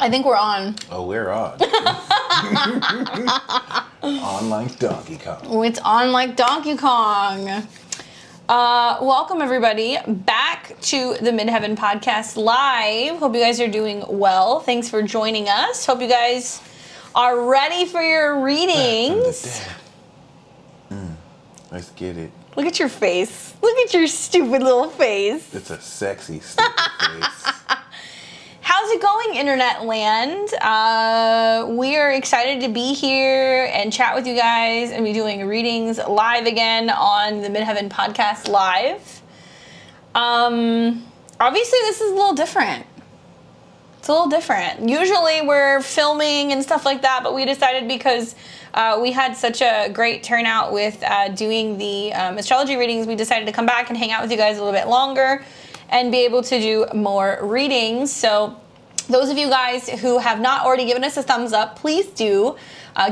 I think we're on. Oh, we're on. On like Donkey Kong. Oh, it's on like Donkey Kong. Welcome everybody back to the Midheaven Podcast Live. Hope you guys are doing well. Thanks for joining us. Hope you guys are ready for your readings. Let's get it. Look at your face. Look at your stupid little face. It's a sexy, stupid face. How's it going, Internet Land? We are excited to be here and chat with you guys and be doing readings live again on the Midheaven Podcast Live. Obviously, this is a little different. It's a little different. Usually we're filming and stuff like that, but we decided because we had such a great turnout with doing the astrology readings, we decided to come back and hang out with you guys a little bit longer and be able to do more readings. So those of you guys who have not already given us a thumbs up, please do.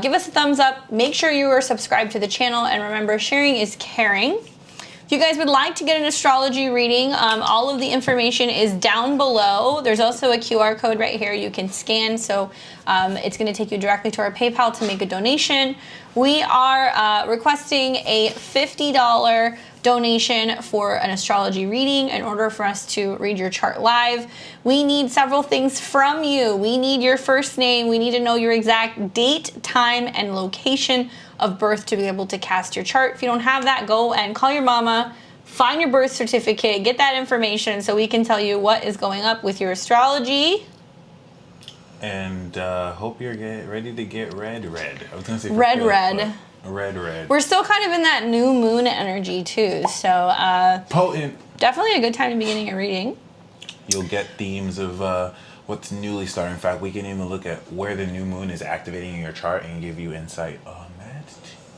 Give us a thumbs up. Make sure you are subscribed to the channel. And remember, sharing is caring. If you guys would like to get an astrology reading, all of the information is down below. There's also a QR code right here you can scan. So it's going to take you directly to our PayPal to make a donation. We are requesting a $50 donation for an astrology reading in order for us to read your chart live. We need several things from you. We need your first name. We need to know your exact date, time, and location of birth to be able to cast your chart. If you don't have that, go and call your mama, find your birth certificate, get that information so we can tell you what is going up with your astrology. And hope you're ready to get red. I was going to say red. Red. We're still kind of in that new moon energy too, so potent. Definitely a good time to be getting a reading. You'll get themes of what's newly starting. In fact, we can even look at where the new moon is activating in your chart and give you insight on that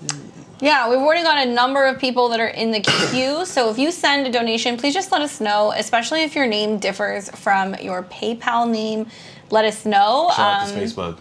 too. Yeah, we've already got a number of people that are in the queue, so if you send a donation, please just let us know, especially if your name differs from your PayPal name. Let us know. Shout out to Spacebug.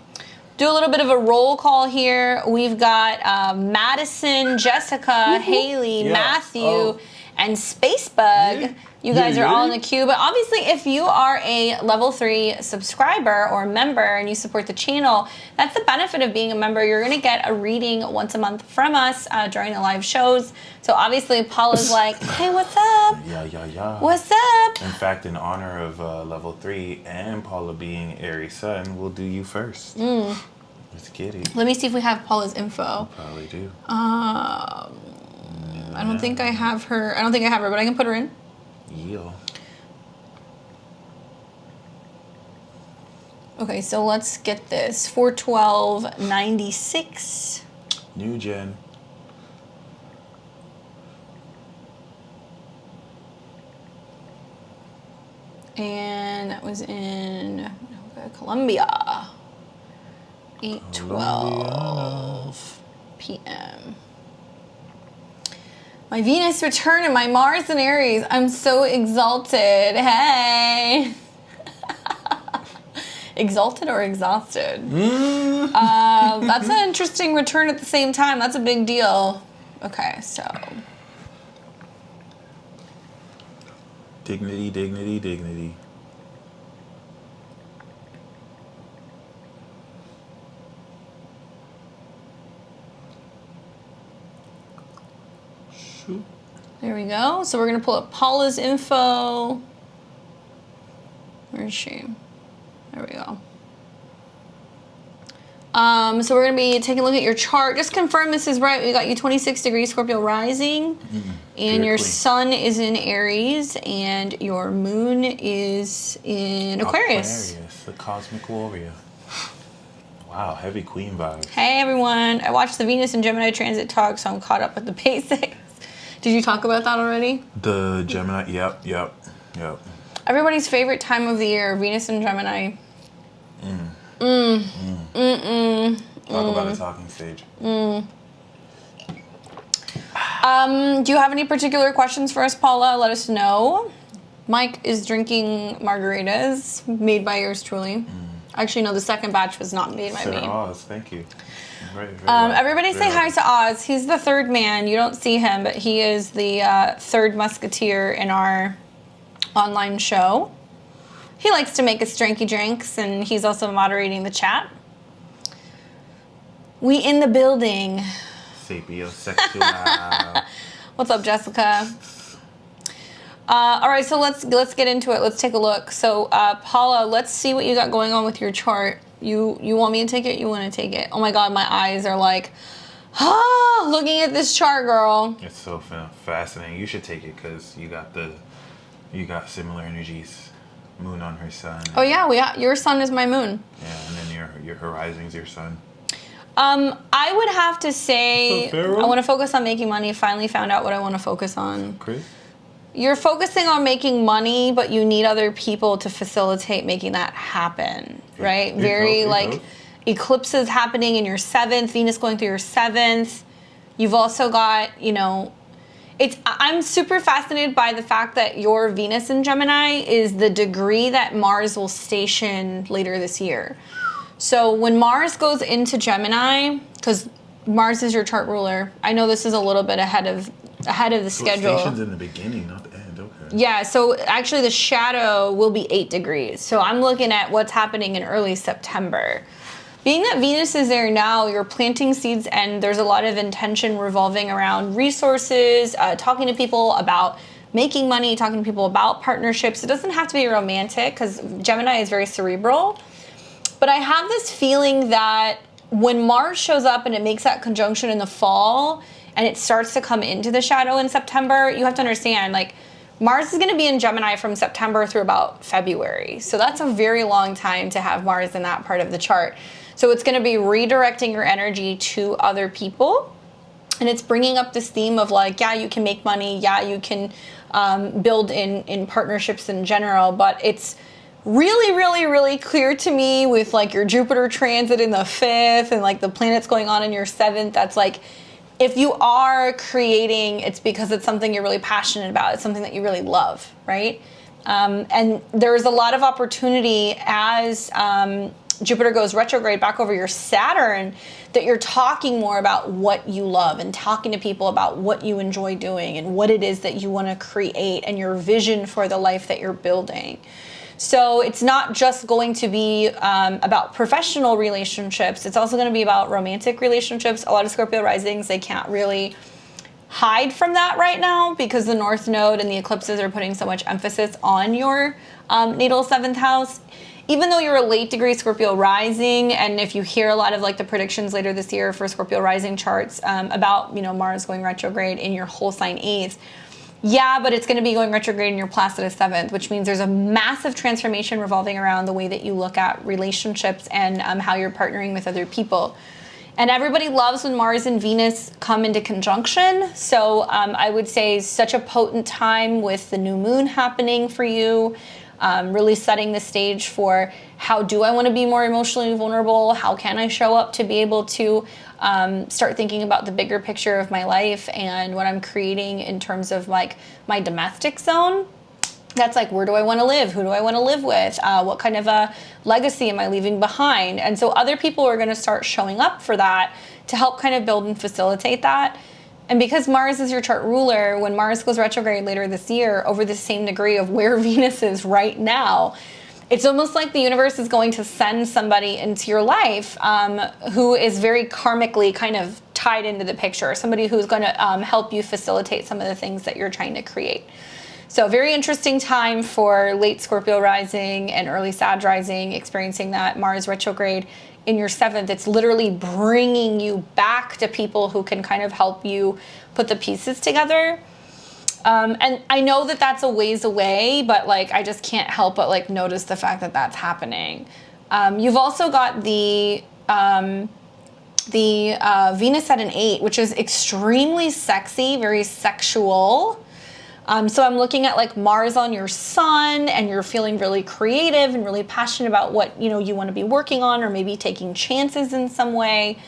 Do a little bit of a roll call here. We've got Madison, Jessica, Haley, Matthew, and Spacebug. You guys are all in the queue. But obviously, if you are a level 3 subscriber or member and you support the channel, that's the benefit of being a member. You're going to get a reading once a month from us during the live shows. So obviously, Paula's like, hey, what's up? Yeah. What's up? In fact, in honor of level 3 and Paula being Aries Sun, we'll do you first. Let's get it. Let me see if we have Paula's info. Probably do. I don't think I have her. I don't think I have her, but I can put her in. Yeah. Okay, so let's get this. 4/12/96. New gen. And that was in Colombia. 8:12 p.m. My Venus return and my Mars in Aries. I'm so exalted. Hey. Exalted or exhausted? That's an interesting return at the same time. That's a big deal. Okay, so. Dignity. There we go. So we're going to pull up Paula's info. Where is she? There we go. So we're going to be taking a look at your chart. Just confirm this is right. We got you 26 degrees Scorpio rising. And your sun is in Aries. And your moon is in Aquarius. The cosmic warrior. Wow, heavy queen vibes. Hey, everyone. I watched the Venus and Gemini transit talk, so I'm caught up with the basics. Did you talk about that already? The Gemini, yep. Everybody's favorite time of the year, Venus and Gemini. Talk about a talking stage. Do you have any particular questions for us, Paula? Let us know. Mike is drinking margaritas made by yours truly. Actually, no, the second batch was not made by me. Oz, thank you. Everybody say hi to Oz. He's the third man. You don't see him, but he is the third musketeer in our online show. He likes to make us drinky drinks, and he's also moderating the chat. We in the building. Sapiosexual. What's up, Jessica? All right, so let's get into it. Let's take a look. So, Paula, let's see what you got going on with your chart. You want me to take it? You want to take it? Oh my God, my eyes are like, looking at this chart, girl. It's so fascinating. You should take it because you got similar energies. Moon on her sun. Oh yeah, your sun is my moon. Yeah, and then your horizon's your sun. I would have to say So I want to focus on making money. Finally found out what I want to focus on. Chris? You're focusing on making money, but you need other people to facilitate making that happen, right? Very like eclipses happening in your 7th, Venus going through your 7th. You've also got, I'm super fascinated by the fact that your Venus in Gemini is the degree that Mars will station later this year. So when Mars goes into Gemini, because Mars is your chart ruler, I know this is a little bit ahead of the schedule. Station's in the beginning, not the end. Okay. Yeah, so actually the shadow will be 8 degrees. So I'm looking at what's happening in early September. Being that Venus is there now, you're planting seeds, and there's a lot of intention revolving around resources, talking to people about making money, talking to people about partnerships. It doesn't have to be romantic because Gemini is very cerebral. But I have this feeling that when Mars shows up and it makes that conjunction in the fall and it starts to come into the shadow in September, you have to understand, like, Mars is going to be in Gemini from September through about February. So that's a very long time to have Mars in that part of the chart. So it's going to be redirecting your energy to other people. And it's bringing up this theme of like, yeah, you can make money. Yeah, you can build in partnerships in general. But it's really, really, really clear to me with like your Jupiter transit in the 5th and like the planets going on in your 7th. That's like, if you are creating, it's because it's something you're really passionate about. It's something that you really love, right? And there's a lot of opportunity as Jupiter goes retrograde back over your Saturn, that you're talking more about what you love and talking to people about what you enjoy doing and what it is that you want to create and your vision for the life that you're building. So it's not just going to be about professional relationships. It's also going to be about romantic relationships. A lot of Scorpio risings, they can't really hide from that right now because the North Node and the eclipses are putting so much emphasis on your natal 7th house. Even though you're a late degree Scorpio rising, and if you hear a lot of like the predictions later this year for Scorpio rising charts about, Mars going retrograde in your whole sign 8th, yeah, but it's going to be going retrograde in your Placidus 7th, which means there's a massive transformation revolving around the way that you look at relationships and how you're partnering with other people. And everybody loves when Mars and Venus come into conjunction. So I would say such a potent time with the new moon happening for you, really setting the stage for how do I want to be more emotionally vulnerable? How can I show up to be able to start thinking about the bigger picture of my life and what I'm creating in terms of like my domestic zone? That's like, where do I want to live? Who do I want to live with? What kind of a legacy am I leaving behind? And so other people are going to start showing up for that to help kind of build and facilitate that. And because Mars is your chart ruler, when Mars goes retrograde later this year over the same degree of where Venus is right now, it's almost like the universe is going to send somebody into your life who is very karmically kind of tied into the picture, somebody who's going to help you facilitate some of the things that you're trying to create. So very interesting time for late Scorpio rising and early Sag rising, experiencing that Mars retrograde in your 7th. It's literally bringing you back to people who can kind of help you put the pieces together. And I know that that's a ways away, but like I just can't help but like notice the fact that that's happening. You've also got the Venus at an 8, which is extremely sexy, very sexual. So I'm looking at like Mars on your sun, and you're feeling really creative and really passionate about what you want to be working on, or maybe taking chances in some way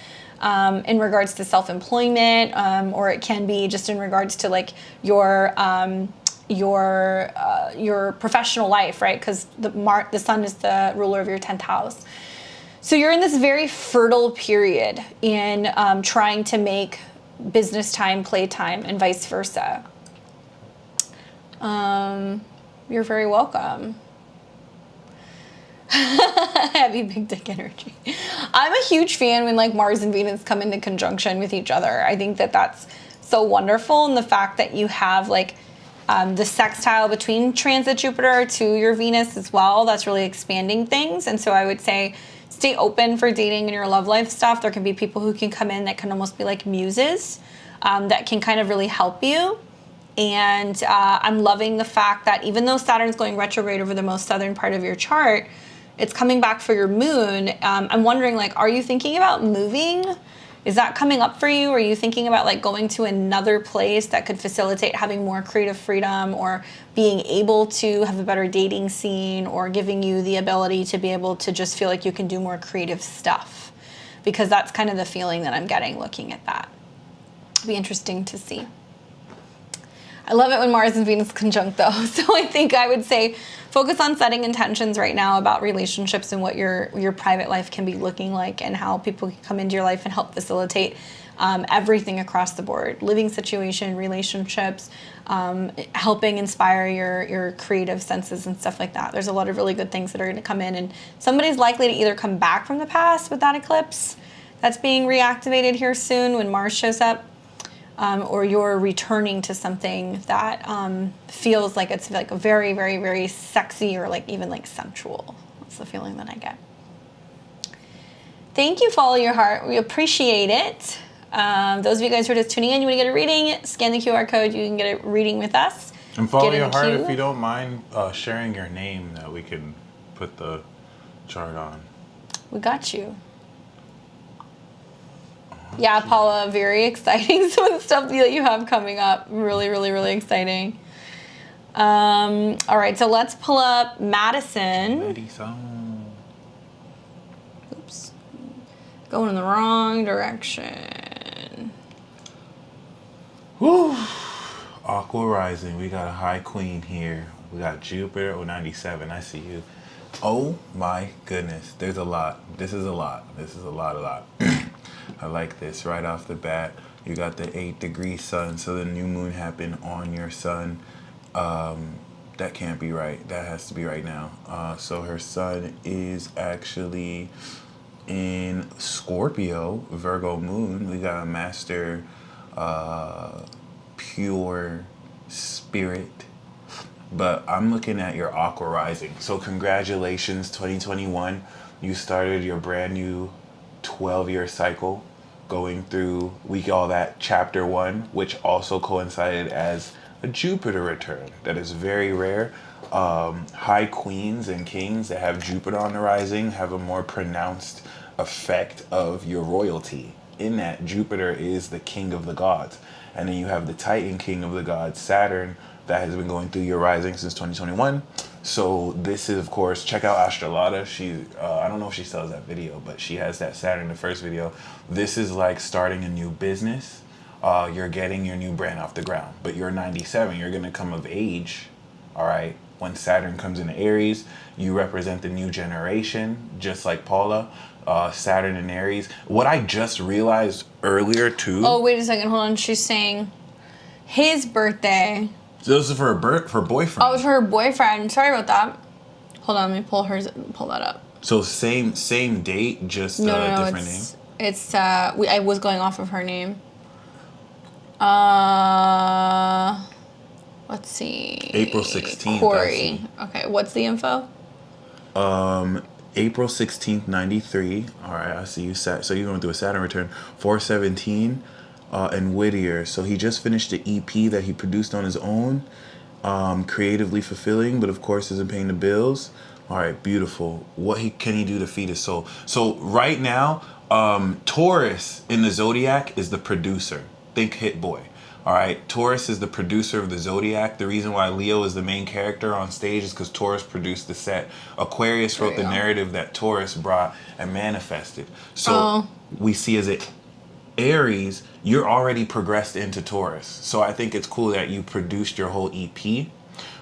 in regards to self-employment, or it can be just in regards to like your professional life, right? Because the sun is the ruler of your 10th house. So you're in this very fertile period in trying to make business time, playtime, and vice versa. You're very welcome. Heavy big dick energy. I'm a huge fan when like Mars and Venus come into conjunction with each other. I think that that's so wonderful, and the fact that you have like the sextile between transit Jupiter to your Venus as well, that's really expanding things. And so I would say stay open for dating and your love life stuff. There can be people who can come in that can almost be like muses, that can kind of really help you. And I'm loving the fact that even though Saturn's going retrograde over the most southern part of your chart, it's coming back for your moon. I'm wondering, like, are you thinking about moving? Is that coming up for you? Are you thinking about like going to another place that could facilitate having more creative freedom, or being able to have a better dating scene, or giving you the ability to be able to just feel like you can do more creative stuff? Because that's kind of the feeling that I'm getting looking at that. It'll be interesting to see. I love it when Mars and Venus conjunct though. So I think I would say focus on setting intentions right now about relationships and what your private life can be looking like, and how people can come into your life and help facilitate everything across the board. Living situation, relationships, helping inspire your creative senses and stuff like that. There's a lot of really good things that are going to come in, and somebody's likely to either come back from the past with that eclipse that's being reactivated here soon when Mars shows up. Or you're returning to something that feels like it's like a very, very, very sexy, or like even like sensual. That's the feeling that I get. Thank you, Follow Your Heart. We appreciate it. Those of you guys who are just tuning in, you want to get a reading, scan the QR code. You can get a reading with us. And Follow Your Heart, if you don't mind sharing your name, that we can put the chart on. We got you. Yeah, Paula, very exciting. Some of the stuff that you have coming up, really, really, really exciting. All right, so let's pull up Madison. Oops. Going in the wrong direction. Woo! Aqua rising. We got a high queen here. We got Jupiter, 97. I see you. Oh my goodness. There's a lot. This is a lot. This is a lot. I like this right off the bat. You got the 8-degree sun, so the new moon happened on your sun. That can't be right. That has to be right now. So her sun is actually in Scorpio, Virgo moon. We got a master, pure spirit. But I'm looking at your Aqua rising. So congratulations, 2021. You started your brand new 12-year cycle, going through, we call that chapter 1, which also coincided as a Jupiter return. That is very rare. High queens and kings that have Jupiter on the rising have a more pronounced effect of your royalty, in that Jupiter is the king of the gods. And then you have the Titan king of the gods, Saturn, that has been going through your rising since 2021. So this is, of course, check out Astrology. She, I don't know if she sells that video, but she has that Saturn, the first video. This is like starting a new business. You're getting your new brand off the ground, but you're 97. You're going to come of age, all right? When Saturn comes into Aries, you represent the new generation, just like Paula. Saturn in Aries. What I just realized earlier, too. Oh, wait a second. Hold on. She's saying his birthday. So this is for her boyfriend. Oh, it's for her boyfriend. Sorry about that. Hold on, let me pull that up. So same date, just different name. It's I was going off of her name. Let's see. April 16th. Corey. Okay, what's the info? April 16th, 93. All right, I see you. So you're going through a Saturn return. 417. And Whittier. So he just finished the EP that he produced on his own. Creatively fulfilling, but of course isn't paying the bills. All right, beautiful. What can he do to feed his soul? So right now, Taurus in the zodiac is the producer. Think Hit Boy. All right, Taurus is the producer of the zodiac. The reason why Leo is the main character on stage is because Taurus produced the set. Aquarius wrote the narrative that Taurus brought and manifested. So we see as it Aries, you're already progressed into Taurus. So I think it's cool that you produced your whole EP.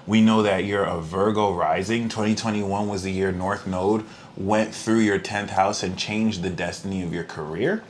We know that you're a Virgo rising. 2021 was the year North Node went through your 10th house and changed the destiny of your career.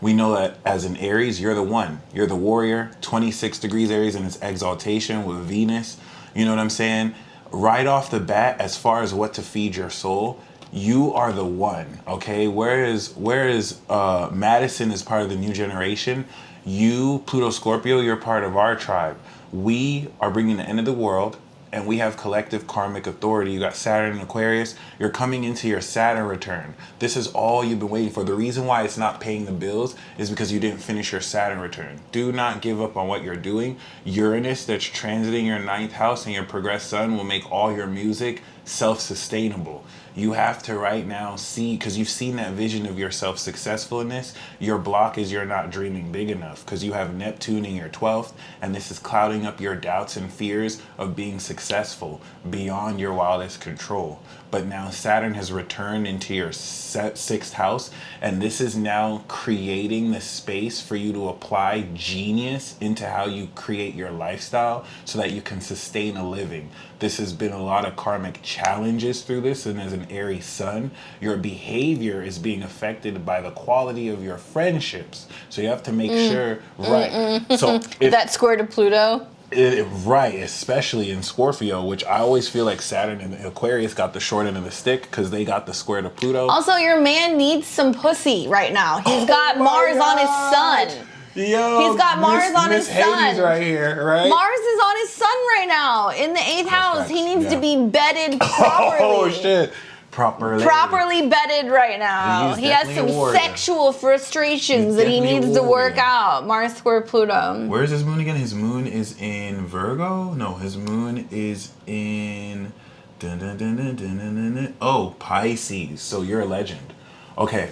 We know that as an Aries, you're the one. You're the warrior. 26 degrees Aries in its exaltation with Venus. You know what I'm saying? Right off the bat, as far as what to feed your soul, You are the one, okay? Whereas Madison is part of the new generation, you, Pluto Scorpio, you're part of our tribe. We are bringing the end of the world, and we have collective karmic authority. You got Saturn and Aquarius. You're coming into your Saturn return. This is all you've been waiting for. The reason why it's not paying the bills is because you didn't finish your Saturn return. Do not give up on what you're doing. Uranus, that's transiting your ninth house, and your progressed sun will make all your music self-sustainable. You have to right now see, because you've seen that vision of yourself successful in this. Your block is you're not dreaming big enough, because you have Neptune in your 12th, and this is clouding up your doubts and fears of being successful beyond your wildest control. But now Saturn has returned into your sixth house, and this is now creating the space for you to apply genius into how you create your lifestyle so that you can sustain a living. This has been a lot of karmic challenges through this, and as an Aries sun, your behavior is being affected by the quality of your friendships. So you have to make sure, right? So if That square to Pluto. Right, especially in Scorpio, which I always feel like Saturn and Aquarius got the short end of the stick because they got the square to Pluto. Also, your man needs some pussy right now. He's got Mars on his sun. Yo, He's got Mars on his sun. Hades right here, right? Mars is on his sun right now in the 8th house. facts, He needs to yeah. be bedded properly. Oh shit, properly Bedded right now. He's He has definitely some a warrior. sexual frustrations He's that he definitely a needs to work warrior. out. Mars square Pluto. Where's his moon again? His moon is in Virgo? No, his moon is in oh, Pisces. So you're a legend. Okay.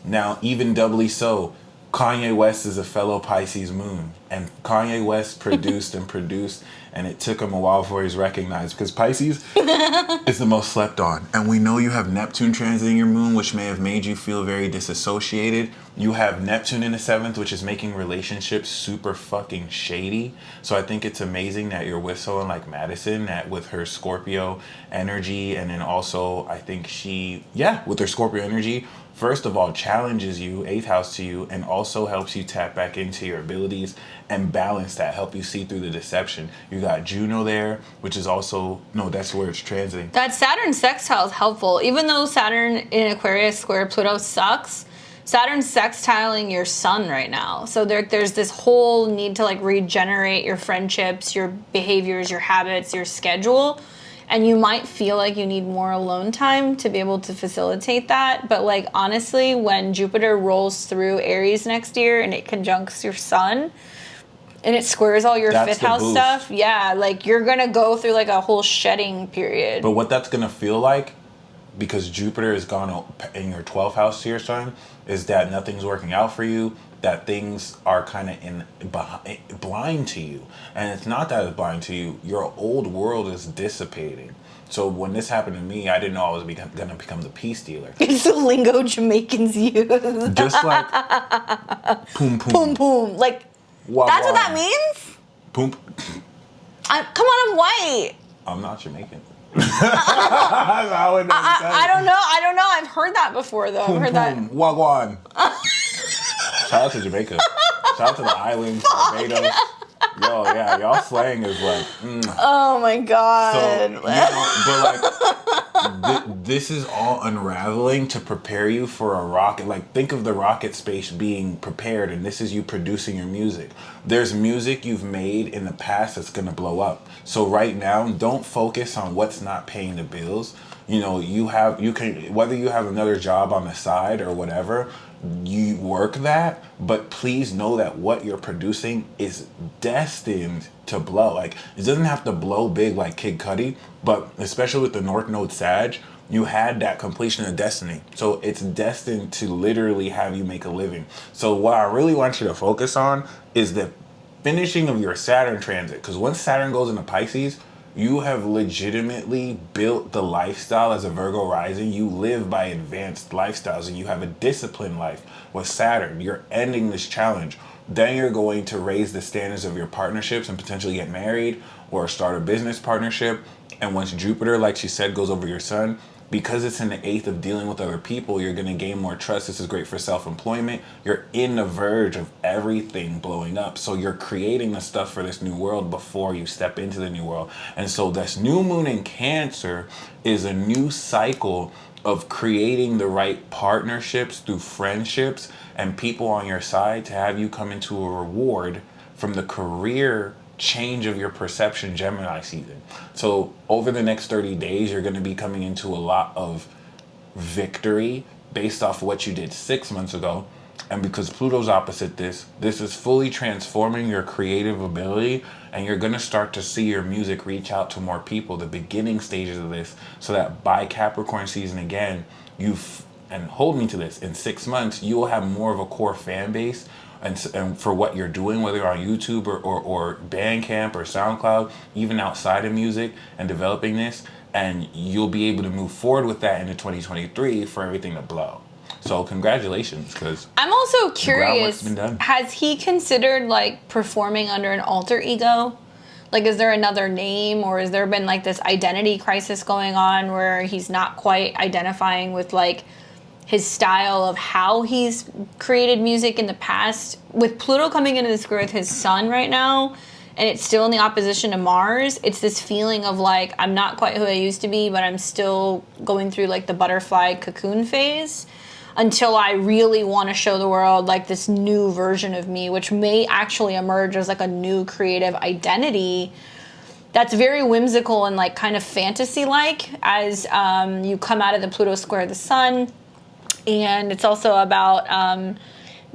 Now, even doubly so, Kanye West is a fellow Pisces moon. And Kanye West produced and produced, and it took him a while before he's recognized, because Pisces is the most slept on. And we know you have Neptune transiting your moon, which may have made you feel very disassociated. You have Neptune in the 7th, which is making relationships super fucking shady. So I think it's amazing that you're with someone like Madison, that with her Scorpio energy, and then also I think she, with her Scorpio energy, first of all, challenges you, 8th house to you, and also helps you tap back into your abilities and balance that, help you see through the deception. You got Juno there, which is also, no, that's where it's transiting. That Saturn sextile is helpful. Even though Saturn in Aquarius square Pluto sucks, Saturn's sextiling your sun right now. So there's this whole need to like regenerate your friendships, your behaviors, your habits, your schedule. And you might feel like you need more alone time to be able to facilitate that. But like honestly, when Jupiter rolls through Aries next year and it conjuncts your sun and it squares all your That's 5th the house boost. stuff, like you're gonna go through like a whole shedding period. But what that's gonna feel like, because Jupiter has gone in your 12th house to your sun, is that nothing's working out for you, that things are kind of blind to you. And it's not that it's blind to you, your old world is dissipating. So when this happened to me, I didn't know I was gonna become the peace dealer. It's the lingo Jamaicans use. Just like poom poom. Boom, boom. Like, Wah, that's wah. what that means? Poom. Come on, I'm white. I'm not Jamaican. I I don't know. I've heard that before, though. I've heard that. Wagwan. Shout out to Jamaica. Shout out to the islands, Barbados. Yo, yeah, y'all slang is like. Oh my god. So, but like, this is all unraveling to prepare you for a rocket. Like, think of the rocket space being prepared, and this is you producing your music. There's music you've made in the past that's gonna blow up. So right now, don't focus on what's not paying the bills. You know, you can, whether you have another job on the side or whatever, you work that, but please know that what you're producing is destined to blow. Like, it doesn't have to blow big like Kid Cudi, but especially with the North Node Sag, you had that completion of destiny. So it's destined to literally have you make a living. So what I really want you to focus on is the finishing of your Saturn transit. Because once Saturn goes into Pisces, you have legitimately built the lifestyle as a Virgo rising. You live by advanced lifestyles, and you have a disciplined life. With Saturn, you're ending this challenge. Then you're going to raise the standards of your partnerships and potentially get married or start a business partnership. And once Jupiter, like she said, goes over your sun, because it's in the 8th of dealing with other people, you're going to gain more trust. This is great for self-employment. You're in the verge of everything blowing up. So you're creating the stuff for this new world before you step into the new world. And so this new moon in Cancer is a new cycle of creating the right partnerships through friendships and people on your side to have you come into a reward from the career change of your perception Gemini season. So over the next 30 days, you're going to be coming into a lot of victory based off what you did 6 months ago. And because Pluto's opposite this is fully transforming your creative ability, and you're going to start to see your music reach out to more people, the beginning stages of this, so that by Capricorn season again, and hold me to this, in 6 months, you will have more of a core fan base and for what you're doing, whether on YouTube or Bandcamp or SoundCloud, even outside of music and developing this, and you'll be able to move forward with that into 2023 for everything to blow. So congratulations, because I'm also curious, been done. Has he considered like performing under an alter ego? Like, is there another name, or has there been like this identity crisis going on where he's not quite identifying with like his style of how he's created music in the past? With Pluto coming into the square with his sun right now, and it's still in the opposition to Mars, it's this feeling of like, I'm not quite who I used to be, but I'm still going through like the butterfly cocoon phase until I really want to show the world like this new version of me, which may actually emerge as like a new creative identity that's very whimsical and like kind of fantasy-like as you come out of the Pluto square of the sun. And it's also about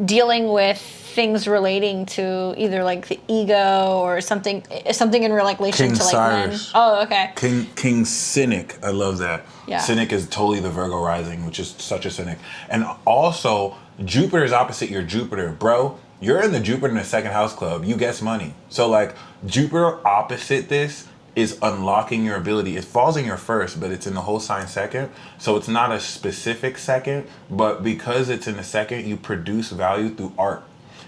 dealing with things relating to either like the ego or something in relation King to like Cyrus. men. Oh, okay. King Cynic. I love that. Yeah. Cynic is totally the Virgo rising, which is such a cynic. And also, Jupiter is opposite your Jupiter. Bro, you're in the Jupiter in the second house club. You guess money. So like, Jupiter opposite this is unlocking your ability. It falls in your first, but it's in the whole sign second. So it's not a specific second, but because it's in the second, you produce value through art.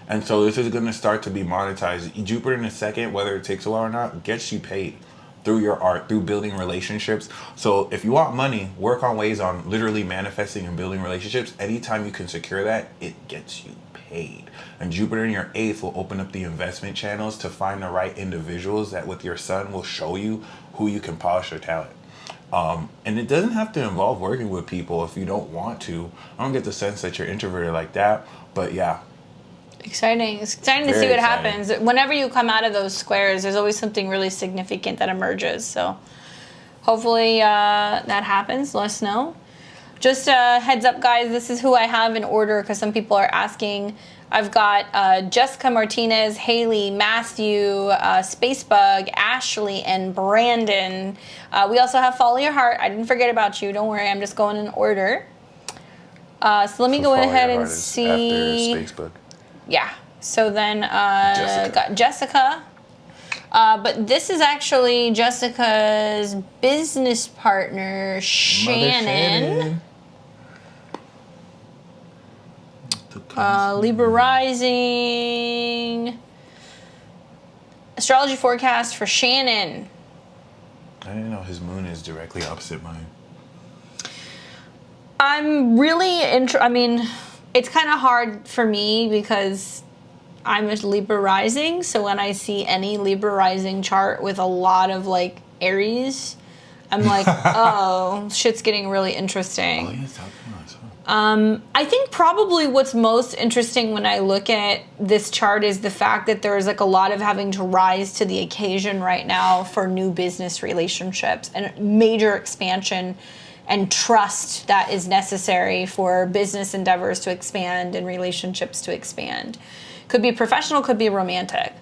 And so this is going to start to be monetized. Jupiter in the second, whether it takes a while or not, gets you paid through your art, through building relationships. So if you want money, work on ways on literally manifesting and building relationships. Anytime you can secure that, it gets you paid. And Jupiter in your eighth will open up the investment channels to find the right individuals that with your sun will show you who you can polish your talent. And it doesn't have to involve working with people if you don't want to. I don't get the sense that you're introverted like that, but yeah. Exciting. It's exciting to Very see what exciting. happens. Whenever you come out of those squares, there's always something really significant that emerges. So hopefully that happens. Let us know. Just a heads up, guys, this is who I have in order because some people are asking. I've got Jessica Martinez, Haley, Matthew, Spacebug, Ashley, and Brandon. We also have Follow Your Heart. I didn't forget about you. Don't worry. I'm just going in order. So let me go ahead and see. After Facebook. Yeah. So then got Jessica. But this is actually Jessica's business partner, Shannon. Libra rising. Astrology forecast for Shannon. I didn't know his moon is directly opposite mine. I'm really I mean, it's kind of hard for me because I'm a Libra rising, so when I see any Libra rising chart with a lot of like Aries, I'm like, oh, shit's getting really interesting. Oh, yeah, talk about it. I think probably what's most interesting when I look at this chart is the fact that there's like a lot of having to rise to the occasion right now for new business relationships and major expansion and trust that is necessary for business endeavors to expand and relationships to expand. Could be professional, could be romantic.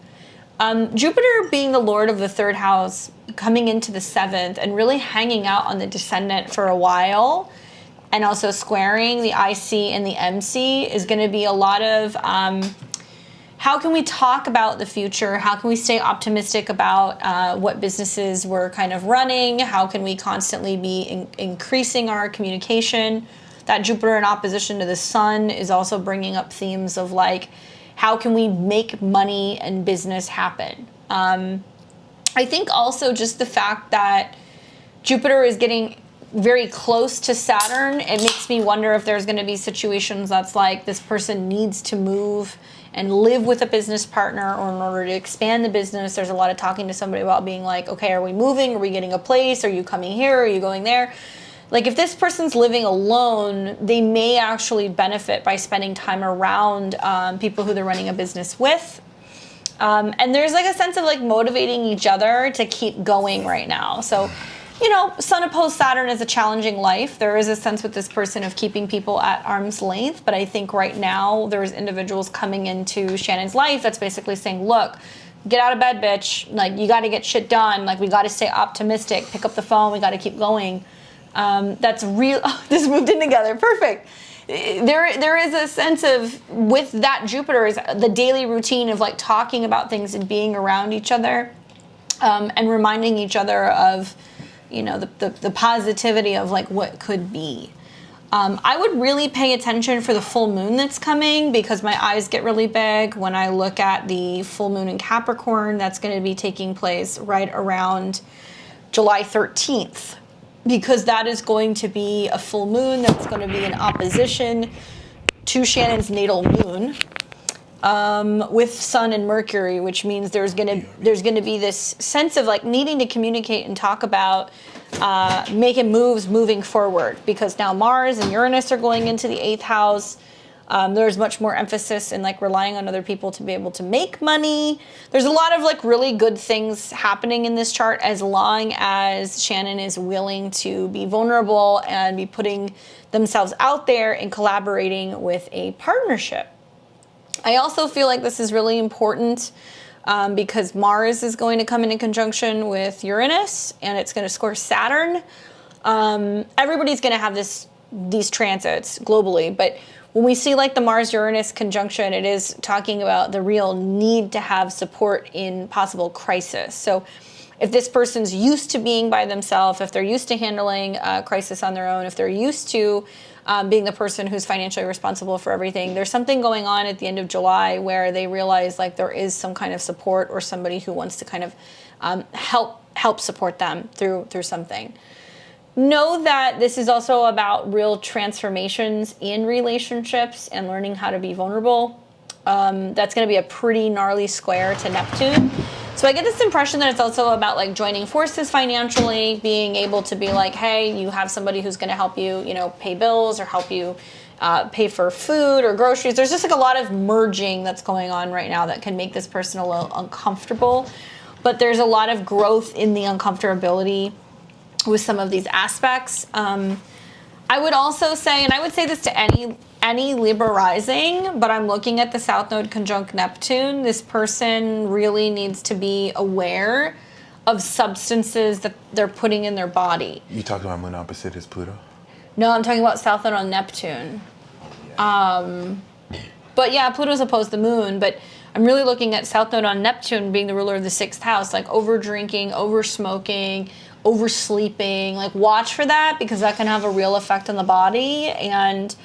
Jupiter being the lord of the third house, coming into the seventh and really hanging out on the descendant for a while, and also squaring the IC and the MC is going to be a lot of how can we talk about the future? How can we stay optimistic about what businesses we're kind of running? How can we constantly be increasing our communication? That Jupiter in opposition to the sun is also bringing up themes of like, how can we make money and business happen? I think also just the fact that Jupiter is getting very close to Saturn, it makes me wonder if there's going to be situations that's like this person needs to move and live with a business partner, or in order to expand the business, there's a lot of talking to somebody about being like, okay, are we moving? Are we getting a place? Are you coming here? Are you going there? Like if this person's living alone, they may actually benefit by spending time around people who they're running a business with. And there's like a sense of like motivating each other to keep going right now. So, you know, Sun opposed Saturn is a challenging life. There is a sense with this person of keeping people at arm's length. But I think right now there's individuals coming into Shannon's life that's basically saying, look, get out of bed, bitch. Like, you got to get shit done. Like, we got to stay optimistic. Pick up the phone. We got to keep going. That's real. Oh, this moved in together. Perfect. There is a sense of, with that Jupiter, is the daily routine of like talking about things and being around each other, and reminding each other of, you know, the positivity of like what could be. I would really pay attention for the full moon that's coming, because my eyes get really big when I look at the full moon in Capricorn. That's going to be taking place right around July 13th. Because that is going to be a full moon that's going to be in opposition to Shannon's natal moon, with Sun and Mercury, which means there's going to be this sense of like needing to communicate and talk about making moves moving forward, because now Mars and Uranus are going into the 8th house. There's much more emphasis in like relying on other people to be able to make money. There's a lot of like really good things happening in this chart, as long as Shannon is willing to be vulnerable and be putting themselves out there and collaborating with a partnership. I also feel like this is really important because Mars is going to come in conjunction with Uranus, and it's going to score Saturn. Everybody's going to have these transits globally, but when we see like the Mars-Uranus conjunction, it is talking about the real need to have support in possible crisis. So if this person's used to being by themselves, if they're used to handling a crisis on their own, if they're used to being the person who's financially responsible for everything, there's something going on at the end of July where they realize like there is some kind of support or somebody who wants to kind of help support them through something. Know that this is also about real transformations in relationships and learning how to be vulnerable. That's going to be a pretty gnarly square to Neptune. So I get this impression that it's also about like joining forces financially, being able to be like, hey, you have somebody who's going to help you, you know, pay bills or help you pay for food or groceries. There's just like a lot of merging that's going on right now that can make this person a little uncomfortable. But there's a lot of growth in the uncomfortability with some of these aspects. I would also say, and I would say this to any Libra rising, but I'm looking at the South Node conjunct Neptune. This person really needs to be aware of substances that they're putting in their body. You talking about moon opposite is Pluto? No, I'm talking about South Node on Neptune. But yeah, Pluto's opposed the moon, but I'm really looking at South Node on Neptune being the ruler of the 6th house, like over drinking, over smoking, oversleeping. Like watch for that, because that can have a real effect on the body. And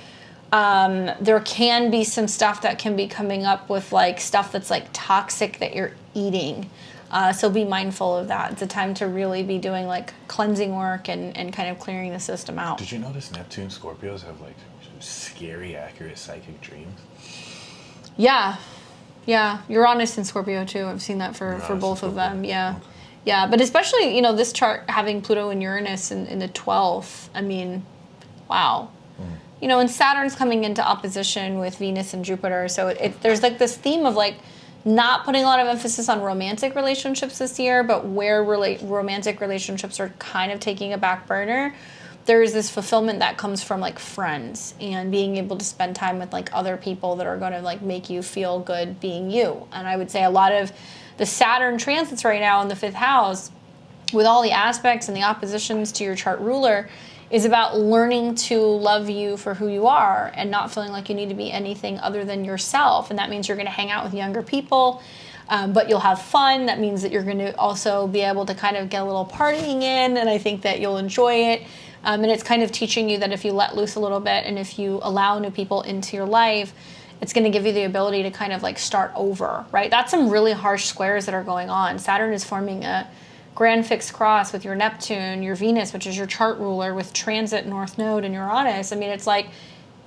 there can be some stuff that can be coming up with like stuff that's like toxic that you're eating. So be mindful of that. It's a time to really be doing like cleansing work and kind of clearing the system out. Did you notice Neptune Scorpios have like scary, accurate psychic dreams? Yeah. Uranus and Scorpio too. I've seen that for both of them. Yeah. Okay. Yeah, but especially, you know, this chart having Pluto and Uranus in the 12th, I mean, wow. You know, and Saturn's coming into opposition with Venus and Jupiter, so there's like this theme of like not putting a lot of emphasis on romantic relationships this year, but where romantic relationships are kind of taking a back burner, there is this fulfillment that comes from like friends and being able to spend time with like other people that are going to like make you feel good being you. And I would say a lot of the Saturn transits right now in the 5th house, with all the aspects and the oppositions to your chart ruler, is about learning to love you for who you are and not feeling like you need to be anything other than yourself. And that means you're going to hang out with younger people, but you'll have fun. That means that you're going to also be able to kind of get a little partying in, and I think that you'll enjoy it. And it's kind of teaching you that if you let loose a little bit and if you allow new people into your life, it's going to give you the ability to kind of like start over, right? That's some really harsh squares that are going on. Saturn is forming a grand fixed cross with your Neptune, your Venus, which is your chart ruler, with transit North Node and Uranus. I mean, it's like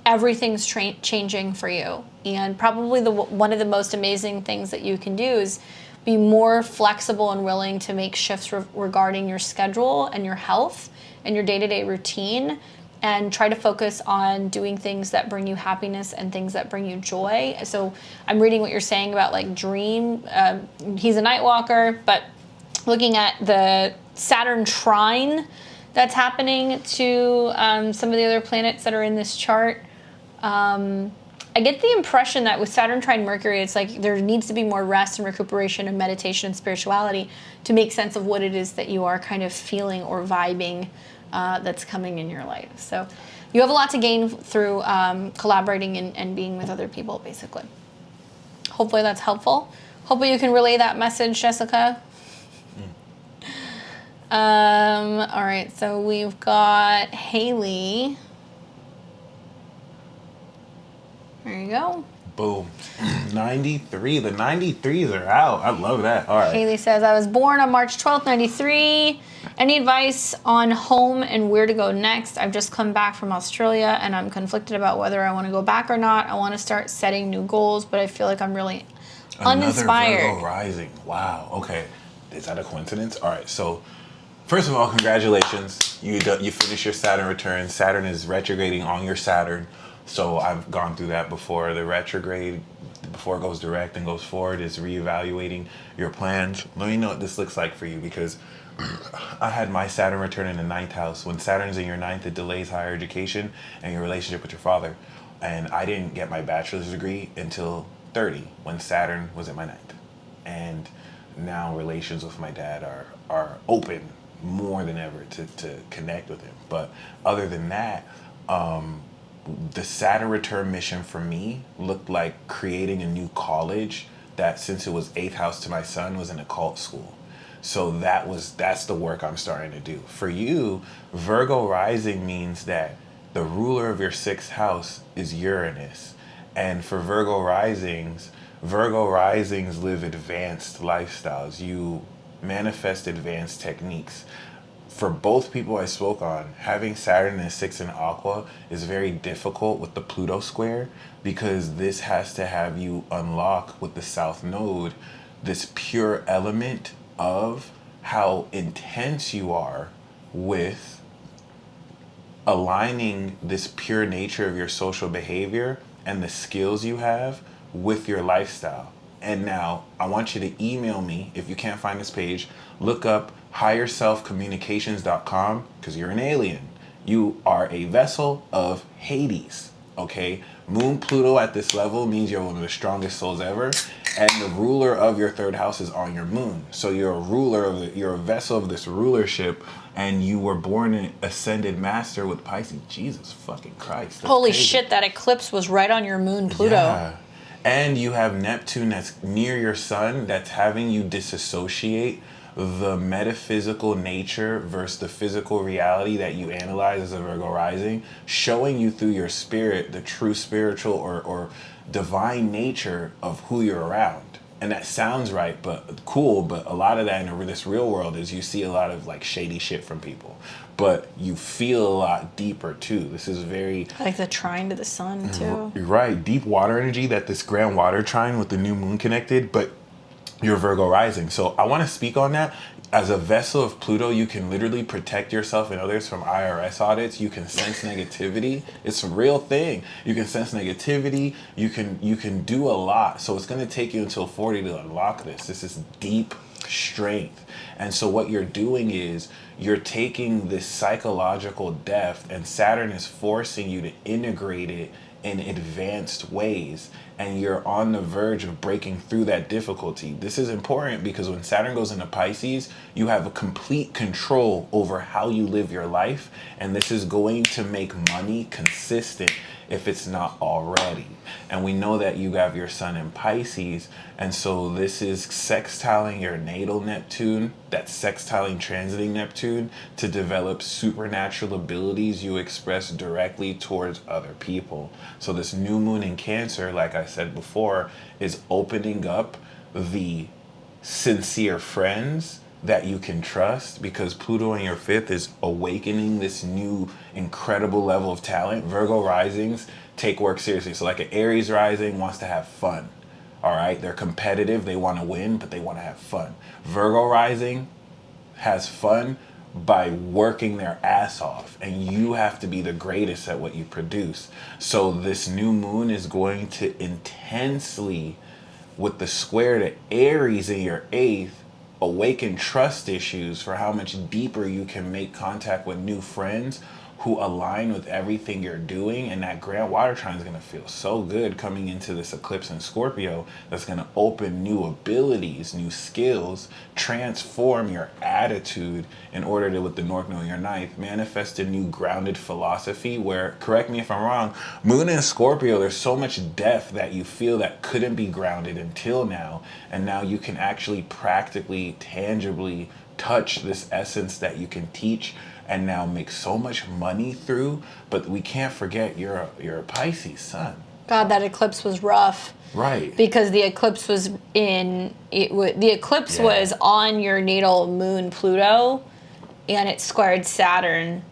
everything's changing for you. And probably one of the most amazing things that you can do is be more flexible and willing to make shifts regarding your schedule and your health and your day-to-day routine, and try to focus on doing things that bring you happiness and things that bring you joy. So I'm reading what you're saying about like dream. He's a night walker, but looking at the Saturn trine that's happening to some of the other planets that are in this chart, I get the impression that with Saturn trine Mercury, it's like there needs to be more rest and recuperation and meditation and spirituality to make sense of what it is that you are kind of feeling or vibing that's coming in your life. So you have a lot to gain through collaborating and being with other people, basically. Hopefully that's helpful. Hopefully you can relay that message, Jessica. All right, so we've got Haley. There you go. Boom. 93. The 93s are out. I love that. All right. Haley says, I was born on March 12th, 93. Any advice on home and where to go next? I've just come back from Australia and I'm conflicted about whether I want to go back or not. I want to start setting new goals, but I feel like I'm really uninspired. Another Virgo rising. Wow. Okay. Is that a coincidence? All right. So, first of all, congratulations. You finished your Saturn return. Saturn is retrograding on your Saturn. So I've gone through that before. The retrograde, before it goes direct and goes forward, is reevaluating your plans. Let me know what this looks like for you, because I had my Saturn return in the 9th house. When Saturn's in your 9th, it delays higher education and your relationship with your father. And I didn't get my bachelor's degree until 30, when Saturn was in my 9th. And now relations with my dad are open more than ever to connect with him. But other than that, the Saturn return mission for me looked like creating a new college that, since it was 8th house to my son, was an occult school. So that's the work I'm starting to do. For you, Virgo rising means that the ruler of your 6th house is Uranus. And for Virgo risings live advanced lifestyles. You manifest advanced techniques. For both people I spoke on, having Saturn in 6th in Aqua is very difficult with the Pluto square, because this has to have you unlock with the South Node this pure element of how intense you are with aligning this pure nature of your social behavior and the skills you have with your lifestyle. And now I want you to email me. If you can't find this page, look up higherselfcommunications.com, because you're an alien. You are a vessel of Hades, okay? Moon Pluto at this level means you're one of the strongest souls ever, and the ruler of your 3rd house is on your moon. So you're a ruler you're a vessel of this rulership, and you were born an ascended master with Pisces. Jesus fucking Christ. Holy crazy. shit, that eclipse was right on your moon, Pluto. Yeah. And you have Neptune that's near your sun, that's having you disassociate the metaphysical nature versus the physical reality that you analyze as a Virgo rising, showing you through your spirit the true spiritual or divine nature of who you're around. And that sounds right, but cool, but a lot of that in this real world is you see a lot of like shady shit from people, but you feel a lot deeper too. This is very like the trine to the sun too. You're right, deep water energy, that this grand water trine with the new moon connected, but you're Virgo rising. So I want to speak on that. As a vessel of Pluto, you can literally protect yourself and others from IRS audits. You can sense negativity. It's a real thing. You can sense negativity. You can do a lot. So it's going to take you until 40 to unlock this. This is deep strength. And so what you're doing is you're taking this psychological depth, and Saturn is forcing you to integrate it in advanced ways, and you're on the verge of breaking through that difficulty. This is important because when Saturn goes into Pisces, you have a complete control over how you live your life, and this is going to make money consistent if it's not already. And we know that you have your sun in Pisces, and so this is sextiling your natal Neptune, that's sextiling transiting Neptune, to develop supernatural abilities you express directly towards other people. So this new moon in Cancer, like I said before, is opening up the sincere friends that you can trust, because Pluto in your 5th is awakening this new incredible level of talent. Virgo risings take work seriously. So like an Aries rising wants to have fun. All right, they're competitive, they want to win, but they want to have fun. Virgo rising has fun by working their ass off, and you have to be the greatest at what you produce. So this new moon is going to intensely, with the square to Aries in your 8th, awaken trust issues for how much deeper you can make contact with new friends who align with everything you're doing. And that grand water trine is going to feel so good coming into this eclipse in Scorpio. That's going to open new abilities, new skills, transform your attitude in order to, with the North Node in your 9th, manifest a new grounded philosophy where, correct me if I'm wrong, moon in Scorpio, there's so much depth that you feel that couldn't be grounded until now. And now you can actually practically, tangibly touch this essence that you can teach and now make so much money through. But we can't forget you're a Pisces sun. God, that eclipse was rough. Right. Because the eclipse was was on your natal moon Pluto, and it squared Saturn.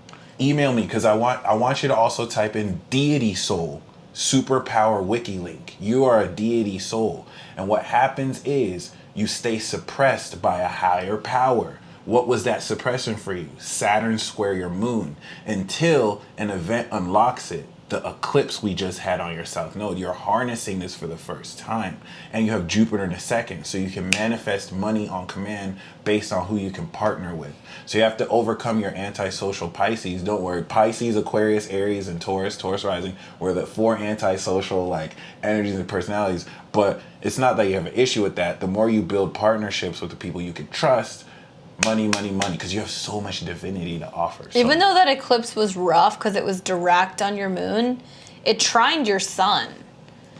Email me, because I want you to also type in deity soul, superpower wiki link. You are a deity soul. And what happens is you stay suppressed by a higher power. What was that suppression for you? Saturn square your moon, until an event unlocks it. The eclipse we just had on your south node. You're harnessing this for the first time. And you have Jupiter in the 2nd. So you can manifest money on command based on who you can partner with. So you have to overcome your antisocial Pisces. Don't worry. Pisces, Aquarius, Aries, and Taurus rising were the 4 antisocial like energies and personalities. But it's not that you have an issue with that. The more you build partnerships with the people you can trust, money, because you have so much divinity to offer. Even though that eclipse was rough because it was direct on your moon, it trined your sun.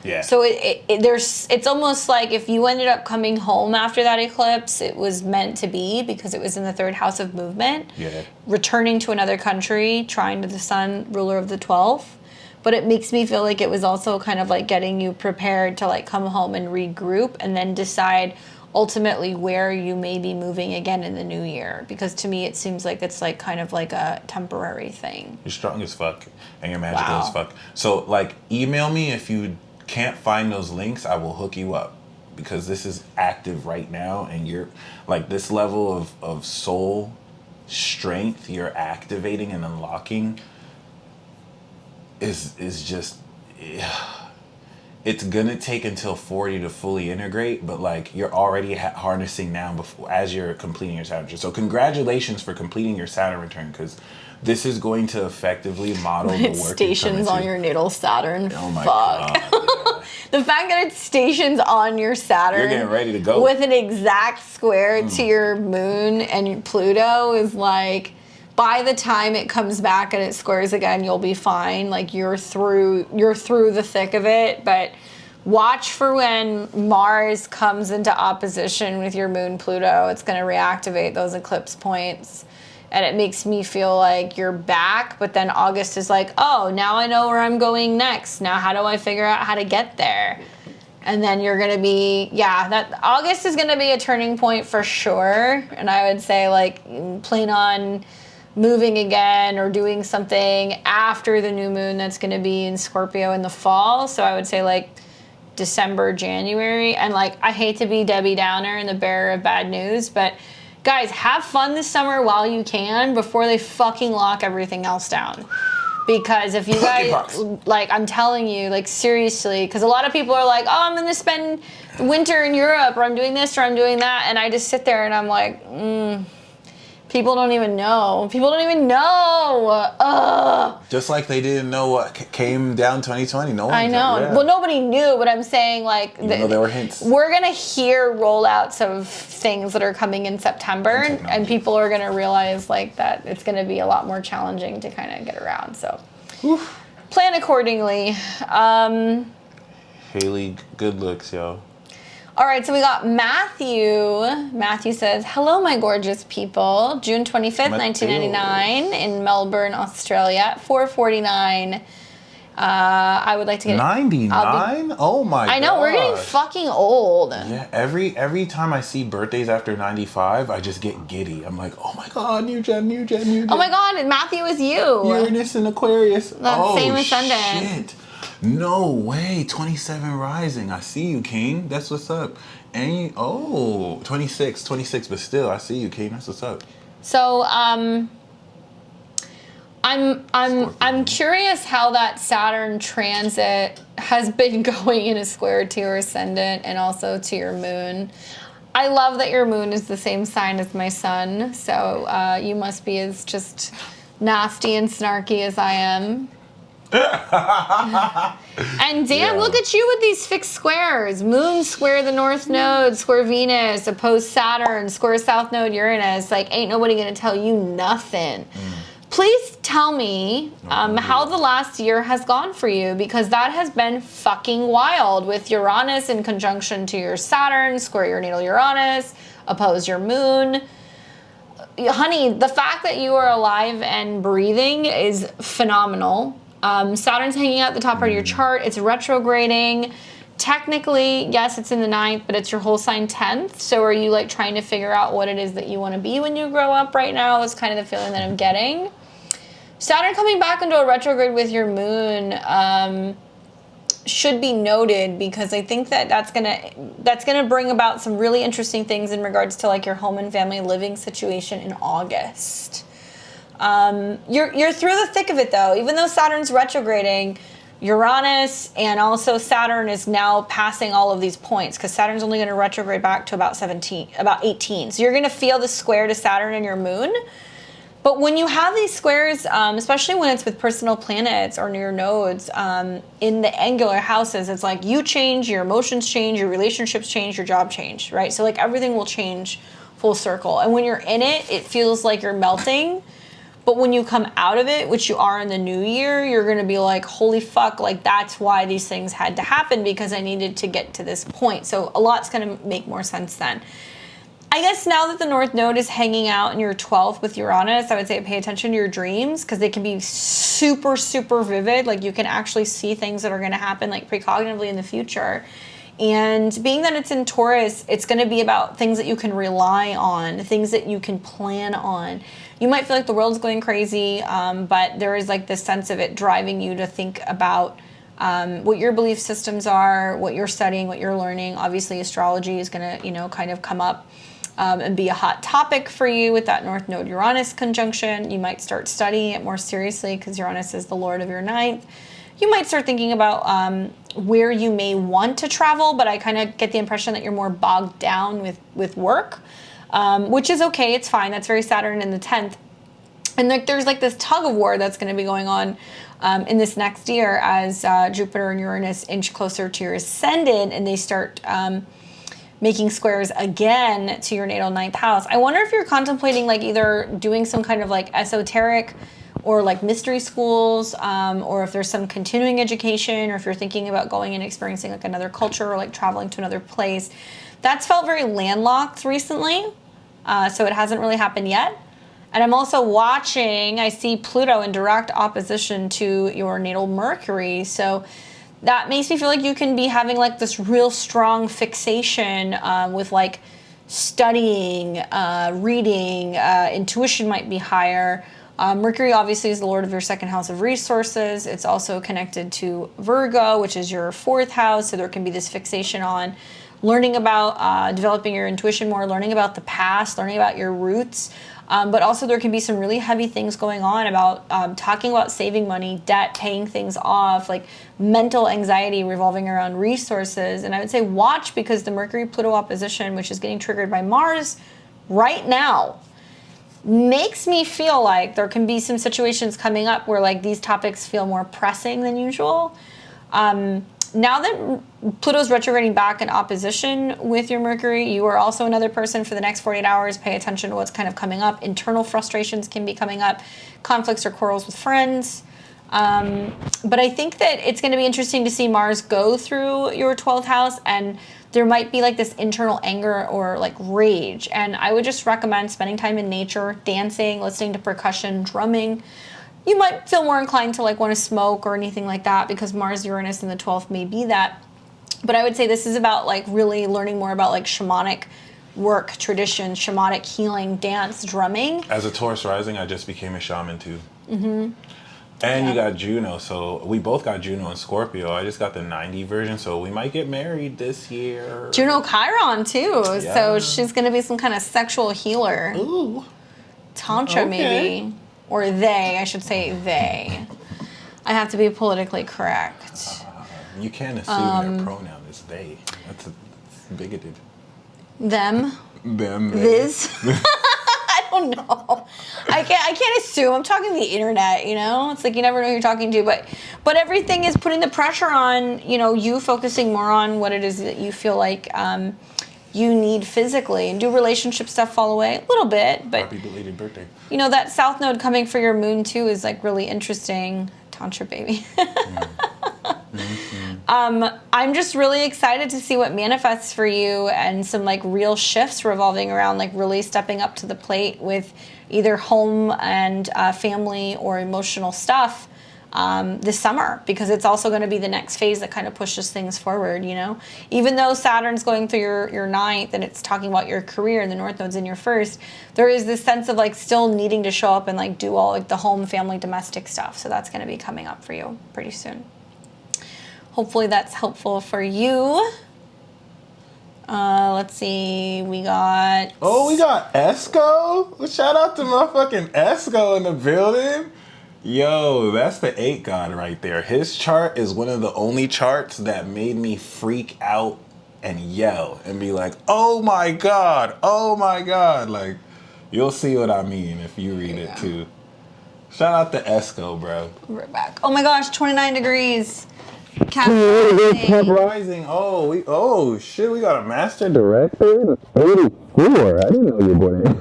Yeah. So it's almost like if you ended up coming home after that eclipse, it was meant to be because it was in the 3rd house of movement. Yeah. Returning to another country, trine to the sun, ruler of the 12th. But it makes me feel like it was also kind of like getting you prepared to like come home and regroup and then decide ultimately where you may be moving again in the new year, because to me it seems like it's like kind of like a temporary thing. You're strong as fuck and you're magical as fuck. So like email me if you can't find those links. I will hook you up, because this is active right now, and you're like this level of soul strength you're activating and unlocking is just it's gonna take until 40 to fully integrate, but like you're already harnessing now before as you're completing your Saturn return. So congratulations for completing your Saturn return, because this is going to effectively model the work. It stations on your natal Saturn. Oh my God. Yeah. The fact that it stations on your Saturn, you're getting ready to go with an exact square to your moon and your Pluto is like, by the time it comes back and it squares again, you'll be fine. Like you're through the thick of it. But watch for when Mars comes into opposition with your moon Pluto. It's going to reactivate those eclipse points. And it makes me feel like you're back. But then August is like, oh, now I know where I'm going next. Now how do I figure out how to get there? And then you're going to be, that August is going to be a turning point for sure. And I would say like plan on moving again or doing something after the new moon that's going to be in Scorpio in the fall. So I would say like December, January. And like, I hate to be Debbie Downer and the bearer of bad news, but guys, have fun this summer while you can before they fucking lock everything else down. Because if you guys, like, I'm telling you, like, seriously, because a lot of people are like, oh, I'm going to spend winter in Europe, or I'm doing this, or I'm doing that. And I just sit there and I'm like, people don't even know. People don't even know. Ugh. Just like they didn't know what came down 2020. No one. I know. Yeah. Well, nobody knew, but I'm saying like there were hints. We're gonna hear rollouts of things that are coming in September, and people are gonna realize like that it's gonna be a lot more challenging to kind of get around. So plan accordingly. Haley, good looks, yo. All right, so we got Matthew. Matthew says, hello, my gorgeous people. June 25th, 1999 in Melbourne, Australia at 4:49. I would like to get 99? Oh my god. I know, we're getting fucking old. Yeah, every time I see birthdays after 95, I just get giddy. I'm like, oh my god, new gen. Oh my god, Matthew is you. Uranus and Aquarius. That same ascendant. Shit. No way. 27 rising. I see you, King. That's what's up. And 26, but still, I see you, King. That's what's up. So, I'm curious how that Saturn transit has been going in a square to your ascendant and also to your moon. I love that your moon is the same sign as my sun, so you must be as just nasty and snarky as I am. And damn, Yeah. look at you with these fixed squares. Moon square the North Node, square Venus, opposed Saturn, square South Node Uranus. Like, ain't nobody gonna tell you nothing. Please tell me how the last year has gone for you, because that has been fucking wild with Uranus in conjunction to your Saturn, square your natal Uranus, oppose your moon. Honey, the fact that you are alive and breathing is phenomenal. Saturn's hanging out the top part of your chart. It's retrograding. Technically, yes, it's in the 9th, but it's your whole sign 10th. So are you like trying to figure out what it is that you want to be when you grow up right now? That's kind of the feeling that I'm getting. Saturn coming back into a retrograde with your moon should be noted, because I think that that's gonna bring about some really interesting things in regards to like your home and family living situation in August. You're through the thick of it though. Even though Saturn's retrograding, Uranus and also Saturn is now passing all of these points, because Saturn's only going to retrograde back to about 18. So you're going to feel the square to Saturn and your moon. But when you have these squares, especially when it's with personal planets or near nodes, in the angular houses, it's like you change, your emotions change, your relationships change, your job change, right? So like everything will change full circle. And when you're in it, it feels like you're melting. But when you come out of it, which you are in the new year, you're going to be like, holy fuck, like that's why these things had to happen, because I needed to get to this point. So a lot's going to make more sense then. I guess now that the North Node is hanging out in your 12th with Uranus, I would say pay attention to your dreams, because they can be super, super vivid. Like you can actually see things that are going to happen like precognitively in the future. And being that it's in Taurus, it's going to be about things that you can rely on, things that you can plan on. You might feel like the world's going crazy, but there is like this sense of it driving you to think about what your belief systems are, what you're studying, what you're learning. Obviously, astrology is going to, kind of come up and be a hot topic for you with that North Node Uranus conjunction. You might start studying it more seriously because Uranus is the lord of your 9th. You might start thinking about where you may want to travel, but I kind of get the impression that you're more bogged down with work, which is okay. It's fine. That's very Saturn in the 10th. And like there's like this tug of war that's going to be going on in this next year as Jupiter and Uranus inch closer to your ascendant, and they start making squares again to your natal 9th house. I wonder if you're contemplating like either doing some kind of like esoteric or like mystery schools, or if there's some continuing education, or if you're thinking about going and experiencing like another culture or like traveling to another place. That's felt very landlocked recently, so it hasn't really happened yet. And I'm also watching, I see Pluto in direct opposition to your natal Mercury, so that makes me feel like you can be having like this real strong fixation with like studying, reading, intuition might be higher. Mercury obviously is the lord of your 2nd house of resources. It's also connected to Virgo, which is your 4th house. So there can be this fixation on learning about developing your intuition more, learning about the past, learning about your roots. But also there can be some really heavy things going on about talking about saving money, debt, paying things off, like mental anxiety revolving around resources. And I would say watch, because the Mercury-Pluto opposition, which is getting triggered by Mars right now, makes me feel like there can be some situations coming up where like these topics feel more pressing than usual. Now that Pluto's retrograding back in opposition with your Mercury, you are also another person for the next 48 hours. Pay attention to what's kind of coming up. Internal frustrations can be coming up, conflicts or quarrels with friends. But I think that it's going to be interesting to see Mars go through your 12th house, and there might be like this internal anger or like rage. And I would just recommend spending time in nature, dancing, listening to percussion, drumming. You might feel more inclined to like want to smoke or anything like that, because Mars Uranus in the 12th may be that. But I would say this is about like really learning more about like shamanic work, tradition, shamanic healing, dance, drumming. As a Taurus rising, I just became a shaman too. And you Yeah. got Juno, so we both got Juno and Scorpio. I just got the 90 version, so we might get married this year. Juno Chiron too, Yeah. so she's gonna be some kind of sexual healer. Ooh. Tantra, Okay. maybe. Or they, I should say they. I have to be politically correct. You can't assume their pronoun is they. That's bigoted. Them. Them. They. This. I don't know. I can't assume. I'm talking to the internet, you know? It's like you never know who you're talking to, but everything is putting the pressure on, you know, you focusing more on what it is that you feel like you need physically. And do relationship stuff fall away? A little bit, but Happy belated birthday. you know, that South Node coming for your moon too is like really interesting. Tantra baby. I'm just really excited to see what manifests for you and some like real shifts revolving around like really stepping up to the plate with either home and family or emotional stuff this summer, because it's also going to be the next phase that kind of pushes things forward, you know? Even though Saturn's going through your ninth and it's talking about your career and the North Node's in your first, there is this sense of like still needing to show up and like do all like the home, family, domestic stuff. So that's going to be coming up for you pretty soon. Hopefully that's helpful for you. Let's see, we got Esco. Shout out to motherfucking Esco in the building. Yo, that's the 8 god right there. His chart is one of the only charts that made me freak out and yell and be like, oh my god. Like, you'll see what I mean if you read it too. Shout out to Esco, bro. We're back. Oh my gosh, 29 degrees. Cap Rising. Oh shit, we got a master director. 84. I didn't know you were born in.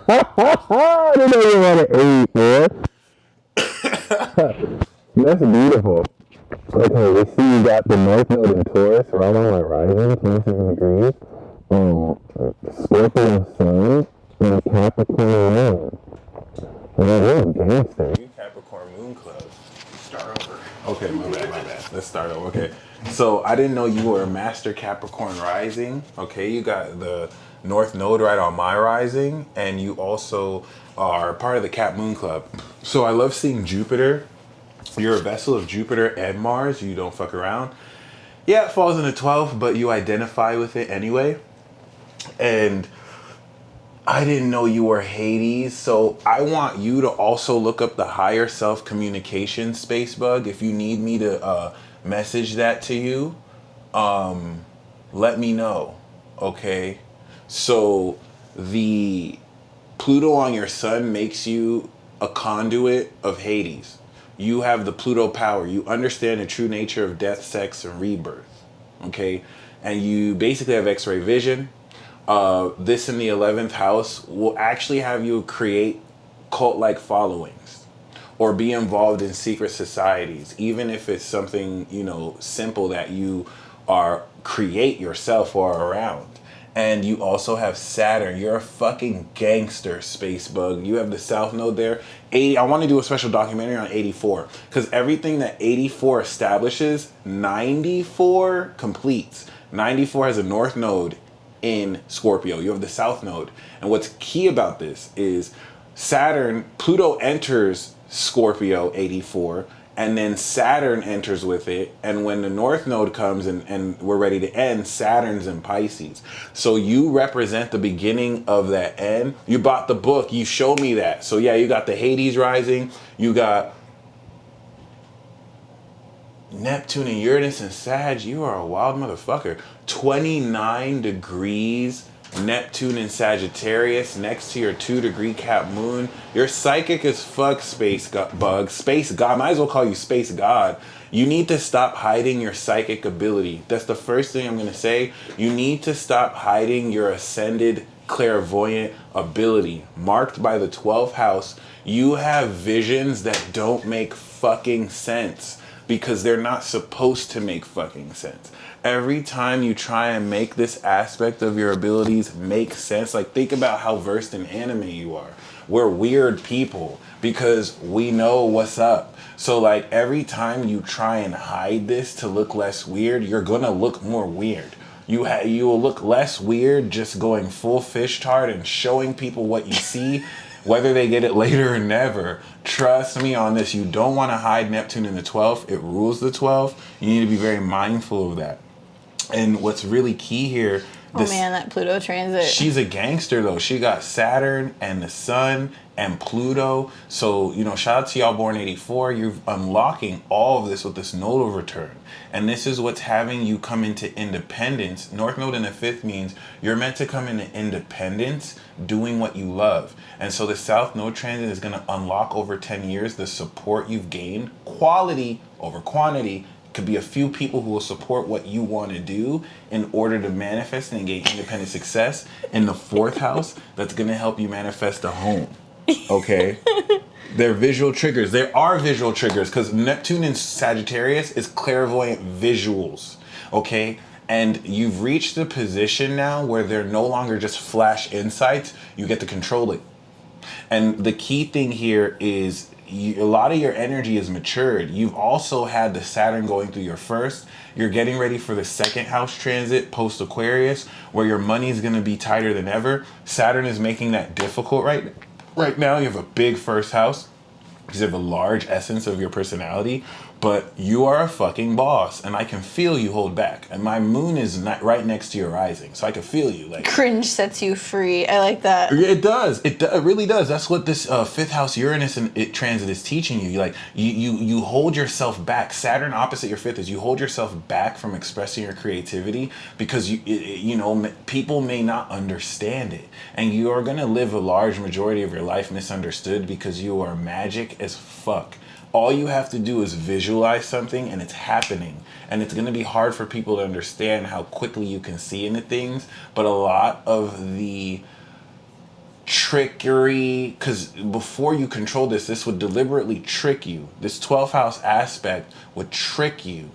I didn't know you were born at 84. That's beautiful. Okay, we see you got the North Node in Taurus, right on my rising, 27 degrees. Scorpio Sun and a Capricorn Moon. You're a gangster. You Capricorn Moon Club. Start over. Okay, my bad. Let's start over. Okay. So I didn't know you were a Master Capricorn Rising. Okay, you got the North Node right on my rising, and you also are part of the Cap Moon Club. So I love seeing Jupiter. You're a vessel of Jupiter and Mars. You don't fuck around. Yeah, it falls in the 12th, but you identify with it anyway. And I didn't know you were Hades, so I want you to also look up the higher self communication space bug. If you need me to message that to you, let me know, okay? So the Pluto on your sun makes you a conduit of Hades. You have the Pluto power. You understand the true nature of death, sex, and rebirth, okay? And you basically have X-ray vision. This in the 11th house will actually have you create cult-like followings or be involved in secret societies, even if it's something, you know, simple that you are create yourself or around. And you also have Saturn. You're a fucking gangster, space bug. You have the South Node there. 80. I want to do a special documentary on 84 because everything that 84 establishes, 94 completes. 94 has a North Node in Scorpio. You have the South Node. And what's key about this is Pluto enters Scorpio 84, and then Saturn enters with it. And when the North Node comes and we're ready to end, Saturn's in Pisces. So you represent the beginning of that end. You bought the book. You showed me that. So yeah, you got the Hades rising. You got Neptune and Uranus and Sag. You are a wild motherfucker. 29 degrees Neptune in Sagittarius next to your 2-degree Cap Moon. You're psychic as fuck, space bug. Space god. Might as well call you space god. You need to stop hiding your psychic ability. That's the first thing I'm going to say. You need to stop hiding your ascended clairvoyant ability. Marked by the 12th house, you have visions that don't make fucking sense because they're not supposed to make fucking sense. Every time you try and make this aspect of your abilities make sense, like think about how versed in anime you are. We're weird people because we know what's up. So like every time you try and hide this to look less weird, you're gonna look more weird. You will look less weird just going full fish tart and showing people what you see Whether they get it later or never, trust me on this. You don't want to hide Neptune in the 12th. It rules the 12th. You need to be very mindful of that. And what's really key here... Oh man, that Pluto transit. She's a gangster though. She got Saturn and the Sun and Pluto. So, shout out to y'all born 84. You're unlocking all of this with this nodal return. And this is what's having you come into independence. North Node in the 5th means you're meant to come into independence doing what you love. And so the South Node transit is going to unlock over 10 years the support you've gained, quality over quantity. Could be a few people who will support what you want to do in order to manifest and gain independent success in the 4th house. That's going to help you manifest a home. Okay? They're visual triggers. There are visual triggers because Neptune in Sagittarius is clairvoyant visuals. Okay? And you've reached the position now where they're no longer just flash insights. You get to control it. And the key thing here is a lot of your energy is matured. You've also had the Saturn going through your 1st. You're getting ready for the 2nd house transit post Aquarius, where your money is going to be tighter than ever. Saturn is making that difficult right now. You have a big 1st house because you have a large essence of your personality, but you are a fucking boss, and I can feel you hold back. And my moon is not right next to your rising, so I can feel you. Like cringe sets you free. I like that. It does. It really does. That's what this 5th house Uranus and it transit is teaching you. Like you hold yourself back. Saturn opposite your 5th is you hold yourself back from expressing your creativity because people may not understand it, and you are gonna live a large majority of your life misunderstood because you are magic as fuck. All you have to do is visualize something and it's happening. And it's going to be hard for people to understand how quickly you can see into things. But a lot of the trickery, because before you control this would deliberately trick you. This 12th house aspect would trick you.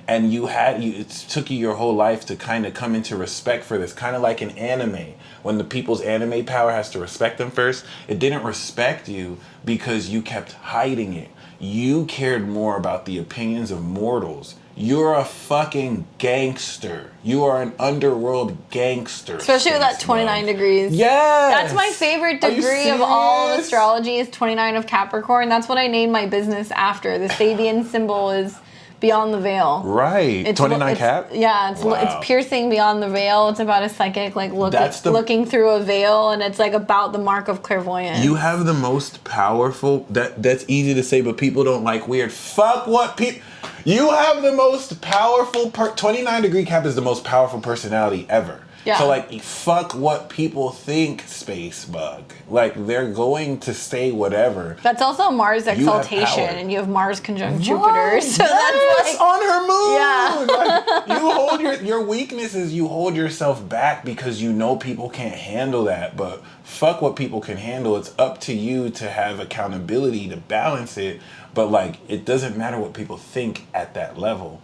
And it took you your whole life to kind of come into respect for this. Kind of like in anime. When the people's anime power has to respect them first, it didn't respect you because you kept hiding it. You cared more about the opinions of mortals. You're a fucking gangster. You are an underworld gangster. Especially with that 29 degrees. Yes! That's my favorite degree of all of astrology is 29 of Capricorn. That's what I named my business after. The Sabian symbol is beyond the veil. Right. It's 29 cap? Yeah, it's piercing beyond the veil. It's about a psychic looking through a veil, and it's like about the mark of clairvoyance. You have the most powerful, that's easy to say, but people don't like weird. Fuck what people, you have the most powerful, 29 degree cap is the most powerful personality ever. Yeah. So fuck what people think, space bug. They're going to say whatever. That's also Mars exaltation, and you have Mars conjunct Jupiter. So that's on her moon. Yeah. You hold your weaknesses. You hold yourself back because you know people can't handle that. But fuck what people can handle. It's up to you to have accountability to balance it. But it doesn't matter what people think at that level.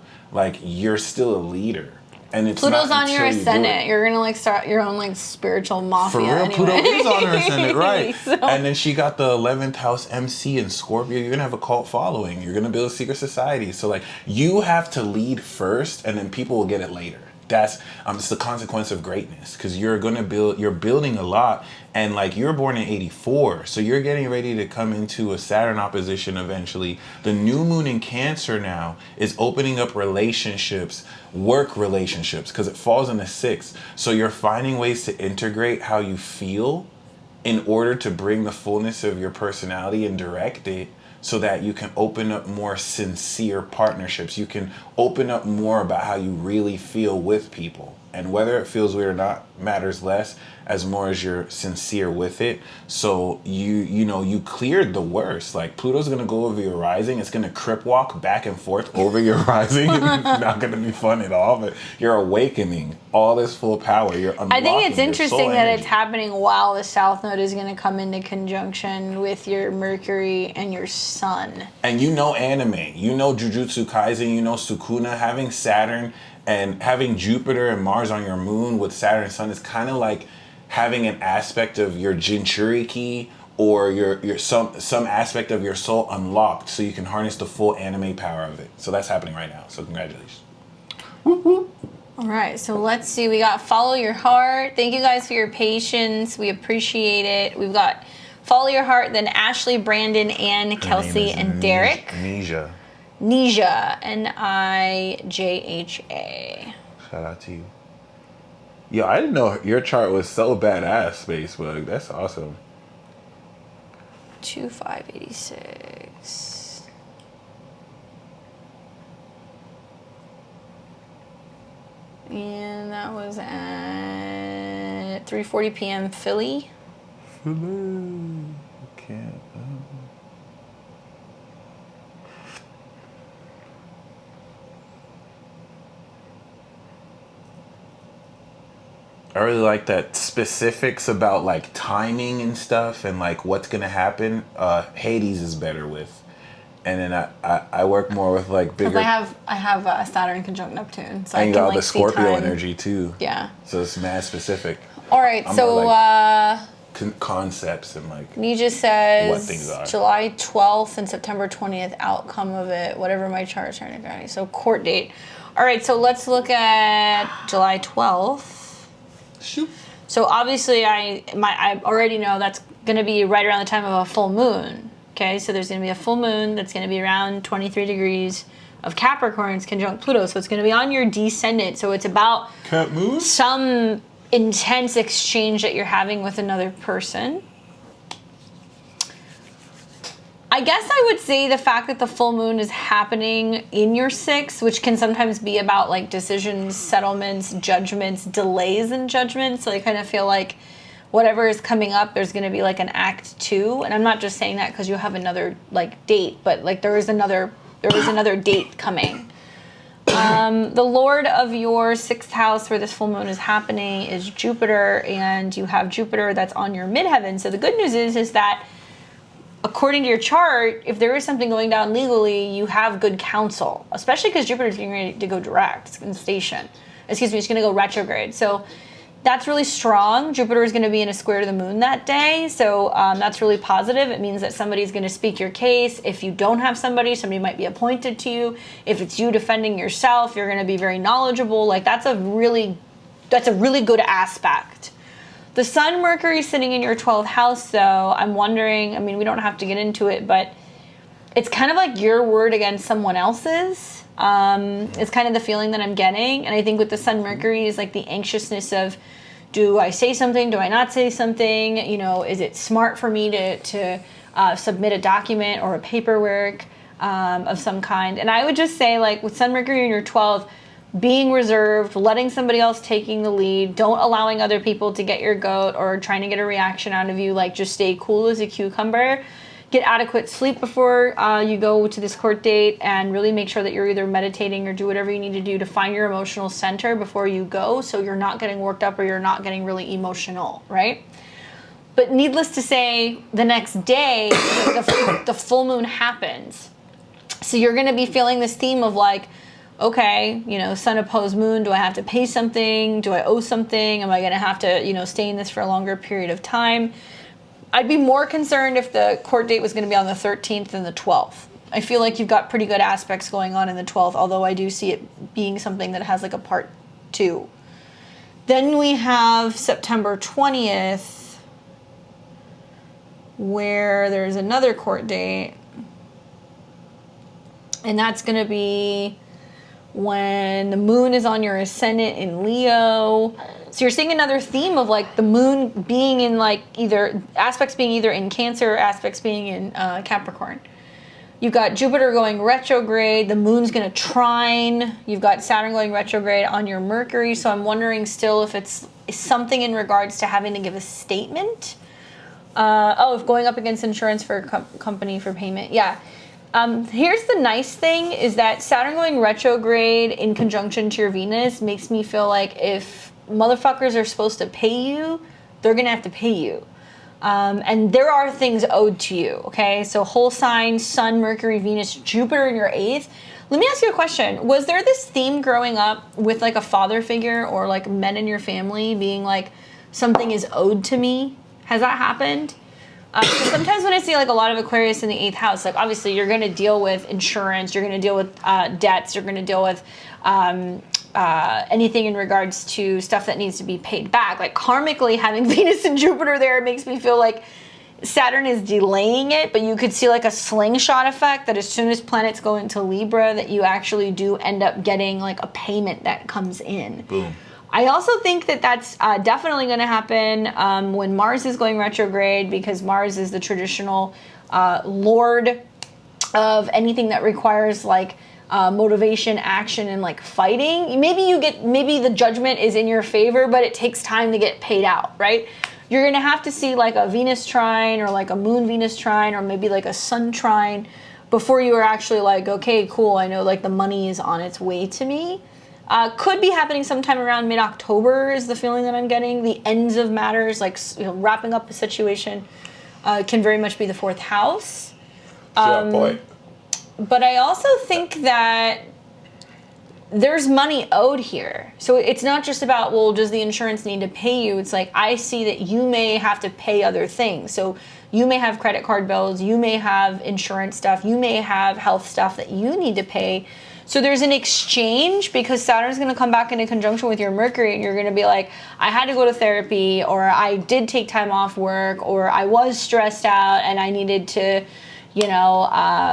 You're still a leader. And it's Pluto's on your ascendant. You're gonna start your own spiritual mafia. For real, anyway. Pluto is on her ascendant, right? So. And then she got the 11th house MC in Scorpio. You're gonna have a cult following. You're gonna build a secret society. So you have to lead first, and then people will get it later. That's it's the consequence of greatness because you're building a lot, and you're born in 84, so you're getting ready to come into a Saturn opposition eventually. The new moon in Cancer now is opening up relationships, work relationships, because it falls in the 6th. So you're finding ways to integrate how you feel in order to bring the fullness of your personality and direct it, so that you can open up more sincere partnerships. You can open up more about how you really feel with people. And whether it feels weird or not matters less as more as you're sincere with it. So you cleared the worst. Pluto's gonna go over your rising. It's gonna crip walk back and forth over your rising. It's not gonna be fun at all, but you're awakening all this full power. You're unlocking. I think it's interesting that energy. it's happening while the South Node is gonna come into conjunction with your Mercury and your Sun. And anime, Jujutsu Kaisen, Sukuna, having Saturn and having Jupiter and Mars on your moon with Saturn and Sun is kind of like having an aspect of your Jinchuriki or your some aspect of your soul unlocked so you can harness the full anime power of it. So that's happening right now. So congratulations. Whoop, whoop. All right, so let's see. We got Follow Your Heart. Thank you guys for your patience. We appreciate it. We've got Follow Your Heart, then Ashley, Brandon, Ann, Her Kelsey, name is and Derek. Nisha. Nija, Nijha. Shout out to you. Yo, I didn't know your chart was so badass, Spacebug. That's awesome. 2586. And that was at 3:40 p.m. Philly. Can't. I really like that specifics about like timing and stuff and like what's gonna happen. Hades is better with, and then I work more with like bigger. Because I have Saturn conjunct Neptune, so and I you can got like the see Scorpio time. energy too. Yeah. So it's mad specific. All right, I'm so more like concepts and like Nija says what things are. July 12th and September 20th, outcome of it, whatever my chart is trying to guide. So court date. All right, so let's look at July 12th. Shoot. So obviously I already know that's going to be right around the time of a full moon. Okay, so there's going to be a full moon that's going to be around 23 degrees of Capricorns conjunct Pluto. So it's going to be on your descendant. So it's about Cat moon? some intense exchange that you're having with another person. I guess I would say the fact that the full moon is happening in your sixth, which can sometimes be about like decisions, settlements, judgments, delays in judgments. So I kind of feel like whatever is coming up, there's going to be like an act two. And I'm not just saying that because you have another like date, but like there is another date coming. The Lord of your sixth house where this full moon is happening is Jupiter, and you have Jupiter that's on your midheaven. So the good news is that according to your chart, if there is something going down legally, you have good counsel, especially because Jupiter's getting ready to go direct. It's going to station. Excuse me, it's going to go retrograde. So that's really strong. Jupiter is going to be in a square to the moon that day. So that's really positive. It means that somebody's going to speak your case. If you don't have somebody might be appointed to you. If it's you defending yourself, you're going to be very knowledgeable. Like that's a really good aspect. The Sun, Mercury sitting in your 12th house, though, I'm wondering, I mean, we don't have to get into it, but it's kind of like your word against someone else's. It's kind of the feeling that I'm getting. And I think with the Sun, Mercury is like the anxiousness of, do I say something? Do I not say something? You know, is it smart for me to submit a document or a paperwork of some kind? And I would just say, like, with Sun, Mercury in your 12th, being reserved, letting somebody else taking the lead, don't allowing other people to get your goat or trying to get a reaction out of you, like just stay cool as a cucumber. Get adequate sleep before you go to this court date, and really make sure that you're either meditating or do whatever you need to do to find your emotional center before you go, so you're not getting worked up or you're not getting really emotional, right? But needless to say, the next day, the full moon happens. So you're going to be feeling this theme of like, okay, you know, sun opposed moon, do I have to pay something? Do I owe something? Am I going to have to, you know, stay in this for a longer period of time? I'd be more concerned if the court date was going to be on the 13th and the 12th. I feel like you've got pretty good aspects going on in the 12th, although I do see it being something that has like a part 2. Then we have September 20th, where there's another court date. And that's going to be when the moon is on your ascendant in Leo. So you're seeing another theme of like the moon being in like either aspects being either in Cancer or aspects being in Capricorn. You've got Jupiter going retrograde, the moon's going to trine, you've got Saturn going retrograde on your Mercury. So I'm wondering still if it's something in regards to having to give a statement. If going up against insurance for a company for payment. Yeah. Here's the nice thing is that Saturn going retrograde in conjunction to your Venus makes me feel like if motherfuckers are supposed to pay you, they're going to have to pay you. And there are things owed to you, okay? So whole sign, Sun, Mercury, Venus, Jupiter in your 8th. Let me ask you a question. Was there this theme growing up with like a father figure or like men in your family being like, something is owed to me? Has that happened? Sometimes when I see like a lot of Aquarius in the 8th house, like obviously you're going to deal with insurance, you're going to deal with debts, you're going to deal with anything in regards to stuff that needs to be paid back. Like karmically having Venus and Jupiter there makes me feel like Saturn is delaying it, but you could see like a slingshot effect that as soon as planets go into Libra, that you actually do end up getting like a payment that comes in. Boom. I also think that that's definitely going to happen when Mars is going retrograde, because Mars is the traditional lord of anything that requires like motivation, action, and like fighting. Maybe the judgment is in your favor, but it takes time to get paid out, right? You're going to have to see like a Venus trine or like a Moon Venus trine or maybe like a Sun trine before you are actually like, okay, cool, I know like the money is on its way to me. Could be happening sometime around mid-October is the feeling that I'm getting. The ends of matters, like wrapping up a situation, can very much be the 4th house. Point. But I also think that there's money owed here. So it's not just about, well, does the insurance need to pay you? It's like, I see that you may have to pay other things. So you may have credit card bills, you may have insurance stuff, you may have health stuff that you need to pay. So there's an exchange, because Saturn's going to come back into conjunction with your Mercury, and you're going to be like, I had to go to therapy, or I did take time off work, or I was stressed out and I needed to,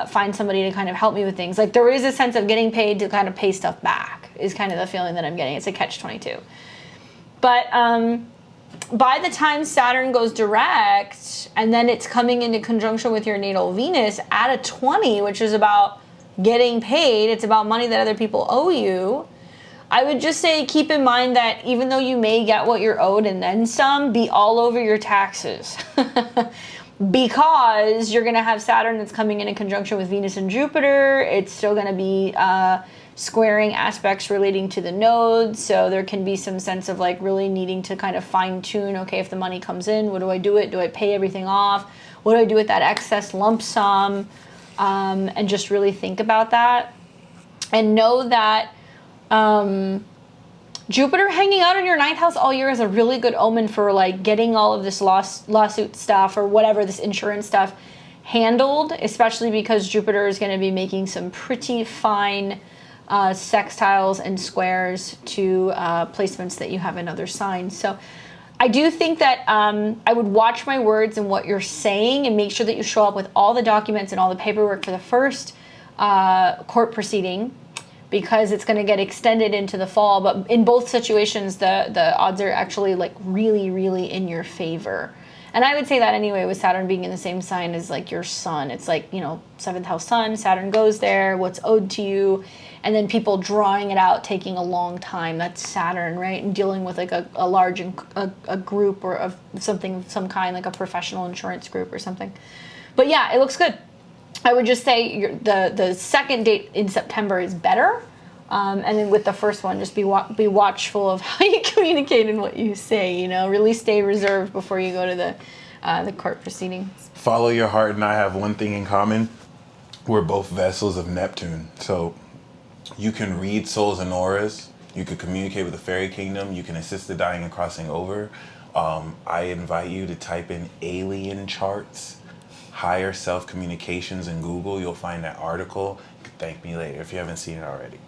find somebody to kind of help me with things. Like, there is a sense of getting paid to kind of pay stuff back is kind of the feeling that I'm getting. It's a catch-22. But by the time Saturn goes direct, and then it's coming into conjunction with your natal Venus at a 20, which is about getting paid, it's about money that other people owe you, I would just say keep in mind that even though you may get what you're owed and then some, be all over your taxes. Because you're going to have Saturn that's coming in conjunction with Venus and Jupiter. It's still going to be squaring aspects relating to the nodes. So there can be some sense of like really needing to kind of fine tune, okay, if the money comes in, what do I do with it? Do I pay everything off? What do I do with that excess lump sum? And just really think about that. And know that Jupiter hanging out in your 9th house all year is a really good omen for like getting all of this lawsuit stuff or whatever, this insurance stuff handled, especially because Jupiter is going to be making some pretty fine sextiles and squares to placements that you have in other signs. So I do think that I would watch my words and what you're saying and make sure that you show up with all the documents and all the paperwork for the first court proceeding, because it's going to get extended into the fall. But in both situations, the odds are actually like really, really in your favor. And I would say that anyway, with Saturn being in the same sign as like your sun. It's like, 7th house sun, Saturn goes there, what's owed to you, and then people drawing it out, taking a long time. That's Saturn, right? And dealing with like a large a group or of something, some kind, like a professional insurance group or something. But yeah, it looks good. I would just say the second date in September is better. And then with the first one, just be watchful of how you communicate and what you say, really stay reserved before you go to the court proceedings. Follow your heart and I have one thing in common. We're both vessels of Neptune. So you can read souls and auras. You could communicate with the fairy kingdom. You can assist the dying in crossing over. I invite you to type in alien charts, higher self communications in Google. You'll find that article. You can thank me later if you haven't seen it already.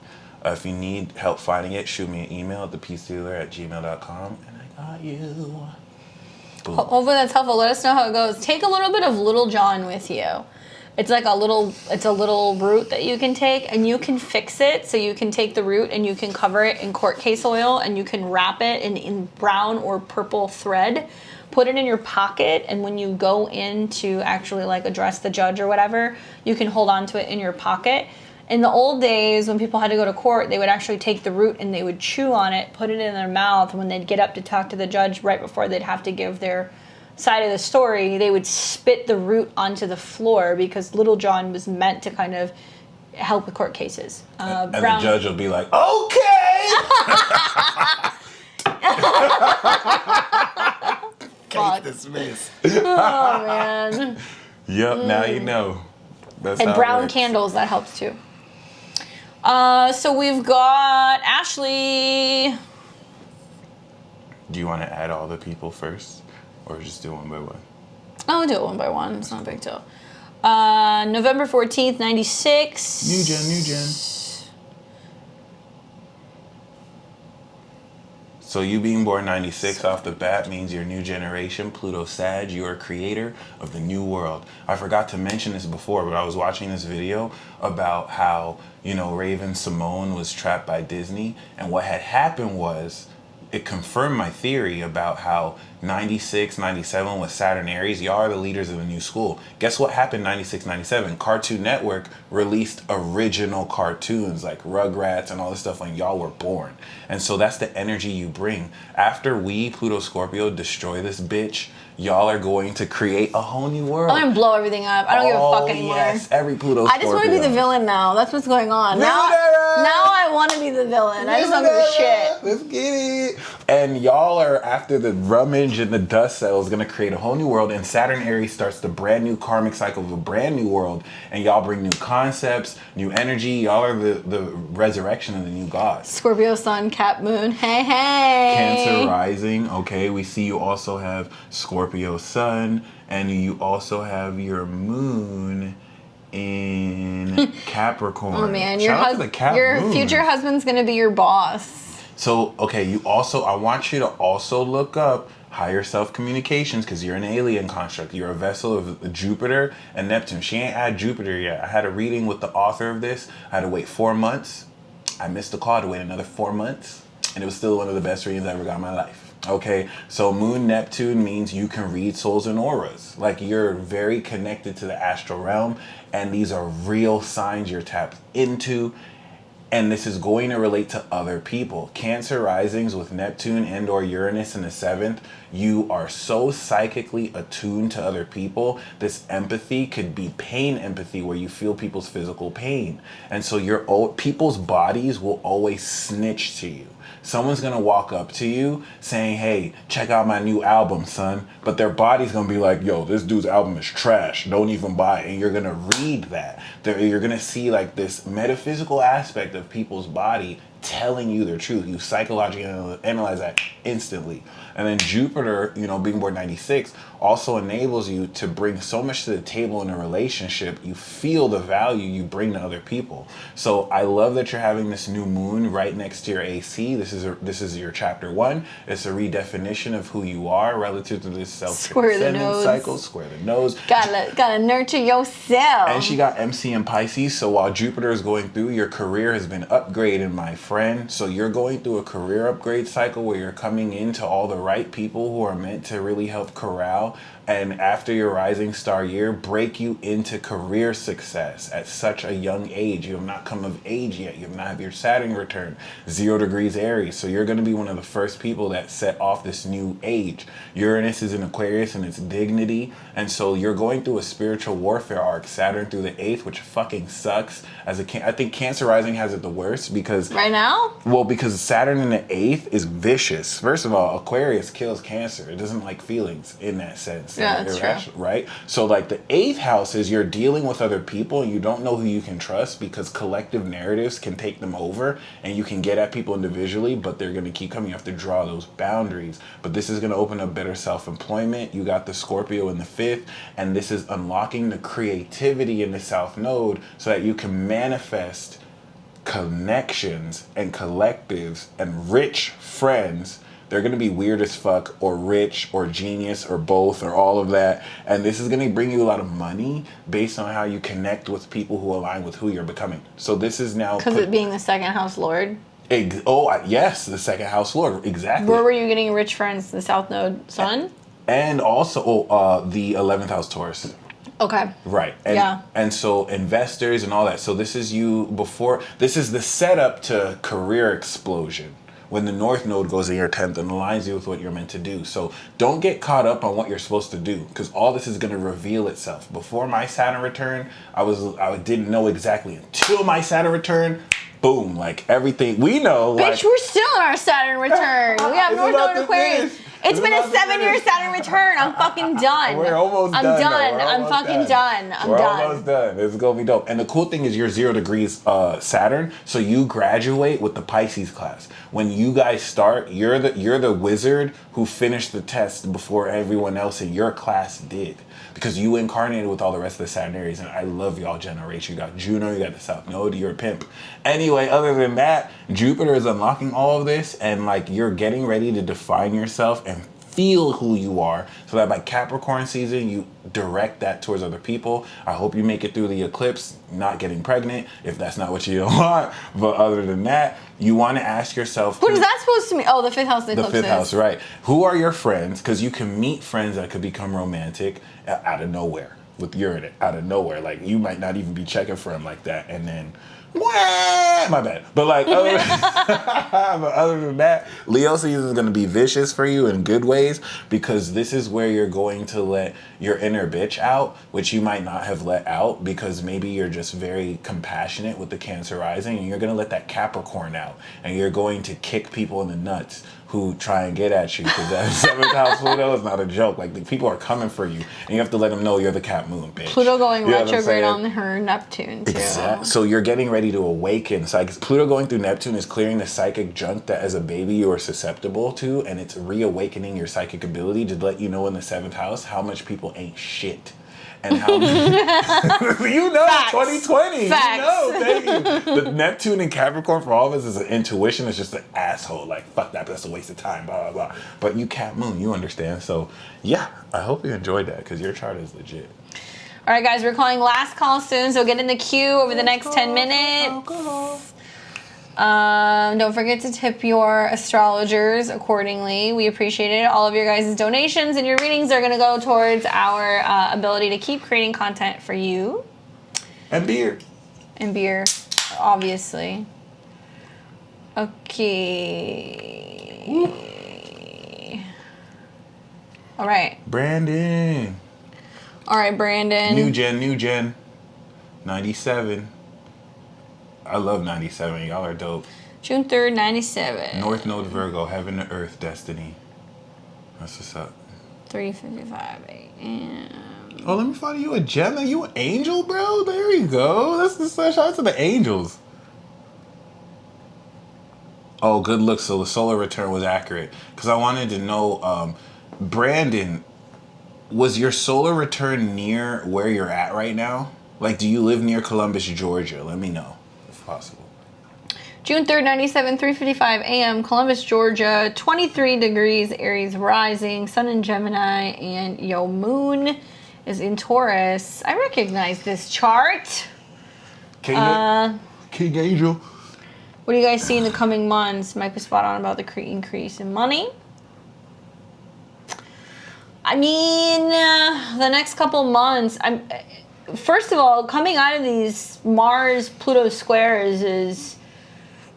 If you need help finding it, shoot me an email at thepeacedealer@gmail.com, and I got you. Boom. Hopefully that's helpful. Let us know how it goes. Take a little bit of Little John with you. It's like a little root that you can take, and you can fix it. So you can take the root and you can cover it in court case oil, and you can wrap it in brown or purple thread. Put it in your pocket, and when you go in to actually like address the judge or whatever, you can hold on to it in your pocket. In the old days, when people had to go to court, they would actually take the root and they would chew on it, put it in their mouth. When they'd get up to talk to the judge right before they'd have to give their side of the story, they would spit the root onto the floor, because Little John was meant to kind of help with court cases. And the judge will be like, okay! Case dismissed. Oh, man. Yep, now you know. That's And how brown it works. candles, that helps too. So we've got Ashley. Do you want to add all the people first, or just do one by one? I'll do it one by one. It's not a big deal. November 14th, 96. New gen. So you being born 96 off the bat means you're new generation, Pluto Sag, you're a creator of the new world. I forgot to mention this before, but I was watching this video about how, Raven Simone was trapped by Disney, and what had happened was, it confirmed my theory about how 96, 97 was Saturn Aries. Y'all are the leaders of the new school. Guess what happened 96, 97? Cartoon Network released original cartoons like Rugrats and all this stuff when y'all were born. And so that's the energy you bring. After we, Pluto Scorpio, destroy this bitch, y'all are going to create a whole new world. I'm gonna blow everything up. I don't give a fuck anymore. Yes, every Pluto Scorpio. I just want to be the villain now. That's what's going on. Now I want to be the villain. I just don't give a shit. Let's get it. And y'all are, after the rummage and the dust settles, going to create a whole new world. And Saturn Aries starts the brand new karmic cycle of a brand new world. And y'all bring new concepts, new energy. Y'all are the resurrection of the new gods. Scorpio Sun, Cap Moon. Hey, hey. Cancer rising. Okay, we see you also have Scorpio Sun. And you also have your moon in Capricorn. Oh man, Shout out to the Cap your moon. future husband's gonna be your boss. So, okay, I want you to also look up higher self communications because you're an alien construct. You're a vessel of Jupiter and Neptune. She ain't had Jupiter yet. I had a reading with the author of this. I had to wait 4 months. I missed the call to wait another 4 months. And it was still one of the best readings I ever got in my life. Okay, so Moon Neptune means you can read souls and auras. Like you're very connected to the astral realm. And these are real signs you're tapped into. And this is going to relate to other people. Cancer risings with Neptune and or Uranus in the 7th, you are so psychically attuned to other people. This empathy could be pain empathy where you feel people's physical pain. And so people's bodies will always snitch to you. Someone's going to walk up to you saying, hey, check out my new album, son. But their body's going to be like, yo, this dude's album is trash. Don't even buy it. And you're going to read that. You're going to see like this metaphysical aspect of people's body telling you their truth. You psychologically analyze that instantly. And then Jupiter, being born 96, also enables you to bring so much to the table in a relationship. You feel the value you bring to other people. So I love that you're having this new moon right next to your AC. This is your chapter 1. It's a redefinition of who you are relative to this self-transcendence cycle. Square the nose. Gotta nurture yourself. And she got MC in Pisces. So while Jupiter is going through, your career has been upgraded, my friend. So you're going through a career upgrade cycle where you're coming into all the right people who are meant to really help corral and after your rising star year break you into career success at such a young age. You have not come of age yet. You have not had your Saturn return. 0 degrees Aries. So you're going to be one of the first people that set off this new age. Uranus is in Aquarius and its dignity. And so you're going through a spiritual warfare arc. Saturn through the 8th, which fucking sucks. I think Cancer rising has it the worst because right now? Well, because Saturn in the 8th is vicious. First of all, Aquarius kills Cancer. It doesn't like feelings in that sense. Yeah, that's true. Right? So like the 8th house is you're dealing with other people and you don't know who you can trust because collective narratives can take them over and you can get at people individually, but they're going to keep coming. You have to draw those boundaries. But this is going to open up better self-employment. You got the Scorpio in the 5th, and this is unlocking the creativity in the South Node so that you can manifest connections and collectives and rich friends. They're going to be weird as fuck or rich or genius or both or all of that. And this is going to bring you a lot of money based on how you connect with people who align with who you're becoming. So this is now... Because it being the 2nd house lord? Yes, the 2nd house lord. Exactly. Where were you getting rich friends? The South Node Sun? And also the 11th house Taurus. Okay. Right. Yeah. And so investors and all that. So this is this is the setup to career explosion. When the North Node goes in your 10th and aligns you with what you're meant to do. So don't get caught up on what you're supposed to do because all this is going to reveal itself. Before my Saturn return, I didn't know exactly until my Saturn return. Boom, like everything we know. Bitch, we're still in our Saturn return. We have North Node Aquarius. It's been a 7-year Saturn return. I'm fucking done. We're almost I'm done. done. I'm fucking done. I'm We're done. almost done. It's gonna be dope. And the cool thing is you're 0 degrees Saturn, so you graduate with the Pisces class. When you guys start, you're the wizard who finished the test before everyone else in your class did. Because you incarnated with all the rest of the Sagittarius, and I love y'all generation. You got Juno, you got the South Node, you're a pimp. Anyway, other than that, Jupiter is unlocking all of this, and like you're getting ready to define yourself and feel who you are, so that by Capricorn season you direct that towards other people. I hope you make it through the eclipse, not getting pregnant if that's not what you want. But other than that, you want to ask yourself, what is that supposed to mean? Oh, the 5th house. The 5th house, right? Who are your friends? Because you can meet friends that could become romantic out of nowhere with Uranus, out of nowhere. Like you might not even be checking for him like that, and then my bad. But like, other than that, Leo season is going to be vicious for you in good ways, because this is where you're going to let your inner bitch out, which you might not have let out because maybe you're just very compassionate with the Cancer rising, and you're going to let that Capricorn out, and you're going to kick people in the nuts who try and get at you, because that 7th house Pluto is not a joke. Like the people are coming for you, and you have to let them know you're the Cap Moon, bitch. Pluto going retrograde on her Neptune too. Exactly. So you're getting ready to awaken. Pluto going through Neptune is clearing the psychic junk that as a baby you are susceptible to, and it's reawakening your psychic ability to let you know in the 7th house how much people ain't shit. And how you know, Facts. 2020. Facts. You know, thank you. The Neptune and Capricorn for all of us is an intuition. It's just an asshole. Like, fuck that, that's a waste of time, blah, blah, blah. But you Cap Moon, you understand. So, yeah, I hope you enjoyed that, because your chart is legit. All right, guys, we're calling last call soon, so get in the queue over the next 10 minutes. Don't forget to tip your astrologers accordingly. We appreciate it. All of your guys' donations and your readings are going to go towards our ability to keep creating content for you. And beer. And beer, obviously. Okay. All right. Brandon. All right, Brandon. New gen. 97. I love 97. Y'all are dope. June 3rd, 97. North Node Virgo, heaven to earth destiny. That's what's up. 3:55 a.m. Oh, let me find you a Gemini. You an angel, bro? There you go. That's the shout out to the angels. Oh, good look. So the solar return was accurate. Because I wanted to know, Brandon, was your solar return near where you're at right now? Like, do you live near Columbus, Georgia? Let me know, if possible. June 3rd, 97, 3:55 a.m. Columbus, Georgia. 23 degrees, Aries rising, Sun in Gemini, and your moon is in Taurus. I recognize this chart. King Angel. What do you guys see in the coming months? Might be spot on about the increase in money. I mean, the next couple months, first of all, coming out of these Mars-Pluto squares is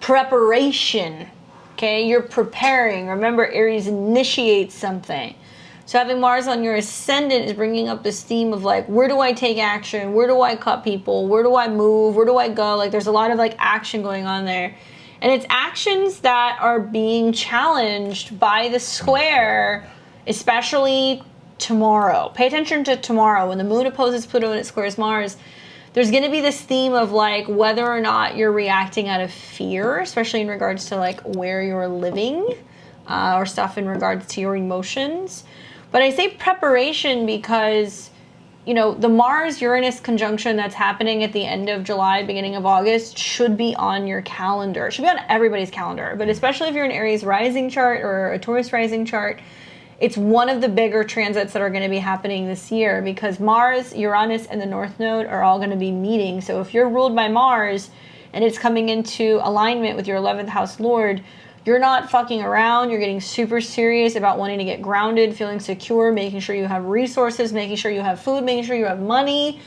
preparation, okay? You're preparing. Remember, Aries initiates something. So having Mars on your ascendant is bringing up this theme of like, where do I take action? Where do I cut people? Where do I move? Where do I go? Like, there's a lot of like action going on there. And it's actions that are being challenged by the square, especially tomorrow. Pay attention to tomorrow. When the moon opposes Pluto and it squares Mars, there's going to be this theme of like whether or not you're reacting out of fear, especially in regards to like where you're living, or stuff in regards to your emotions. But I say preparation because, you know, the Mars-Uranus conjunction that's happening at the end of July, beginning of August, should be on your calendar. It should be on everybody's calendar, but especially if you're an Aries rising chart or a Taurus rising chart, it's one of the bigger transits that are going to be happening this year because Mars, Uranus, and the North Node are all going to be meeting. So if you're ruled by Mars and it's coming into alignment with your 11th house Lord, you're not fucking around. You're getting super serious about wanting to get grounded, feeling secure, making sure you have resources, making sure you have food, making sure you have money,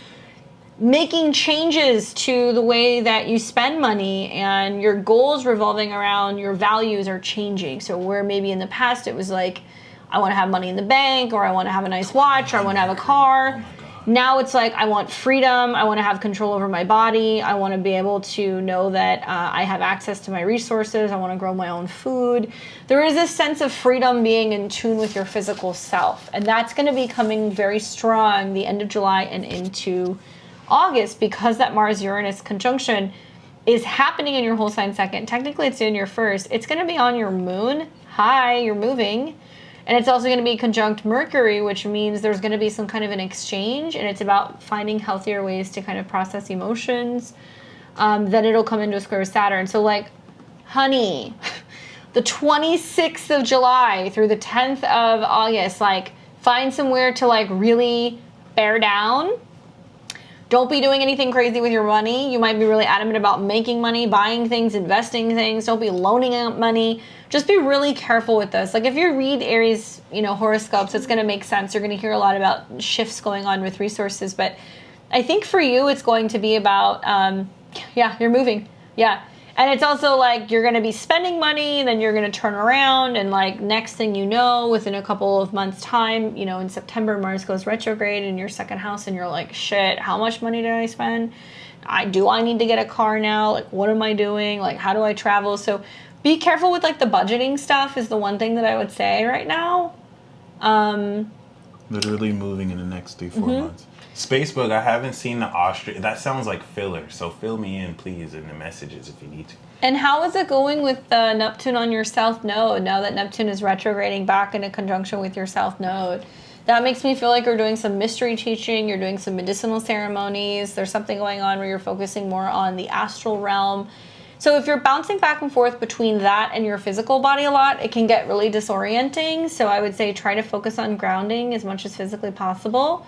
making changes to the way that you spend money, and your goals revolving around your values are changing. So where maybe in the past it was like, I want to have money in the bank, or I want to have a nice watch, or I want to have a car. Now it's like, I want freedom. I want to have control over my body. I want to be able to know that I have access to my resources. I want to grow my own food. There is this sense of freedom being in tune with your physical self. And that's going to be coming very strong the end of July and into August, because that Mars-Uranus conjunction is happening in your whole sign second. Technically, it's in your first. It's going to be on your moon. Hi, you're moving. And it's also going to be conjunct Mercury, which means there's going to be some kind of an exchange, and it's about finding healthier ways to kind of process emotions. Then it'll come into a square with Saturn. So, like, honey, the 26th of July through the 10th of August, like, find somewhere to, like, really bear down. Don't be doing anything crazy with your money. You might be really adamant about making money, buying things, investing things. Don't be loaning out money. Just be really careful with this. Like, if you read Aries, horoscopes, it's going to make sense. You're going to hear a lot about shifts going on with resources. But I think for you, it's going to be about, you're moving. Yeah. And it's also like you're going to be spending money, and then you're going to turn around, and like next thing you know, within a couple of months' time, in September, Mars goes retrograde in your second house, and you're like, shit, how much money did I spend? Do I need to get a car now? Like, what am I doing? Like, how do I travel? So be careful with like the budgeting stuff is the one thing that I would say right now. Literally moving in the next 3-4 months. Spacebook, I haven't seen the Austria. That sounds like filler. So fill me in, please, in the messages if you need to. And how is it going with Neptune on your south node now that Neptune is retrograding back into conjunction with your south node? That makes me feel like you're doing some mystery teaching. You're doing some medicinal ceremonies. There's something going on where you're focusing more on the astral realm. So if you're bouncing back and forth between that and your physical body a lot, it can get really disorienting. So I would say try to focus on grounding as much as physically possible.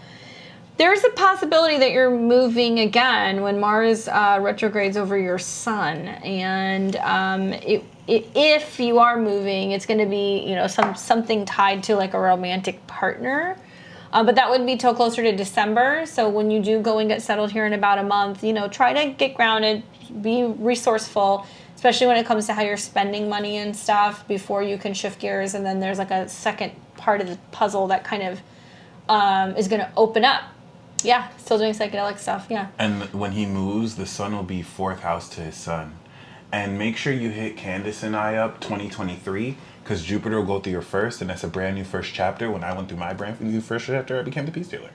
There's a possibility that you're moving again when Mars retrogrades over your sun. And if you are moving, it's going to be, something tied to like a romantic partner. But that wouldn't be till closer to December. So when you do go and get settled here in about a month, try to get grounded, be resourceful, especially when it comes to how you're spending money and stuff before you can shift gears. And then there's like a second part of the puzzle that kind of is going to open up. Yeah, still doing psychedelic stuff, yeah. And when he moves, the sun will be 4th house to his sun. And make sure you hit Candace and I up 2023, because Jupiter will go through your first, and that's a brand new first chapter. When I went through my brand new first chapter, I became the peace dealer.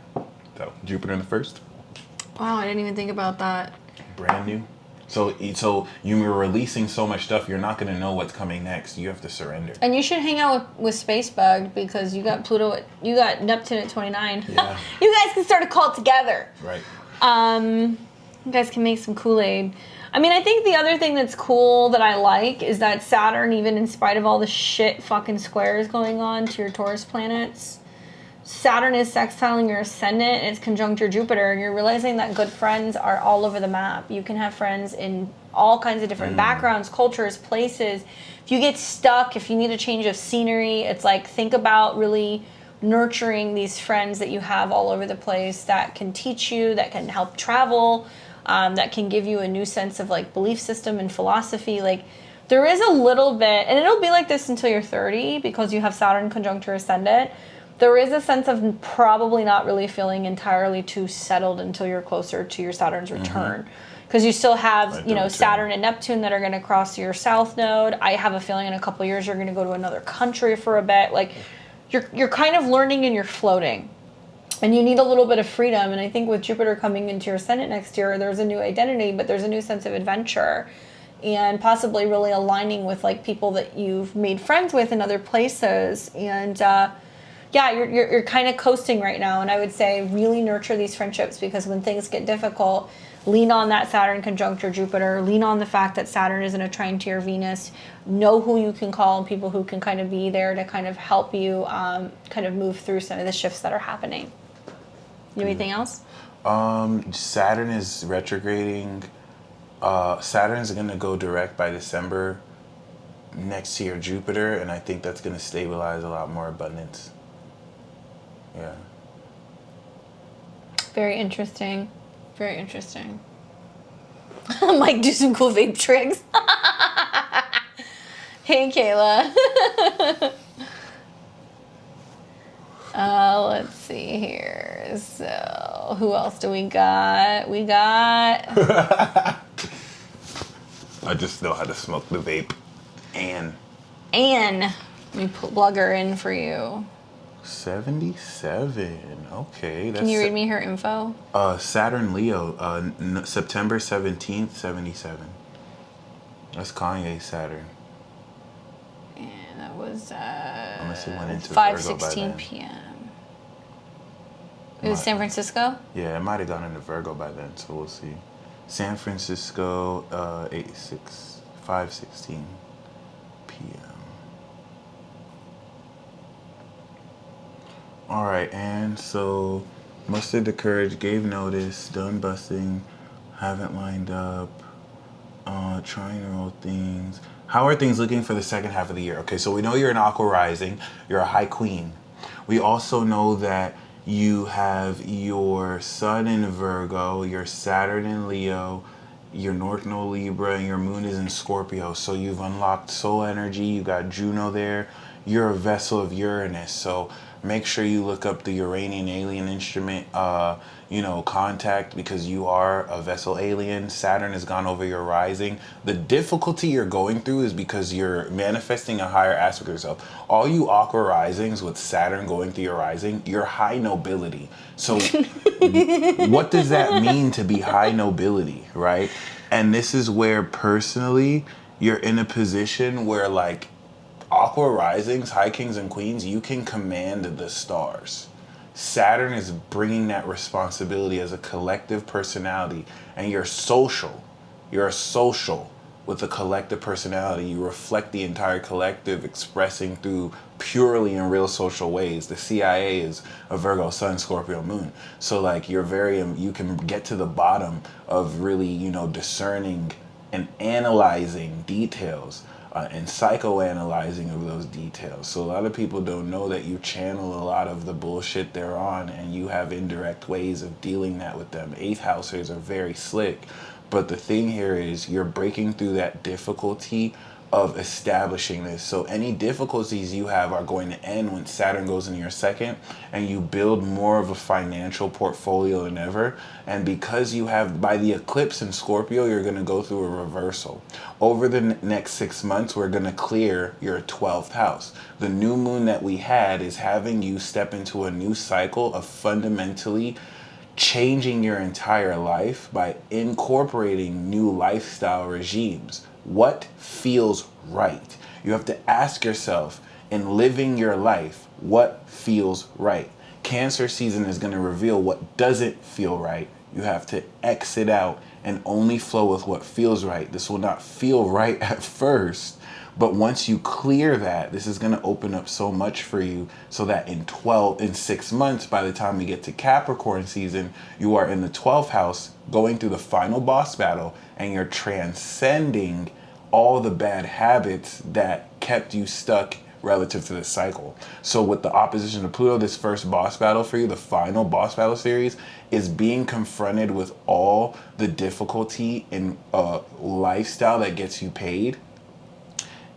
So, Jupiter in the first. Wow, I didn't even think about that. Brand new. So you were releasing so much stuff, you're not going to know what's coming next. You have to surrender. And you should hang out with Spacebug, because you got you got Neptune at 29. Yeah. You guys can start a cult together. Right. You guys can make some Kool-Aid. I mean, I think the other thing that's cool that I like is that Saturn, even in spite of all the shit fucking squares going on to your Taurus planets, Saturn is sextiling your ascendant, and it's conjunct your Jupiter, and you're realizing that good friends are all over the map. You can have friends in all kinds of different backgrounds, cultures, places. If you get stuck, if you need a change of scenery, it's like, think about really nurturing these friends that you have all over the place that can teach you, that can help travel, that can give you a new sense of like belief system and philosophy. Like, there is a little bit, and it'll be like this until you're 30, because you have Saturn conjunct your ascendant. There is a sense of probably not really feeling entirely too settled until you're closer to your Saturn's return. Because you still have, Saturn and Neptune that are going to cross your south node. I have a feeling in a couple of years you're going to go to another country for a bit. Like, you're kind of learning and you're floating. And you need a little bit of freedom. And I think with Jupiter coming into your ascendant next year, there's a new identity, but there's a new sense of adventure. And possibly really aligning with like people that you've made friends with in other places. And you're kind of coasting right now, and I would say really nurture these friendships, because when things get difficult, lean on that Saturn conjunct your Jupiter, lean on the fact that Saturn is in a trine to your Venus, know who you can call and people who can kind of be there to kind of help you kind of move through some of the shifts that are happening. You anything else? Saturn is retrograding. Saturn's going to go direct by December next to your Jupiter, and I think that's going to stabilize a lot more abundance. Yeah. Very interesting. Very interesting. Mike, do some cool vape tricks. Hey, Kayla. Let's see here. So Who else do we got? We got I just know how to smoke the vape. Anne. Anne. Let me plug her in for you. 77. Okay. That's Can you read me her info? Saturn Leo, September 17th, 77. That's Kanye's Saturn. And that was Unless it went into 5:16 p.m. It was San Francisco? Yeah, it might have gone into Virgo by then, so we'll see. San Francisco, 5:16 p.m. All right, and so mustered the courage, gave notice, done busting, haven't lined up, trying to roll things. How are things looking for the second half of the year? Okay, so we know you're an Aqua rising, you're a high queen. We also know that you have your sun in Virgo, your Saturn in Leo, your North Node Libra, and your moon is in Scorpio. So you've unlocked soul energy, you got Juno there, you're a vessel of Uranus. So make sure you look up the Uranian alien instrument, contact, because you are a vessel alien. Saturn has gone over your rising. The difficulty you're going through is because you're manifesting a higher aspect of yourself. All you Aqua risings with Saturn going through your rising, you're high nobility. So what does that mean to be high nobility, right? And this is where personally you're in a position where, like, Aqua risings, high kings and queens, you can command the stars. Saturn is bringing that responsibility as a collective personality, and you're social. You're a social with a collective personality. You reflect the entire collective, expressing through purely in real social ways. The CIA is a Virgo sun, Scorpio moon. So like you can get to the bottom of really, discerning and analyzing details. And psychoanalyzing of those details. So a lot of people don't know that you channel a lot of the bullshit they're on, and you have indirect ways of dealing that with them. Eighth housers are very slick, but the thing here is you're breaking through that difficulty of establishing this. So any difficulties you have are going to end when Saturn goes into your second and you build more of a financial portfolio than ever. And because you have, by the eclipse in Scorpio, you're going to go through a reversal. Over the next 6 months, we're going to clear your 12th house. The new moon that we had is having you step into a new cycle of fundamentally changing your entire life by incorporating new lifestyle regimes. What feels right? You have to ask yourself, in living your life, what feels right? Cancer season is going to reveal what doesn't feel right. You have to exit out and only flow with what feels right. This will not feel right at first, but once you clear that, this is going to open up so much for you, so that in 6 months, by the time we get to Capricorn season, you are in the 12th house going through the final boss battle, and you're transcending all the bad habits that kept you stuck relative to this cycle. So with the opposition to Pluto, this first boss battle for you, the final boss battle series, is being confronted with all the difficulty in a lifestyle that gets you paid.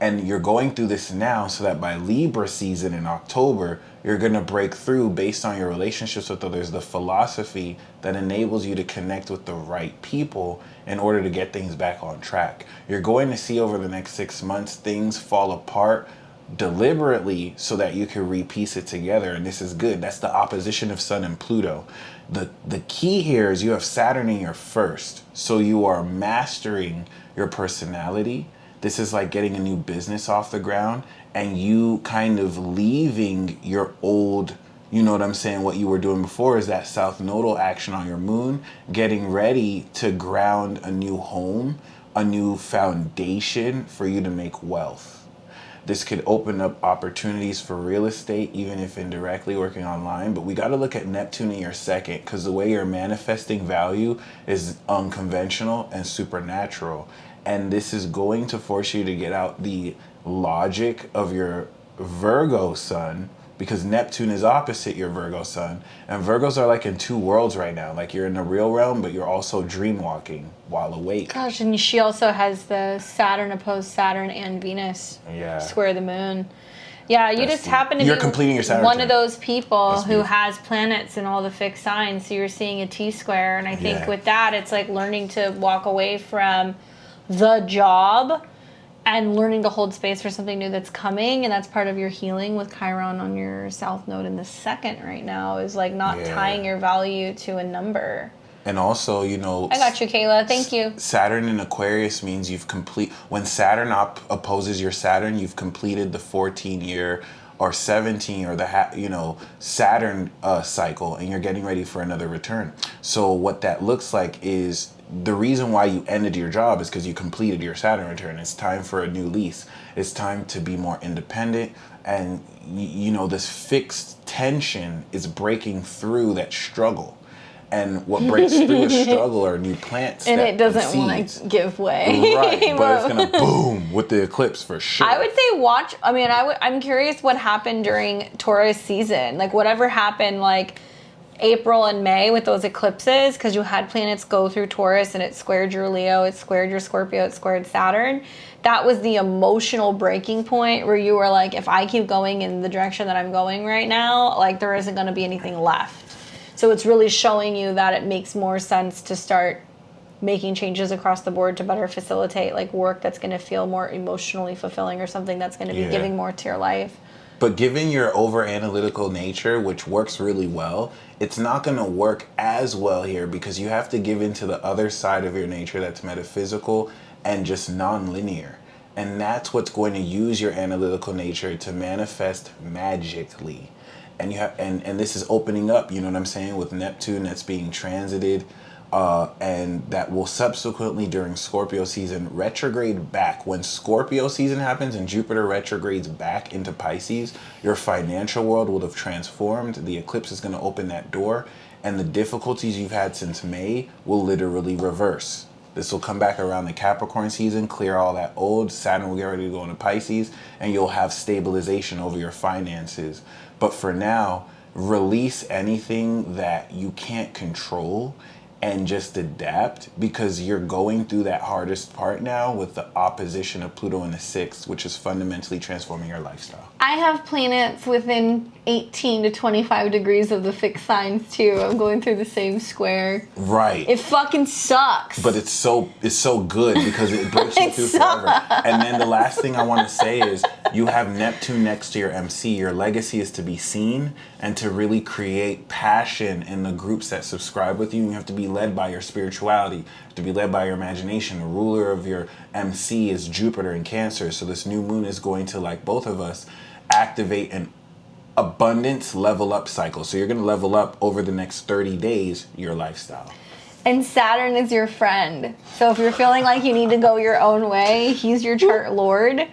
And you're going through this now so that by Libra season in October, you're going to break through based on your relationships with others, the philosophy that enables you to connect with the right people in order to get things back on track. You're going to see over the next 6 months, things fall apart deliberately so that you can repiece it together. And this is good. That's the opposition of Sun and Pluto. The key here is you have Saturn in your first. So you are mastering your personality. This is like getting a new business off the ground and you kind of leaving your old, what you were doing before is that south nodal action on your moon, getting ready to ground a new home, a new foundation for you to make wealth. This could open up opportunities for real estate, even if indirectly working online. But we got to look at Neptune in your second, because the way you're manifesting value is unconventional and supernatural. And this is going to force you to get out the logic of your Virgo sun, because Neptune is opposite your Virgo sun. And Virgos are like in two worlds right now. Like you're in the real realm, but you're also dream walking while awake. Gosh, and she also has the Saturn opposed Saturn and Venus Yeah. square the moon. Yeah, you That's just deep. happen to You're be completing your Saturn one return. of those people That's who beautiful. has planets in all the fixed signs. So you're seeing a T-square. And I think Yeah. with that, it's like learning to walk away from the job and learning to hold space for something new that's coming. And that's part of your healing with Chiron on your South Node in the second right now, is like not Yeah. tying your value to a number. And also, you know, I got you, Kayla. Thank you. Saturn in Aquarius means when Saturn opposes your Saturn, you've completed the 14-year or 17 or Saturn cycle, and you're getting ready for another return. So what that looks like is the reason why you ended your job is because you completed your Saturn return. It's time for a new lease. It's time to be more independent, and you know, this fixed tension is breaking through that struggle. And what breaks through a struggle are new plants. And it doesn't seeds. want to give way. Right, but it's gonna boom with the eclipse for sure. I would say watch. I mean, I'm curious what happened during Taurus season. Like whatever happened, like April and May with those eclipses, because you had planets go through Taurus and it squared your Leo, it squared your Scorpio, it squared Saturn. That was the emotional breaking point where you were like, if I keep going in the direction that I'm going right now, like there isn't going to be anything left. So it's really showing you that it makes more sense to start making changes across the board to better facilitate like work that's going to feel more emotionally fulfilling, or something that's going to be giving more to your life. But given your over analytical nature, which works really well, it's not going to work as well here because you have to give into the other side of your nature that's metaphysical and just non-linear. And that's what's going to use your analytical nature to manifest magically. And you have, and this is opening up, you know what I'm saying, with Neptune that's being transited, and that will subsequently during Scorpio season retrograde back. When Scorpio season happens and Jupiter retrogrades back into Pisces, your financial world will have transformed. The eclipse is going to open that door, and the difficulties you've had since May will literally reverse. This will come back around the Capricorn season, clear all that old. Saturn will get ready to go into Pisces, and you'll have stabilization over your finances. But for now, release anything that you can't control and just adapt, because you're going through that hardest part now with the opposition of Pluto in the 6th, which is fundamentally transforming your lifestyle. I have planets within 18 to 25 degrees of the fixed signs too. I'm going through the same square. Right. It fucking sucks. But it's so good because it breaks you through forever. And then the last thing I want to say is you have Neptune next to your MC. Your legacy is to be seen and to really create passion in the groups that subscribe with you. You have to be led by your spirituality, you have to be led by your imagination. The ruler of your MC is Jupiter in Cancer. So this new moon is going to, like both of us, activate an abundance level up cycle. So you're going to level up over the next 30 days your lifestyle. And Saturn is your friend. So if you're feeling like you need to go your own way, he's your chart lord.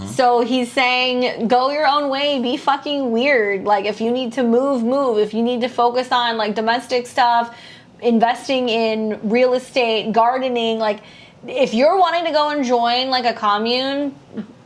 So he's saying, go your own way, be fucking weird. Like if you need to move. If you need to focus on like domestic stuff, investing in real estate, gardening, like if you're wanting to go and join like a commune,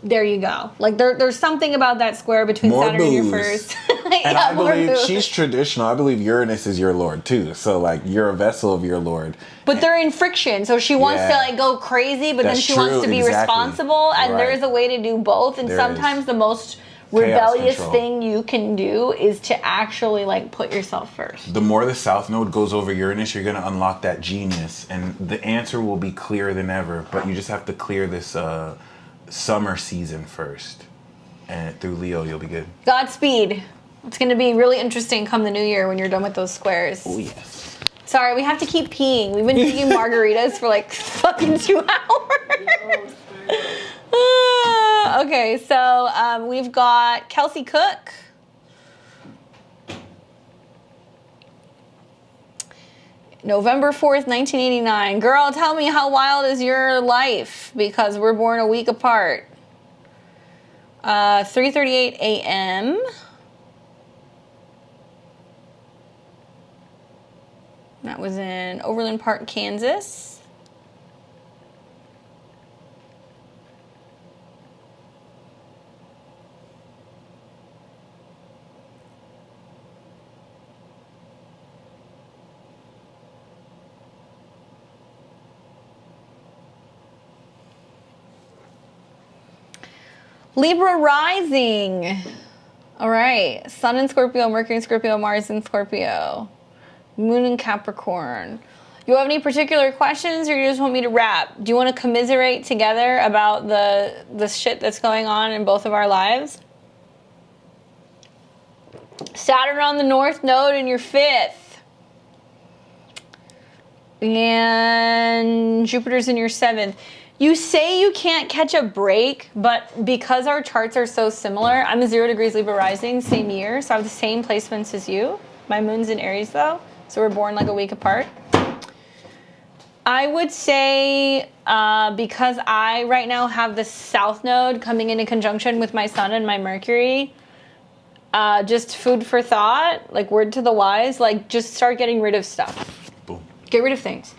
there you go. Like there's something about that square between More Saturn and your booze. first. And I believe she's traditional. I believe Uranus is your lord too. So like you're a vessel of your lord. But they're in friction, so she wants to Yeah. like go crazy, but then That's she wants true, to be exactly. responsible. And Right. there is a way to do both. And There sometimes is. the most Chaos rebellious control. thing you can do is to actually like put yourself first. The more the South Node goes over Uranus, you're going to unlock that genius. And the answer will be clearer than ever. But you just have to clear this summer season first. And through Leo, you'll be good. Godspeed. It's going to be really interesting come the new year when you're done with those squares. Oh, yes. Sorry, we have to keep peeing. We've been drinking margaritas for like fucking 2 hours. Okay, so we've got Kelsey Cook. November 4th, 1989. Girl, tell me, how wild is your life? Because we're born a week apart. 3:38 a.m. That was in Overland Park, Kansas. Libra rising. All right. Sun in Scorpio, Mercury in Scorpio, Mars in Scorpio, Moon in Capricorn. You have any particular questions, or you just want me to wrap? Do you want to commiserate together about the shit that's going on in both of our lives? Saturn on the North Node in your 5th. And Jupiter's in your 7th. You say you can't catch a break, but because our charts are so similar, I'm a 0 degrees Libra rising, same year, so I have the same placements as you. My moon's in Aries though, so we're born like a week apart. I would say because I right now have the South Node coming into conjunction with my Sun and my Mercury, just food for thought, like word to the wise, like just start getting rid of stuff. Boom. Get rid of things.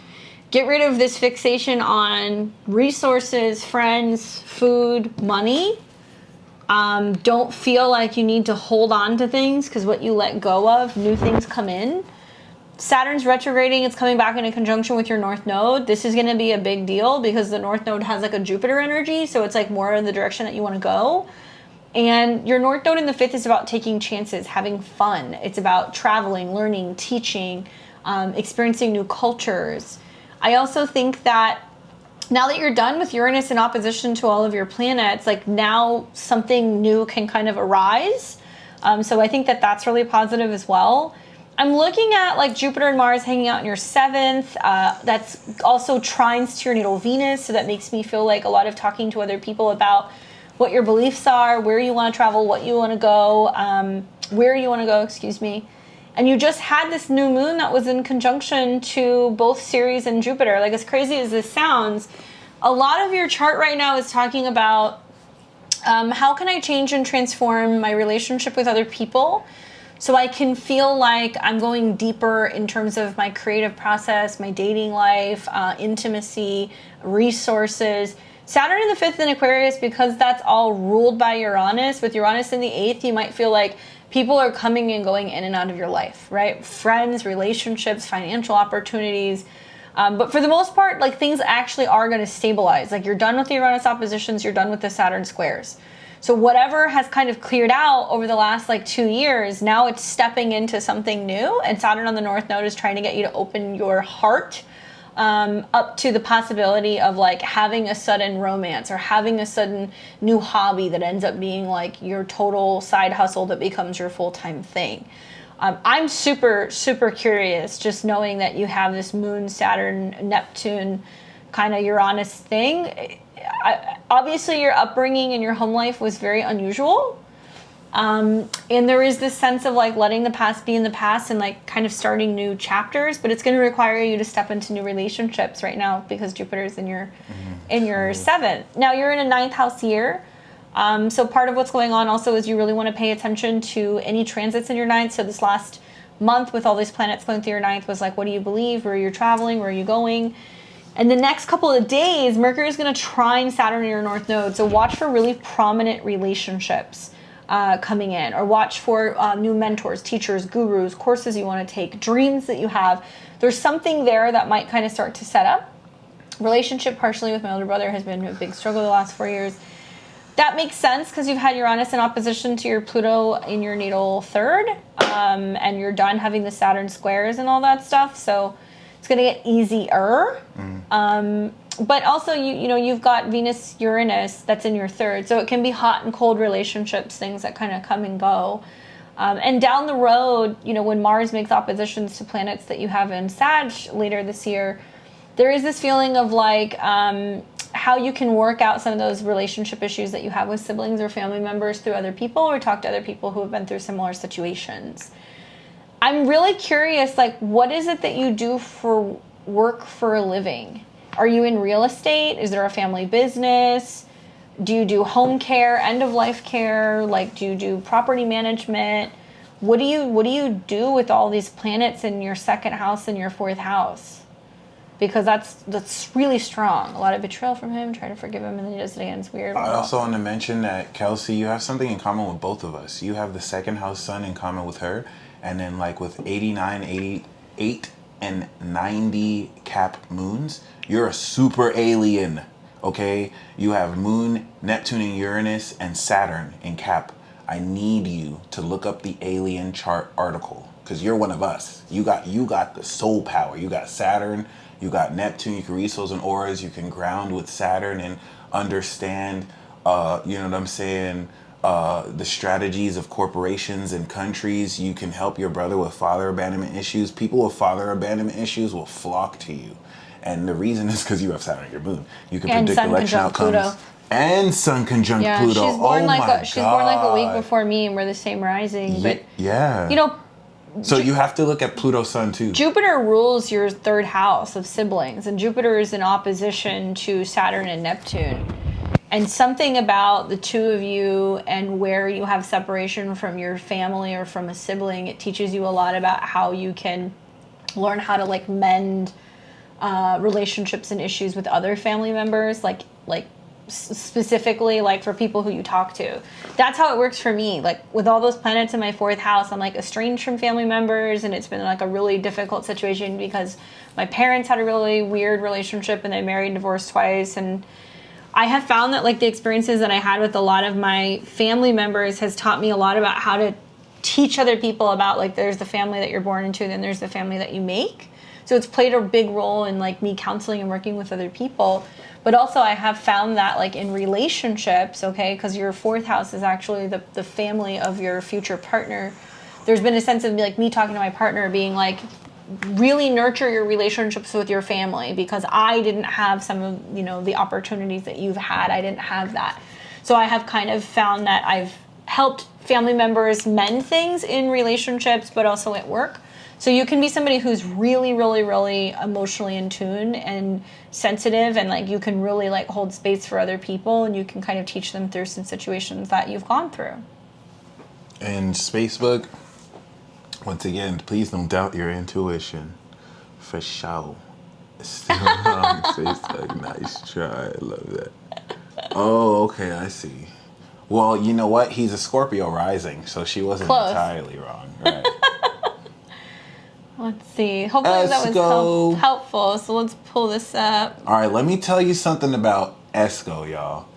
Get rid of this fixation on resources, friends, food, money. Don't feel like you need to hold on to things, because what you let go of, new things come in. Saturn's retrograding. It's coming back into conjunction with your North Node. This is going to be a big deal because the North Node has like a Jupiter energy, so it's like more in the direction that you want to go. And your North Node in the 5th is about taking chances, having fun. It's about traveling, learning, teaching, experiencing new cultures. I also think that now that you're done with Uranus in opposition to all of your planets, like now something new can kind of arise. So I think that that's really positive as well. I'm looking at like Jupiter and Mars hanging out in your 7th. That's also trines to your natal Venus. So that makes me feel like a lot of talking to other people about what your beliefs are, where you want to travel, what you want to go, where you want to go, excuse me. And you just had this new moon that was in conjunction to both Ceres and Jupiter. Like, as crazy as this sounds, a lot of your chart right now is talking about how can I change and transform my relationship with other people so I can feel like I'm going deeper in terms of my creative process, my dating life, intimacy, resources. Saturn in the 5th in Aquarius, because that's all ruled by Uranus. With Uranus in the 8th, you might feel like people are coming and going in and out of your life, right? Friends, relationships, financial opportunities. But for the most part, like things actually are going to stabilize. Like you're done with the Uranus oppositions, you're done with the Saturn squares. So whatever has kind of cleared out over the last like 2 years, now it's stepping into something new. And Saturn on the North Node is trying to get you to open your heart up to the possibility of like having a sudden romance or having a sudden new hobby that ends up being like your total side hustle that becomes your full-time thing. I'm super, super curious just knowing that you have this Moon, Saturn, Neptune kind of Uranus thing. Obviously your upbringing and your home life was very unusual. And there is this sense of like letting the past be in the past and like kind of starting new chapters, but it's going to require you to step into new relationships right now because Jupiter's in your 7th. Now you're in a 9th house year. So part of what's going on also is you really want to pay attention to any transits in your 9th. So this last month with all these planets going through your 9th was like, what do you believe? Where you're traveling? Where are you going? And the next couple of days, Mercury is going to trine Saturn in your North Node. So watch for really prominent relationships coming in, or watch for new mentors, teachers, gurus, courses you want to take, dreams that you have. There's something there that might kind of start to set up. Relationship partially with my older brother has been a big struggle the last 4 years. That makes sense because you've had Uranus in opposition to your Pluto in your natal 3rd, and you're done having the Saturn squares and all that stuff. So it's going to get easier. But also, you've got Venus, Uranus that's in your 3rd. So it can be hot and cold relationships, things that kind of come and go. And down the road, when Mars makes oppositions to planets that you have in Sag later this year, there is this feeling of like how you can work out some of those relationship issues that you have with siblings or family members through other people, or talk to other people who have been through similar situations. I'm really curious, like, what is it that you do for work for a living? Are you in real estate? Is there a family business? Do you do home care, end of life care? Like, do you do property management? What do you do with all these planets in your 2nd house and your 4th house? Because that's really strong. A lot of betrayal from him, try to forgive him, and then he does it again. It's weird. I also want to mention that, Kelsey, you have something in common with both of us. You have the 2nd house sun in common with her, and then like with 89, 88, and 90 cap moons, you're a super alien. Okay, you have Moon, Neptune, and Uranus, and Saturn in Cap. I need you to look up the alien chart article because you're one of us. You got the soul power. You got Saturn. You got Neptune. You can read souls and auras. You can ground with Saturn and understand. You know what I'm saying? The strategies of corporations and countries. You can help your brother with father abandonment issues. People with father abandonment issues will flock to you. And the reason is because you have Saturn in your moon. You can predict election outcomes. Pluto. And Sun conjunct Pluto. She's born she's born like a week before me, and we're the same rising. But yeah, you know, so you have to look at Pluto Sun too. Jupiter rules your third house of siblings, and Jupiter is in opposition to Saturn and Neptune. And something about the two of you and where you have separation from your family or from a sibling, it teaches you a lot about how you can learn how to like mend relationships and issues with other family members, like specifically like for people who you talk to. That's how it works for me. Like with all those planets in my fourth house, I'm like estranged from family members, and it's been like a really difficult situation because my parents had a really weird relationship and they married and divorced twice. And I have found that like the experiences that I had with a lot of my family members has taught me a lot about how to teach other people about like there's the family that you're born into, then there's the family that you make. So it's played a big role in like me counseling and working with other people. But also I have found that like in relationships, okay, because your fourth house is actually the family of your future partner. There's been a sense of like me talking to my partner being like, really nurture your relationships with your family because I didn't have some of, you know, the opportunities that you've had. I didn't have that. So I have kind of found that I've helped family members mend things in relationships, but also at work. So you can be somebody who's really, really, really emotionally in tune and sensitive, and like you can really like hold space for other people, and you can kind of teach them through some situations that you've gone through. And Spacebook, once again, please don't doubt your intuition. For sure. Still wrong, Facebook. Nice try. I love that. Oh, okay, I see. Well, you know what? He's a Scorpio rising, so she wasn't Close. Entirely wrong. Right. Let's see. Hopefully that was helpful. So let's pull this up. All right, let me tell you something about Esco, y'all.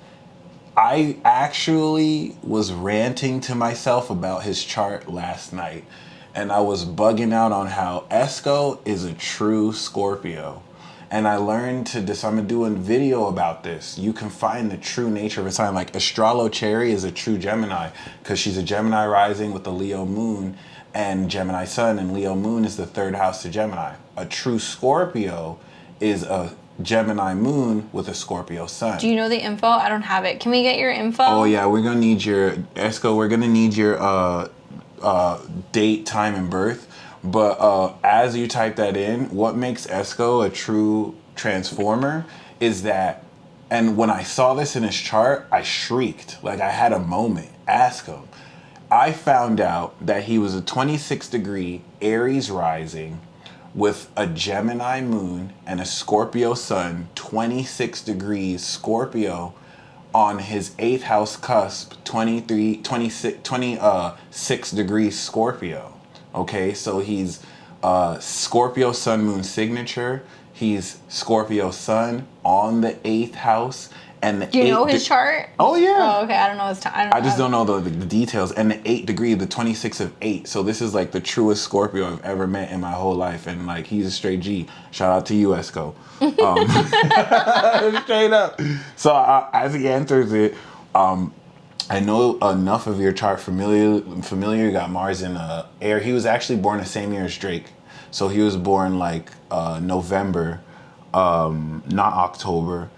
I actually was ranting to myself about his chart last night, and I was bugging out on how Esco is a true Scorpio. And I learned to this. I'm doing a video about this. You can find the true nature of a sign. Like Astrology is a true Gemini because she's a Gemini rising with a Leo moon and Gemini sun, and Leo moon is the third house to Gemini. A true Scorpio is a Gemini moon with a Scorpio sun. Do you know the info? I don't have it. Can we get your info? Oh yeah, we're gonna need your Esco. We're gonna need your date, time, and birth. But as you type that in, what makes Esco a true transformer is that, and when I saw this in his chart, I shrieked. Like I had a moment. Ask him. I found out that he was a 26-degree Aries rising with a Gemini moon and a Scorpio sun, 26 degrees Scorpio on his 8th house cusp, 26 degrees Scorpio. Okay, so he's Scorpio sun moon signature. He's Scorpio sun on the 8th house. And do you know his chart? Oh yeah. Oh okay, I don't know his time. I just don't know the details. And the 8th degree, the 26 of 8. So this is like the truest Scorpio I've ever met in my whole life. And like he's a straight G. Shout out to you, Esco. Straight up. So as he enters it, I know enough of your chart familiar. You got Mars in air. He was actually born the same year as Drake. So he was born like November, not October.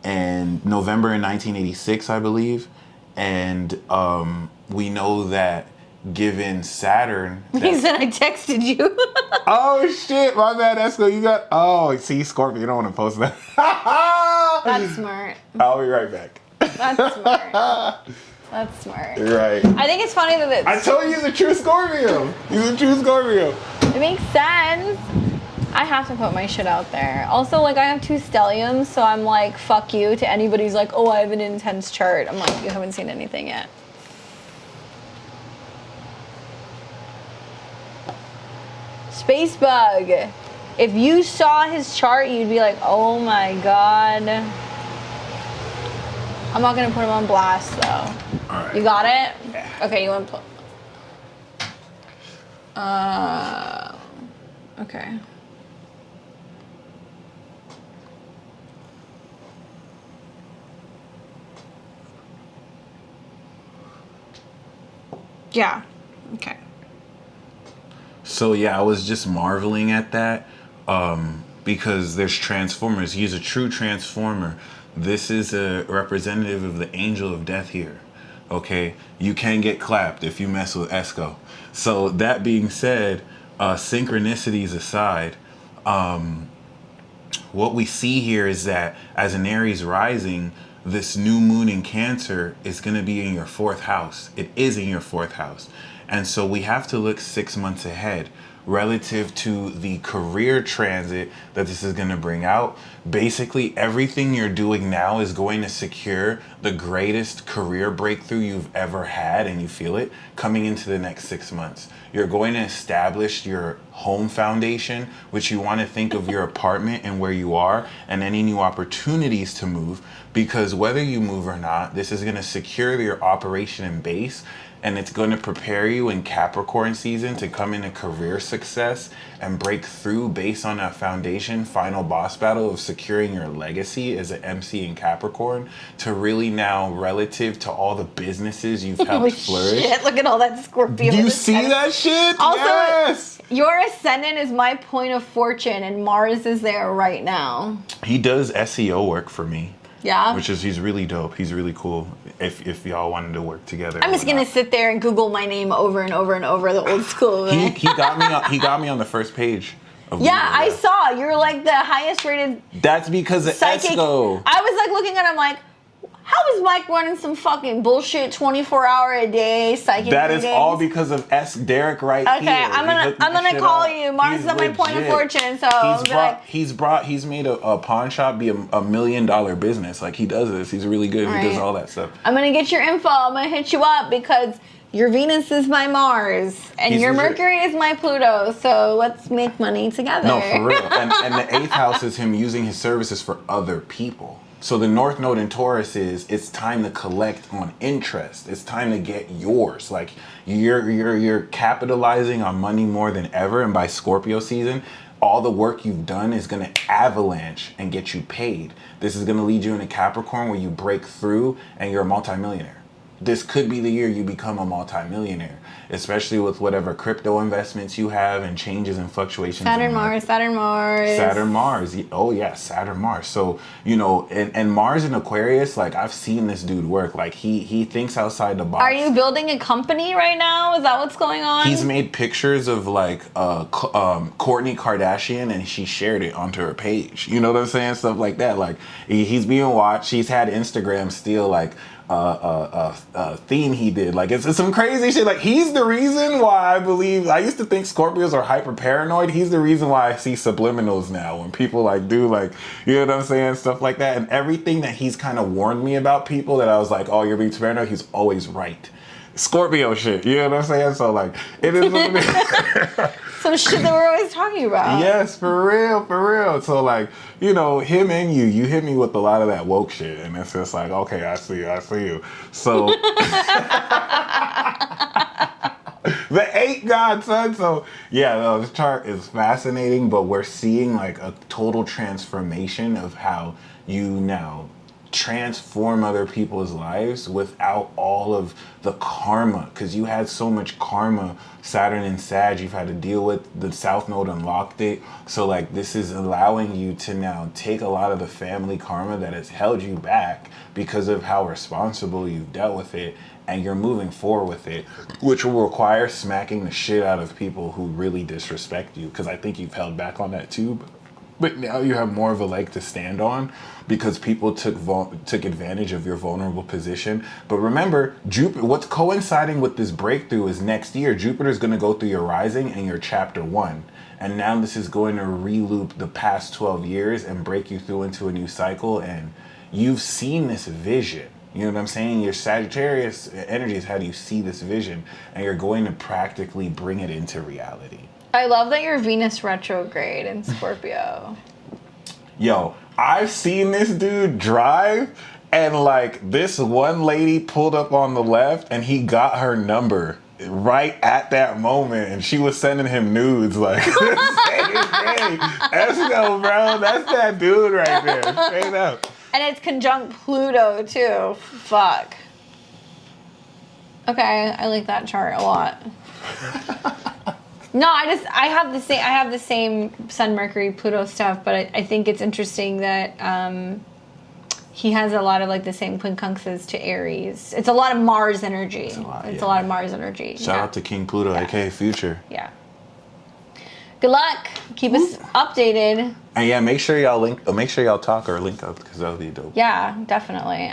And November in 1986, I believe. And we know that given Saturn... He said I texted you. Oh, shit. My bad, Esco. You got... Oh, see, Scorpio. You don't want to post that. That's smart. I'll be right back. That's smart. That's smart. Right. I think it's funny that it's... I told you he's a true Scorpio. He's a true Scorpio. It makes sense. I have to put my shit out there. Also, like, I have 2 stelliums, so I'm like, fuck you to anybody who's like, oh, I have an intense chart. I'm like, you haven't seen anything yet. Spacebug. If you saw his chart, you'd be like, oh my god. I'm not gonna put him on blast though. All right. You got it? Yeah. Okay, you want to put. Okay. Yeah. Okay. So yeah, I was just marveling at that because there's transformers. He's a true transformer. This is a representative of the angel of death here. Okay, you can get clapped if you mess with Esco. So that being said, synchronicities aside, what we see here is that as an Aries rising, this new moon in Cancer is going to be in your fourth house. It is in your fourth house. And so we have to look 6 months ahead relative to the career transit that this is going to bring out. Basically, everything you're doing now is going to secure the greatest career breakthrough you've ever had, and you feel it coming into the next 6 months. You're going to establish your home foundation, which you want to think of your apartment and where you are, and any new opportunities to move, because whether you move or not, this is going to secure your operation and base, and it's going to prepare you in Capricorn season to come into career success and break through based on that foundation final boss battle of securing your legacy as an MC in Capricorn, to really now relative to all the businesses you've helped flourish. Shit, look at all that Scorpio. Do you see that shit? Also, yes! Your ascendant is my point of fortune, and Mars is there right now. He does SEO work for me. Yeah. He's really dope. He's really cool. If y'all wanted to work together. I'm just gonna sit there and Google my name over and over and over, the old school way. He got me on the first page of Yeah, Google, I saw. You're like the highest rated That's because of psychic. Esco. I was like looking at him like, how is Mike running some fucking bullshit 24-hour-a-day psychic That is readings? all because of Derek right here. Okay, I'm gonna call you. Mars is my point of fortune, so he's made a pawn shop be a $1 million business. Like, he does this. He's really good. Right. He does all that stuff. I'm gonna get your info. I'm gonna hit you up because your Venus is my Mars and your Mercury is my Pluto. So let's make money together. No, for real. And the 8th house is him using his services for other people. So the North Node in Taurus is, it's time to collect on interest. It's time to get yours. Like, you're capitalizing on money more than ever. And by Scorpio season, all the work you've done is going to avalanche and get you paid. This is going to lead you into Capricorn, where you break through and you're a multimillionaire. This could be the year you become a multimillionaire, especially with whatever crypto investments you have and changes and fluctuations. Saturn, Mars. Oh yeah, Saturn, Mars. So, you know, and Mars in Aquarius, like, I've seen this dude work. Like, he thinks outside the box. Are you building a company right now? Is that what's going on? He's made pictures of like Kourtney Kardashian, and she shared it onto her page. You know what I'm saying? Stuff like that. Like, he's being watched. He's had Instagram steal like theme he did. Like, it's some crazy shit. Like, he's the reason why I used to think Scorpios are hyper paranoid. He's the reason why I see subliminals now when people like do, like, you know what I'm saying, stuff like that. And everything that he's kind of warned me about people that I was like, oh, you're being too paranoid, he's always right. Scorpio shit, you know what I'm saying? So, like, it is what it is. Some shit that we're always talking about. Yes, for real. So, like, you know, him and you hit me with a lot of that woke shit, and it's just like, okay, I see you. So, the 8 God, son. So, yeah, no, this chart is fascinating, but we're seeing like a total transformation of how you now transform other people's lives without all of the karma, because you had so much karma. Saturn and Sag, you've had to deal with. The South Node unlocked it. So, like, this is allowing you to now take a lot of the family karma that has held you back because of how responsible you've dealt with it, and you're moving forward with it, which will require smacking the shit out of people who really disrespect you, because I think you've held back on that too. But now you have more of a leg to stand on because people took advantage of your vulnerable position. But remember, Jupiter, what's coinciding with this breakthrough is next year, Jupiter's going to go through your rising and your chapter 1. And now this is going to re-loop the past 12 years and break you through into a new cycle. And you've seen this vision. You know what I'm saying? Your Sagittarius energy has had you see this vision, and you're going to practically bring it into reality. I love that you're Venus retrograde in Scorpio. Yo, I've seen this dude drive, And like this one lady pulled up on the left and he got her number right at that moment and she was sending him nudes like the same day. Let's go, bro. That's that dude right there. Straight up. And it's conjunct Pluto too. Fuck. Okay, I like that chart a lot. No, I have the same Sun, Mercury, Pluto stuff, but I think it's interesting that he has a lot of like the same quincunxes to Aries. It's a lot of Mars energy. It's a lot of Mars energy. Shout out to King Pluto, aka Future. Yeah. Good luck. Keep us updated. And yeah, make sure y'all talk or link up because that'll be dope. Yeah, definitely.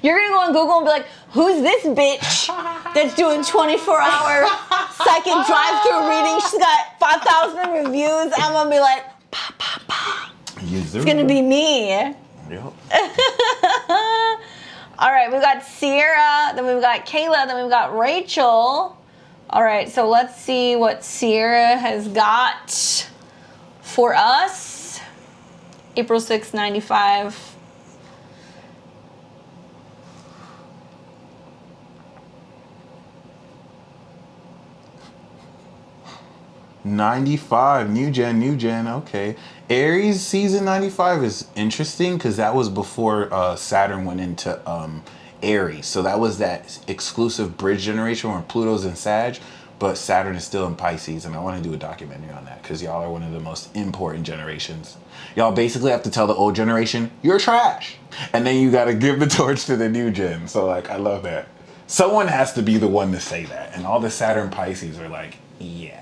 You're gonna go on Google and be like, "Who's this bitch that's doing 24-hour psychic drive-through reading? She's got 5,000 reviews." I'm gonna be like, "Pa pa pa." It's gonna be me. Yep. All right, we've got Sierra, then we've got Kayla, then we've got Rachel. All right, so let's see what Sierra has got for us. April 6th, 95. '95, new gen. Okay, Aries season 95 is interesting because that was before Saturn went into Aries, so that was that exclusive bridge generation where Pluto's in Sag, but Saturn is still in Pisces, and I want to do a documentary on that because y'all are one of the most important generations. Y'all basically have to tell the old generation you're trash, and then you got to give the torch to the new gen. So like, I love that. Someone has to be the one to say that, and all the Saturn Pisces are like, yeah.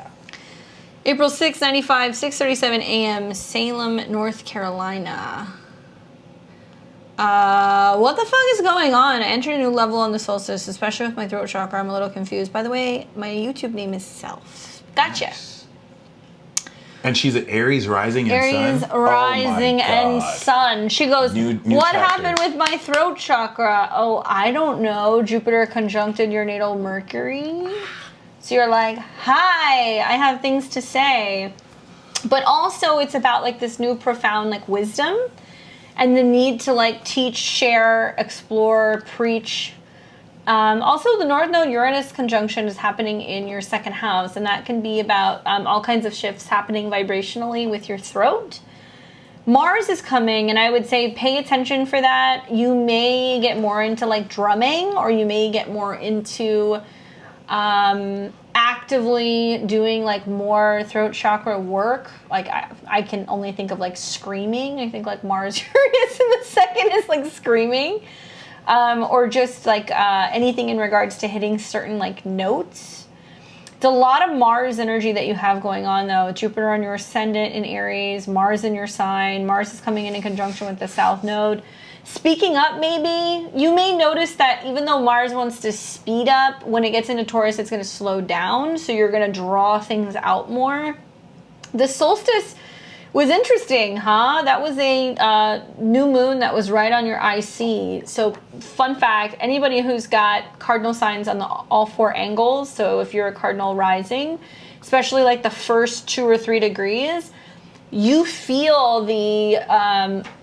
April 6th, 95, 6:37 a.m., Salem, North Carolina. What the fuck is going on? I entered a new level on the solstice, especially with my throat chakra. I'm a little confused. By the way, my YouTube name is Self. Gotcha. Nice. And she's an Aries rising and Aries sun? rising and sun. She goes, New what chapter. happened with my throat chakra? Oh, I don't know. Jupiter conjuncted your natal Mercury. So you're like, hi, I have things to say. But also it's about like this new profound like wisdom and the need to like teach, share, explore, preach. Also, the North Node Uranus conjunction is happening in your second house, and that can be about all kinds of shifts happening vibrationally with your throat. Mars is coming, and I would say pay attention for that. You may get more into like drumming, or you may get more into actively doing like more throat chakra work. Like I can only think of like screaming. I think like Mars Uranus in the second is like screaming. Or just like anything in regards to hitting certain like notes. It's a lot of Mars energy that you have going on though. Jupiter on your ascendant in Aries, Mars in your sign. Mars is coming in conjunction with the South Node. Speaking up maybe, you may notice that even though Mars wants to speed up, when it gets into Taurus it's going to slow down. So you're going to draw things out more. The solstice was interesting, huh? That was a new moon that was right on your IC. So fun fact, anybody who's got cardinal signs on all four angles, so if you're a cardinal rising, especially like the first 2 or 3 degrees, you feel the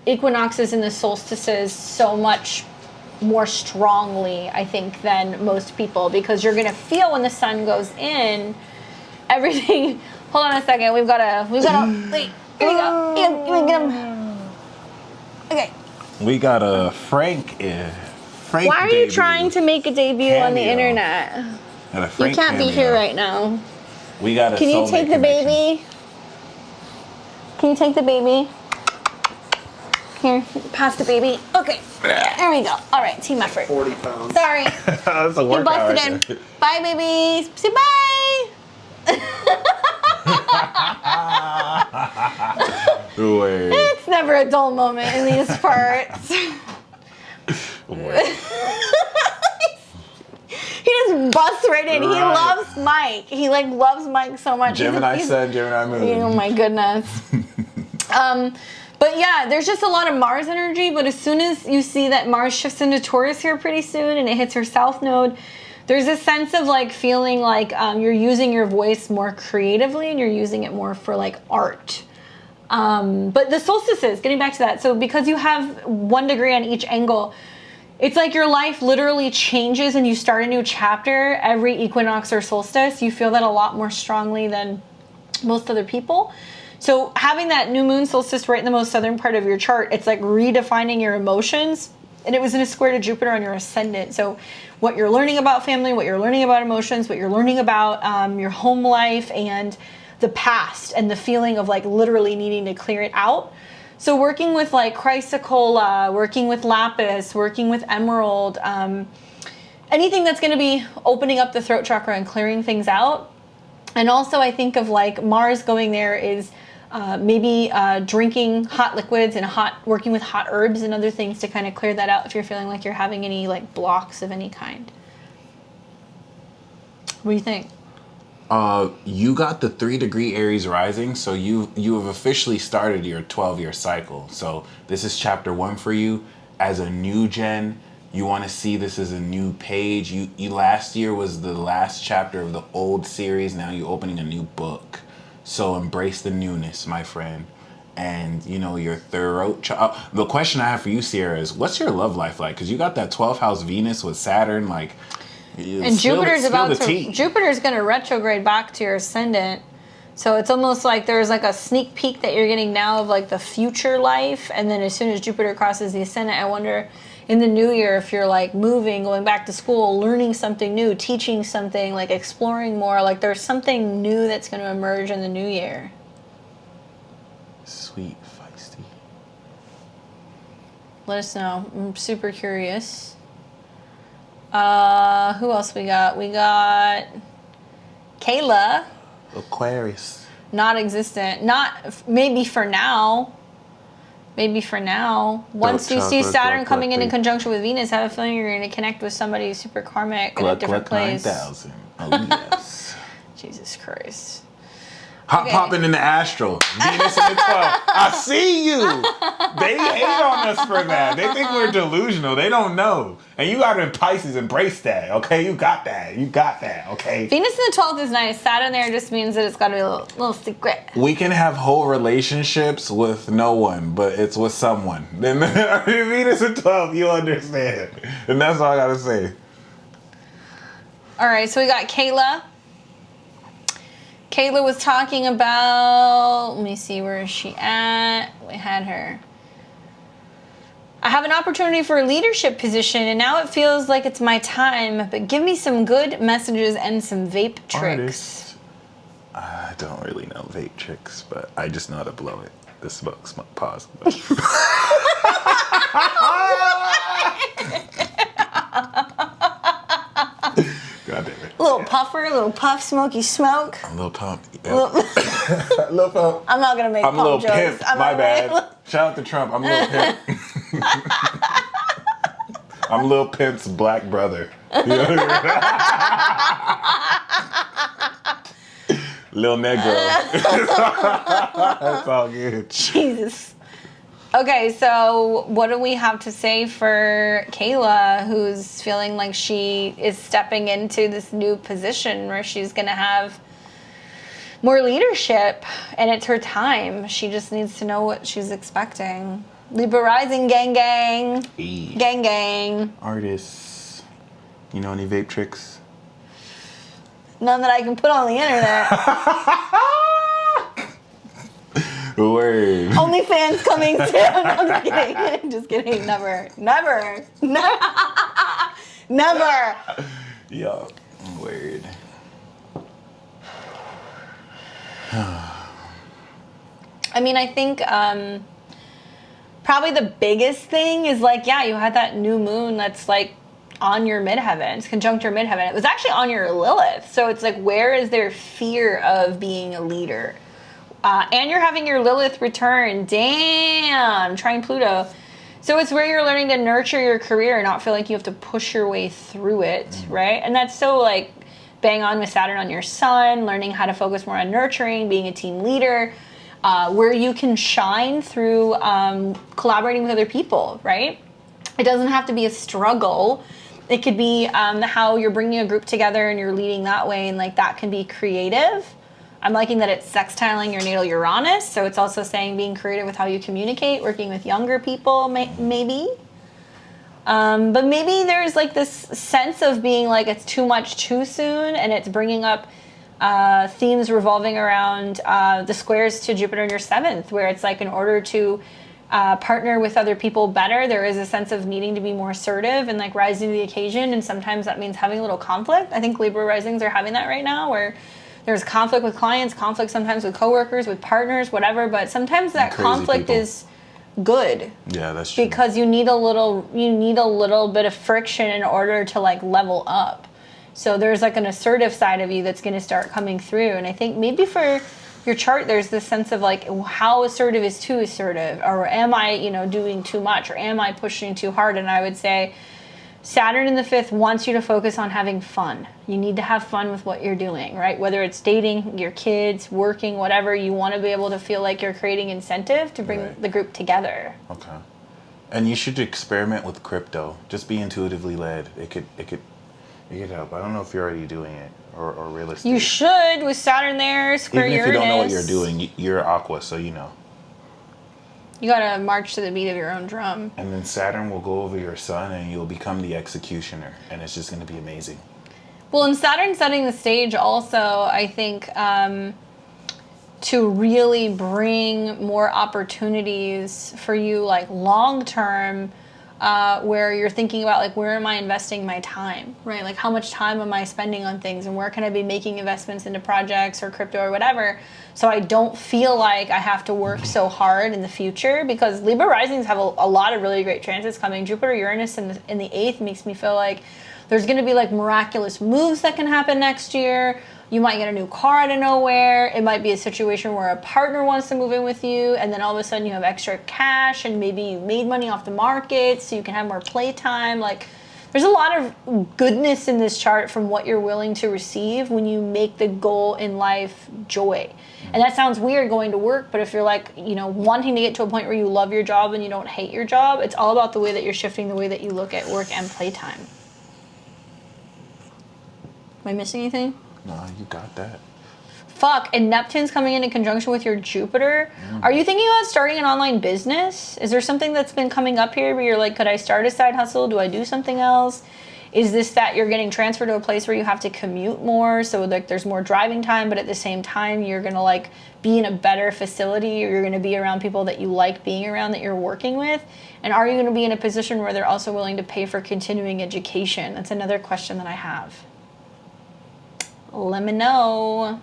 equinoxes and the solstices so much more strongly, I think, than most people, because you're gonna feel when the sun goes in, everything. Hold on a second, we've gotta wait. Here we go. Get him. Okay. We got a Frank Why are you trying to make a debut on the internet? You can't be here right now. We got a Can you take the baby? Can you take the baby? Here, pass the baby. Okay. There we go. All right, team effort. 40 pounds. Sorry. That's a You workout. busted in. Bye, baby. Say bye. Wait. It's never a dull moment in these parts. He just busts right in. He Right. loves Mike. He like loves Mike so much. Gemini Sun, Gemini Moon. Oh my goodness. But yeah, there's just a lot of Mars energy. But as soon as you see that Mars shifts into Taurus here pretty soon and it hits her South Node, there's a sense of like feeling like you're using your voice more creatively and you're using it more for like art. But the solstices, getting back to that, so because you have 1 degree on each angle, It's like your life literally changes and you start a new chapter every equinox or solstice. You feel that a lot more strongly than most other people. So having that new moon solstice right in the most southern part of your chart, it's like redefining your emotions. And it was in a square to Jupiter on your ascendant. So what you're learning about family, what you're learning about emotions, what you're learning about your home life and the past and the feeling of like literally needing to clear it out. So working with like chrysocolla, working with lapis, working with emerald, anything that's going to be opening up the throat chakra and clearing things out. And also I think of like Mars going there is maybe drinking hot liquids and working with hot herbs and other things to kind of clear that out if you're feeling like you're having any like blocks of any kind. What do you think? You got the 3-degree Aries rising, so you have officially started your 12-year cycle. So this is chapter 1 for you. As a new gen, you want to see this as a new page. You last year was the last chapter of the old series. Now you're opening a new book. So embrace the newness, my friend. And you know your throat. The question I have for you, Sierra, is what's your love life like? Because you got that 12th house Venus with Saturn, like. And Jupiter's going to retrograde back to your ascendant. So it's almost like there's like a sneak peek that you're getting now of like the future life. And then as soon as Jupiter crosses the ascendant, I wonder in the new year if you're like moving, going back to school, learning something new, teaching something, like exploring more. Like there's something new that's going to emerge in the new year. Sweet, feisty. Let us know. I'm super curious. Who else we got? We got Kayla. Aquarius. Not existent. Maybe for now. Once you see Saturn coming in conjunction with Venus, I have a feeling you're going to connect with somebody super karmic in a different place. 9000. Oh, yes. Jesus Christ. Popping in the astral. Venus in the 12. I see you. They hate on us for that. They think we're delusional. They don't know. And you got to in Pisces embrace that, okay? You got that, okay? Venus in the 12th is nice. Saturn there just means that it's got to be a little secret. We can have whole relationships with no one, but it's with someone. Then Venus in 12, you understand. And that's all I got to say. All right, so we got Kayla. Kayla was talking about, let me see, where is she at? We had her. I have an opportunity for a leadership position, and now it feels like it's my time, but give me some good messages and some vape tricks. Artist. I don't really know vape tricks, but I just know how to blow it. The smoke, pause. God damn it. Little puffer, little puff, smoky smoke. A little pump. Yep. Little pump. I'm not going to make I'm a little jokes. pimp. My bad. Shout out to Trump. I'm a little pimp. I'm Lil Pimp's black brother. Lil Negro. It's all good. Jesus. Okay, so what do we have to say for Kayla, who's feeling like she is stepping into this new position where she's going to have more leadership, and it's her time. She just needs to know what she's expecting. Libra rising, gang, gang. Hey. Gang, gang. Artists. You know any vape tricks? None that I can put on the internet. Word. OnlyFans coming soon. I'm just kidding. Just kidding. Never. Yo, word. I mean, I think probably the biggest thing is like, yeah, you had that new moon that's like on your midheaven. It's conjunct your midheaven. It was actually on your Lilith. So it's like, where is their fear of being a leader? And you're having your Lilith return. Damn, trine Pluto. So it's where you're learning to nurture your career and not feel like you have to push your way through it, right? And that's so like bang on with Saturn on your sun, learning how to focus more on nurturing, being a team leader, where you can shine through collaborating with other people, right? It doesn't have to be a struggle. It could be how you're bringing a group together and you're leading that way, and like that can be creative. I'm liking that it's sextiling your natal Uranus, so it's also saying being creative with how you communicate, working with younger people, maybe. But maybe there's like this sense of being like it's too much too soon, and it's bringing up themes revolving around the squares to Jupiter in your seventh, where it's like in order to partner with other people better, there is a sense of needing to be more assertive and like rising to the occasion, and sometimes that means having a little conflict. I think Libra risings are having that right now, where there's conflict with clients, conflict sometimes with coworkers, with partners, whatever, but sometimes that conflict is good. Yeah, that's true. Because you need a little bit of friction in order to like level up. So there's like an assertive side of you that's going to start coming through. And I think maybe for your chart, there's this sense of like, how assertive is too assertive? Or am I, doing too much? Or am I pushing too hard? And I would say Saturn in the fifth wants you to focus on having fun. You need to have fun with what you're doing, right? Whether it's dating, your kids, working, whatever, you want to be able to feel like you're creating incentive to bring the group together. Okay. And you should experiment with crypto. Just be intuitively led. It could help. I don't know if you're already doing it or real estate. You should, with Saturn there, square Even if you Uranus. don't know what you're doing, you're Aqua, so you know. You gotta march to the beat of your own drum. And then Saturn will go over your sun and you'll become the executioner. And it's just going to be amazing. Well, and Saturn setting the stage also, I think, to really bring more opportunities for you, like long term, where you're thinking about like, where am I investing my time, right? Like how much time am I spending on things, and where can I be making investments into projects or crypto or whatever, so I don't feel like I have to work so hard in the future. Because Libra risings have a lot of really great transits coming. Jupiter Uranus in the 8th makes me feel like there's going to be like miraculous moves that can happen next year. You might get a new car out of nowhere. It might be a situation where a partner wants to move in with you, and then all of a sudden you have extra cash, and maybe you made money off the market so you can have more playtime. Like, there's a lot of goodness in this chart from what you're willing to receive when you make the goal in life joy. And that sounds weird, going to work, but if you're like, wanting to get to a point where you love your job and you don't hate your job, it's all about the way that you're shifting the way that you look at work and playtime. Am I missing anything? No, you got that. Fuck, and Neptune's coming in conjunction with your Jupiter. Are you thinking about starting an online business? Is there something that's been coming up here where you're like, could I start a side hustle? Do I do something else? Is this that you're getting transferred to a place where you have to commute more, so like there's more driving time, but at the same time you're gonna like be in a better facility, or you're gonna be around people that you like being around, that you're working with? And are you gonna be in a position where they're also willing to pay for continuing education? That's another question that I have. Let me know.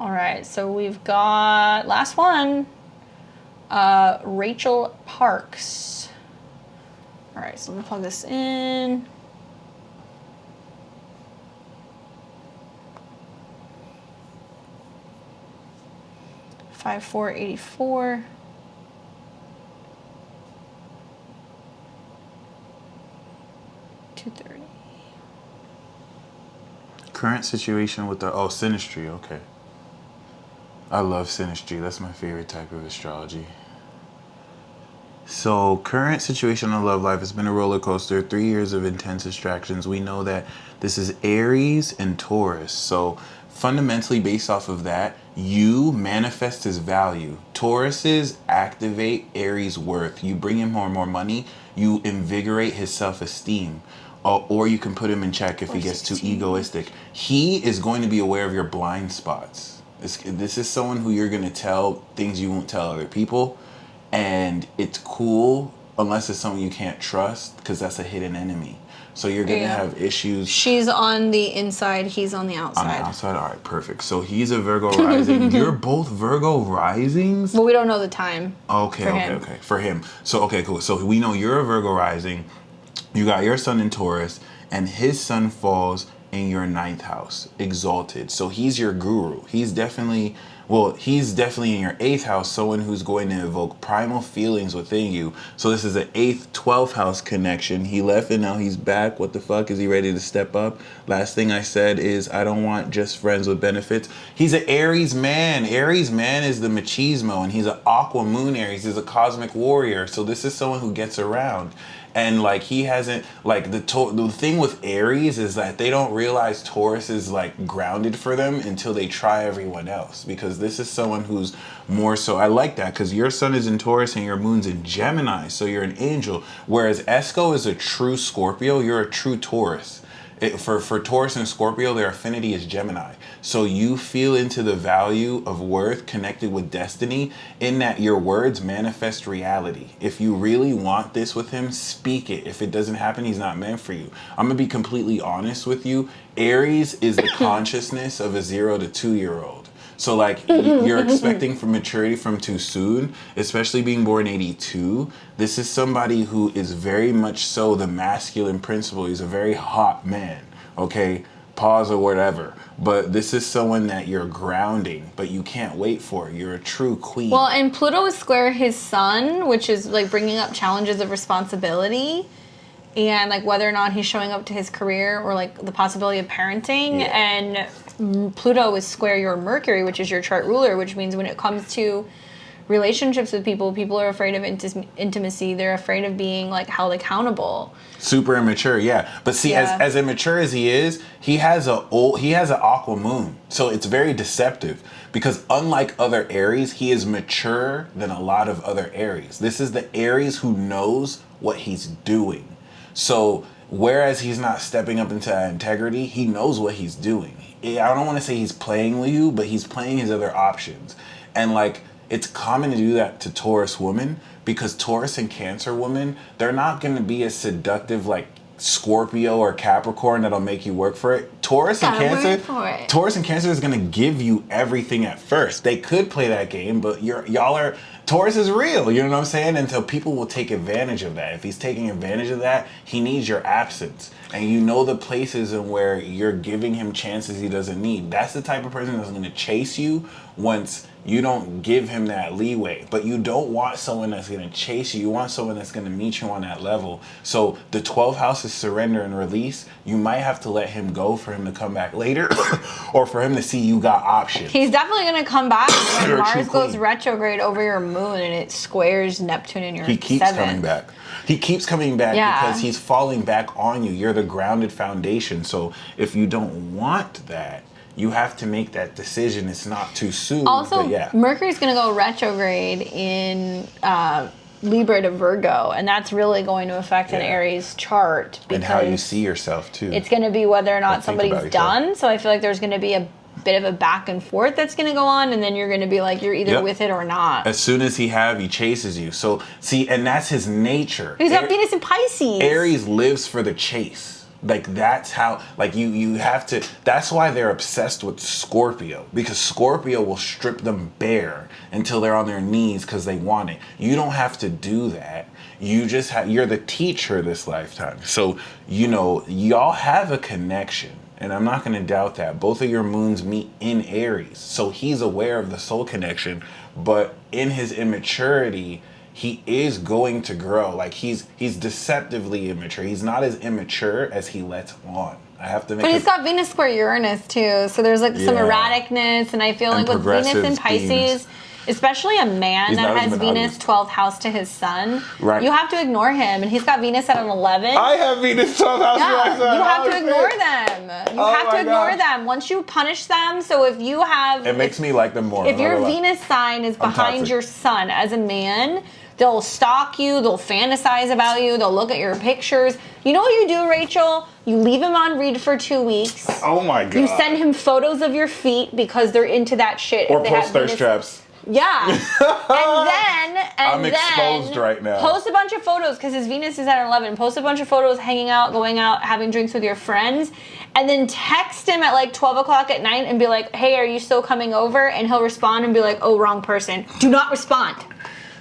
All right, so we've got last one, Rachel Parks. All right, so let me plug this in. $5484. $230. Current situation with the synastry. Okay, I love synastry. That's my favorite type of astrology. So current situation in love life has been a roller coaster. 3 years of intense distractions. We know that this is Aries and Taurus. So fundamentally, based off of that, you manifest his value. Tauruses activate Aries' worth. You bring him more and more money. You invigorate his self-esteem. Or you can put him in check if he gets too egoistic. He is going to be aware of your blind spots. This is someone who you're going to tell things you won't tell other people. And it's cool unless it's someone you can't trust, because that's a hidden enemy. So you're going to have issues. She's on the inside, he's on the outside. On the outside? All right, perfect. So he's a Virgo rising. You're both Virgo risings? Well, we don't know the time. Okay. For him. So, okay, cool. So we know you're a Virgo rising. You got your sun in Taurus, and his sun falls in your 9th house, exalted. So he's your guru. He's definitely in your 8th house, someone who's going to evoke primal feelings within you. So this is an 8th, 12th house connection. He left and now he's back. What the fuck? Is he ready to step up? Last thing I said is I don't want just friends with benefits. He's an Aries man. Aries man is the machismo, and he's an aqua moon Aries. He's a cosmic warrior. So this is someone who gets around. And like he hasn't, like the thing with Aries is that they don't realize Taurus is like grounded for them until they try everyone else, because because this is someone who's more so. I like that because your sun is in Taurus and your moon's in Gemini, so you're an angel. Whereas Esco is a true Scorpio, you're a true Taurus. For Taurus and Scorpio, their affinity is Gemini. So you feel into the value of worth connected with destiny in that your words manifest reality. If you really want this with him, speak it. If it doesn't happen, he's not meant for you. I'm going to be completely honest with you. Aries is the consciousness of a 0 to 2-year-old. So like you're expecting for maturity from too soon, especially being born 82. This is somebody who is very much so the masculine principle. He's a very hot man. Okay, pause or whatever. But this is someone that you're grounding, but you can't wait for. You're a true queen. Well, and Pluto is square his sun, which is like bringing up challenges of responsibility. And like whether or not he's showing up to his career or like the possibility of parenting. Yeah. And Pluto is square your Mercury, which is your chart ruler, which means when it comes to relationships with people, people are afraid of intimacy. They're afraid of being like held accountable. Super immature, yeah. But see, as immature as he is, he has an aqua moon, so it's very deceptive. Because unlike other Aries, he is mature than a lot of other Aries. This is the Aries who knows what he's doing. So whereas he's not stepping up into that integrity, he knows what he's doing. I don't want to say he's playing with you, but he's playing his other options. And like, it's common to do that to Taurus women because Taurus and Cancer women, they're not going to be as seductive like Scorpio or Capricorn that'll make you work for it. Taurus and Cancer is going to give you everything at first. They could play that game, but Taurus is real, you know what I'm saying? And so people will take advantage of that. If he's taking advantage of that, he needs your absence. And you know the places in where you're giving him chances he doesn't need. That's the type of person that's going to chase you once you don't give him that leeway. But you don't want someone that's going to chase you. You want someone that's going to meet you on that level. So the 12th house is surrender and release. You might have to let him go for him to come back later or for him to see you got options. He's definitely going to come back when Mars goes retrograde over your moon and it squares Neptune in your He keeps coming back. He keeps coming back because he's falling back on you. You're the grounded foundation. So if you don't want that, you have to make that decision. It's not too soon. Also, but Mercury's going to go retrograde in Libra to Virgo, and that's really going to affect an Aries chart. And how you see yourself, too. It's going to be whether or not somebody's done. So I feel like there's going to be a bit of a back and forth that's going to go on, and then you're going to be like, you're either with it or not. As soon as he chases you. So, see, and that's his nature. He's got Venus in Pisces. Aries lives for the chase. Like, that's how, like, you have to, that's why they're obsessed with Scorpio. Because Scorpio will strip them bare until they're on their knees because they want it. You don't have to do that. You just you're the teacher this lifetime. So, you know, y'all have a connection. And I'm not going to doubt that. Both of your moons meet in Aries. So he's aware of the soul connection. But in his immaturity, he is going to grow. Like he's deceptively immature. He's not as immature as he lets on. I have to make. But he's got Venus square Uranus too. So there's like some erraticness. And I feel like with Venus in Pisces, especially a man that has Venus 12th house to his sun, you have to ignore him. And he's got Venus at an 11. I have Venus 12th house to my sun. You have to ignore them. You have to ignore them. Once you punish them, so if you have... It makes me like them more. If your Venus sign is behind your sun as a man, they'll stalk you, they'll fantasize about you, they'll look at your pictures. You know what you do, Rachel? You leave him on read for 2 weeks. Oh my God. You send him photos of your feet because they're into that shit. Or post thirst traps. Yeah. I'm exposed right now. Post a bunch of photos because his Venus is at 11. Post a bunch of photos hanging out, going out, having drinks with your friends. And then text him at like 12 o'clock at night and be like, hey, are you still coming over? And he'll respond and be like, oh, wrong person. Do not respond.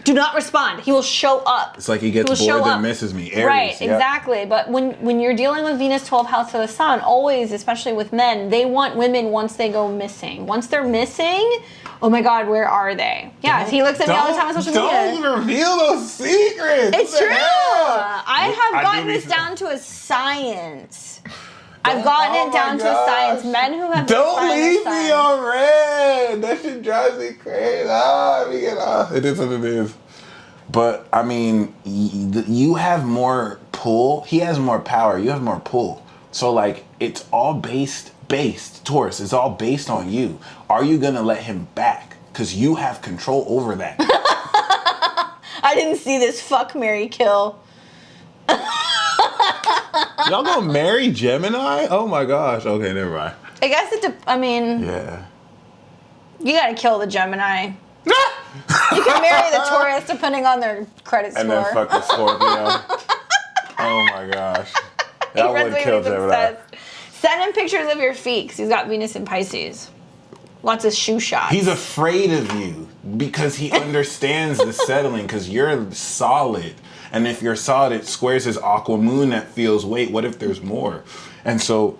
Do not respond. He will show up. It's like he gets bored and misses me. Aries, right, exactly. But when you're dealing with Venus 12th house to the sun, always, especially with men, they want women once they go missing. Once they're missing, oh my God, where are they? Yeah, he looks at me all the time on social media. Don't reveal those secrets. It's true. I have gotten this down to a science. I've gotten it down to a science. Men who have don't leave me on red. That shit drives me crazy. It is what it is. But I mean, you have more pull. He has more power. You have more pull. So like, it's all based based, Taurus, it's all based on you. Are you gonna let him back? Because you have control over that. I didn't see this. Fuck, marry, kill. Y'all gonna marry Gemini? Oh my gosh. Okay, never mind. I guess I mean, Yeah. you gotta kill the Gemini. You can marry the Taurus depending on their credit score. And then fuck the Scorpio. Oh my gosh. That would kill Gemini. Send him pictures of your feet, because he's got Venus in Pisces. Lots of shoe shots. He's afraid of you because he understands the settling, because you're solid. And if you're solid, it squares his aqua moon that feels, wait, what if there's more? And so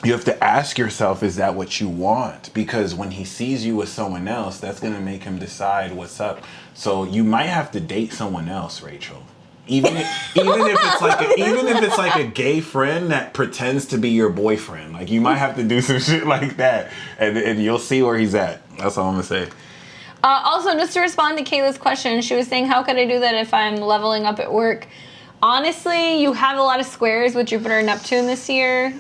you have to ask yourself, is that what you want? Because when he sees you with someone else, that's going to make him decide what's up. So you might have to date someone else, Rachel. Even if it's like a gay friend that pretends to be your boyfriend. Like, you might have to do some shit like that, and you'll see where he's at. That's all I'm gonna say. Also, just to respond to Kayla's question, she was saying, how could I do that if I'm leveling up at work? Honestly, you have a lot of squares with Jupiter and Neptune this year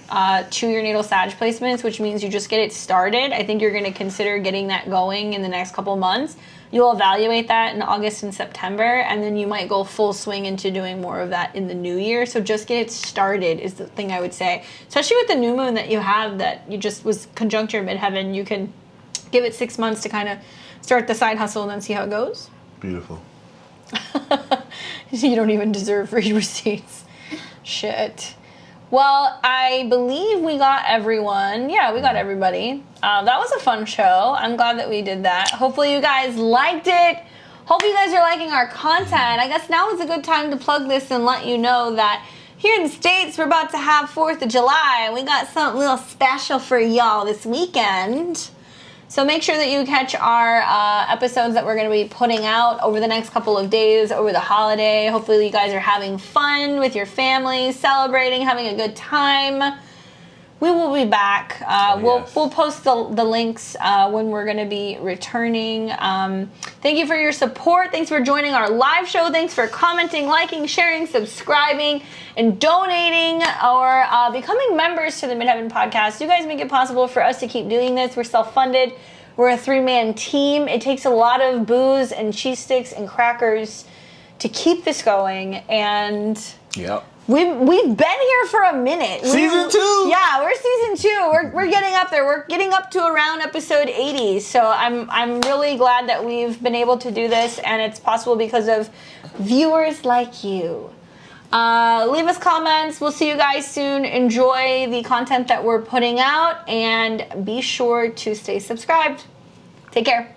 to your natal Sag placements, which means you just get it started. I think you're going to consider getting that going in the next couple months. You'll evaluate that in August and September, and then you might go full swing into doing more of that in the new year. So just get it started is the thing I would say. Especially with the new moon that you have that you just was conjunct your midheaven, you can give it 6 months to kind of start the side hustle and then see how it goes. Beautiful. You don't even deserve free receipts. Shit. Well, I believe we got everyone. Yeah, we got everybody. That was a fun show. I'm glad that we did that. Hopefully you guys liked it. Hope you guys are liking our content. I guess now is a good time to plug this and let you know that here in the States, we're about to have 4th of July. We got something little special for y'all this weekend. So make sure that you catch our episodes that we're going to be putting out over the next couple of days over the holiday. Hopefully you guys are having fun with your family, celebrating, having a good time. We will be back. We'll post the links when we're going to be returning. Thank you for your support. Thanks for joining our live show. Thanks for commenting, liking, sharing, subscribing, and donating or becoming members to the Midheaven Podcast. You guys make it possible for us to keep doing this. We're self-funded. We're a 3-man team. It takes a lot of booze and cheese sticks and crackers to keep this going. And yep. We've been here for a minute. Season 2. Yeah, we're season 2. We're getting up there. We're getting up to around episode 80. So I'm really glad that we've been able to do this, and it's possible because of viewers like you. Leave us comments. We'll see you guys soon. Enjoy the content that we're putting out, and be sure to stay subscribed. Take care.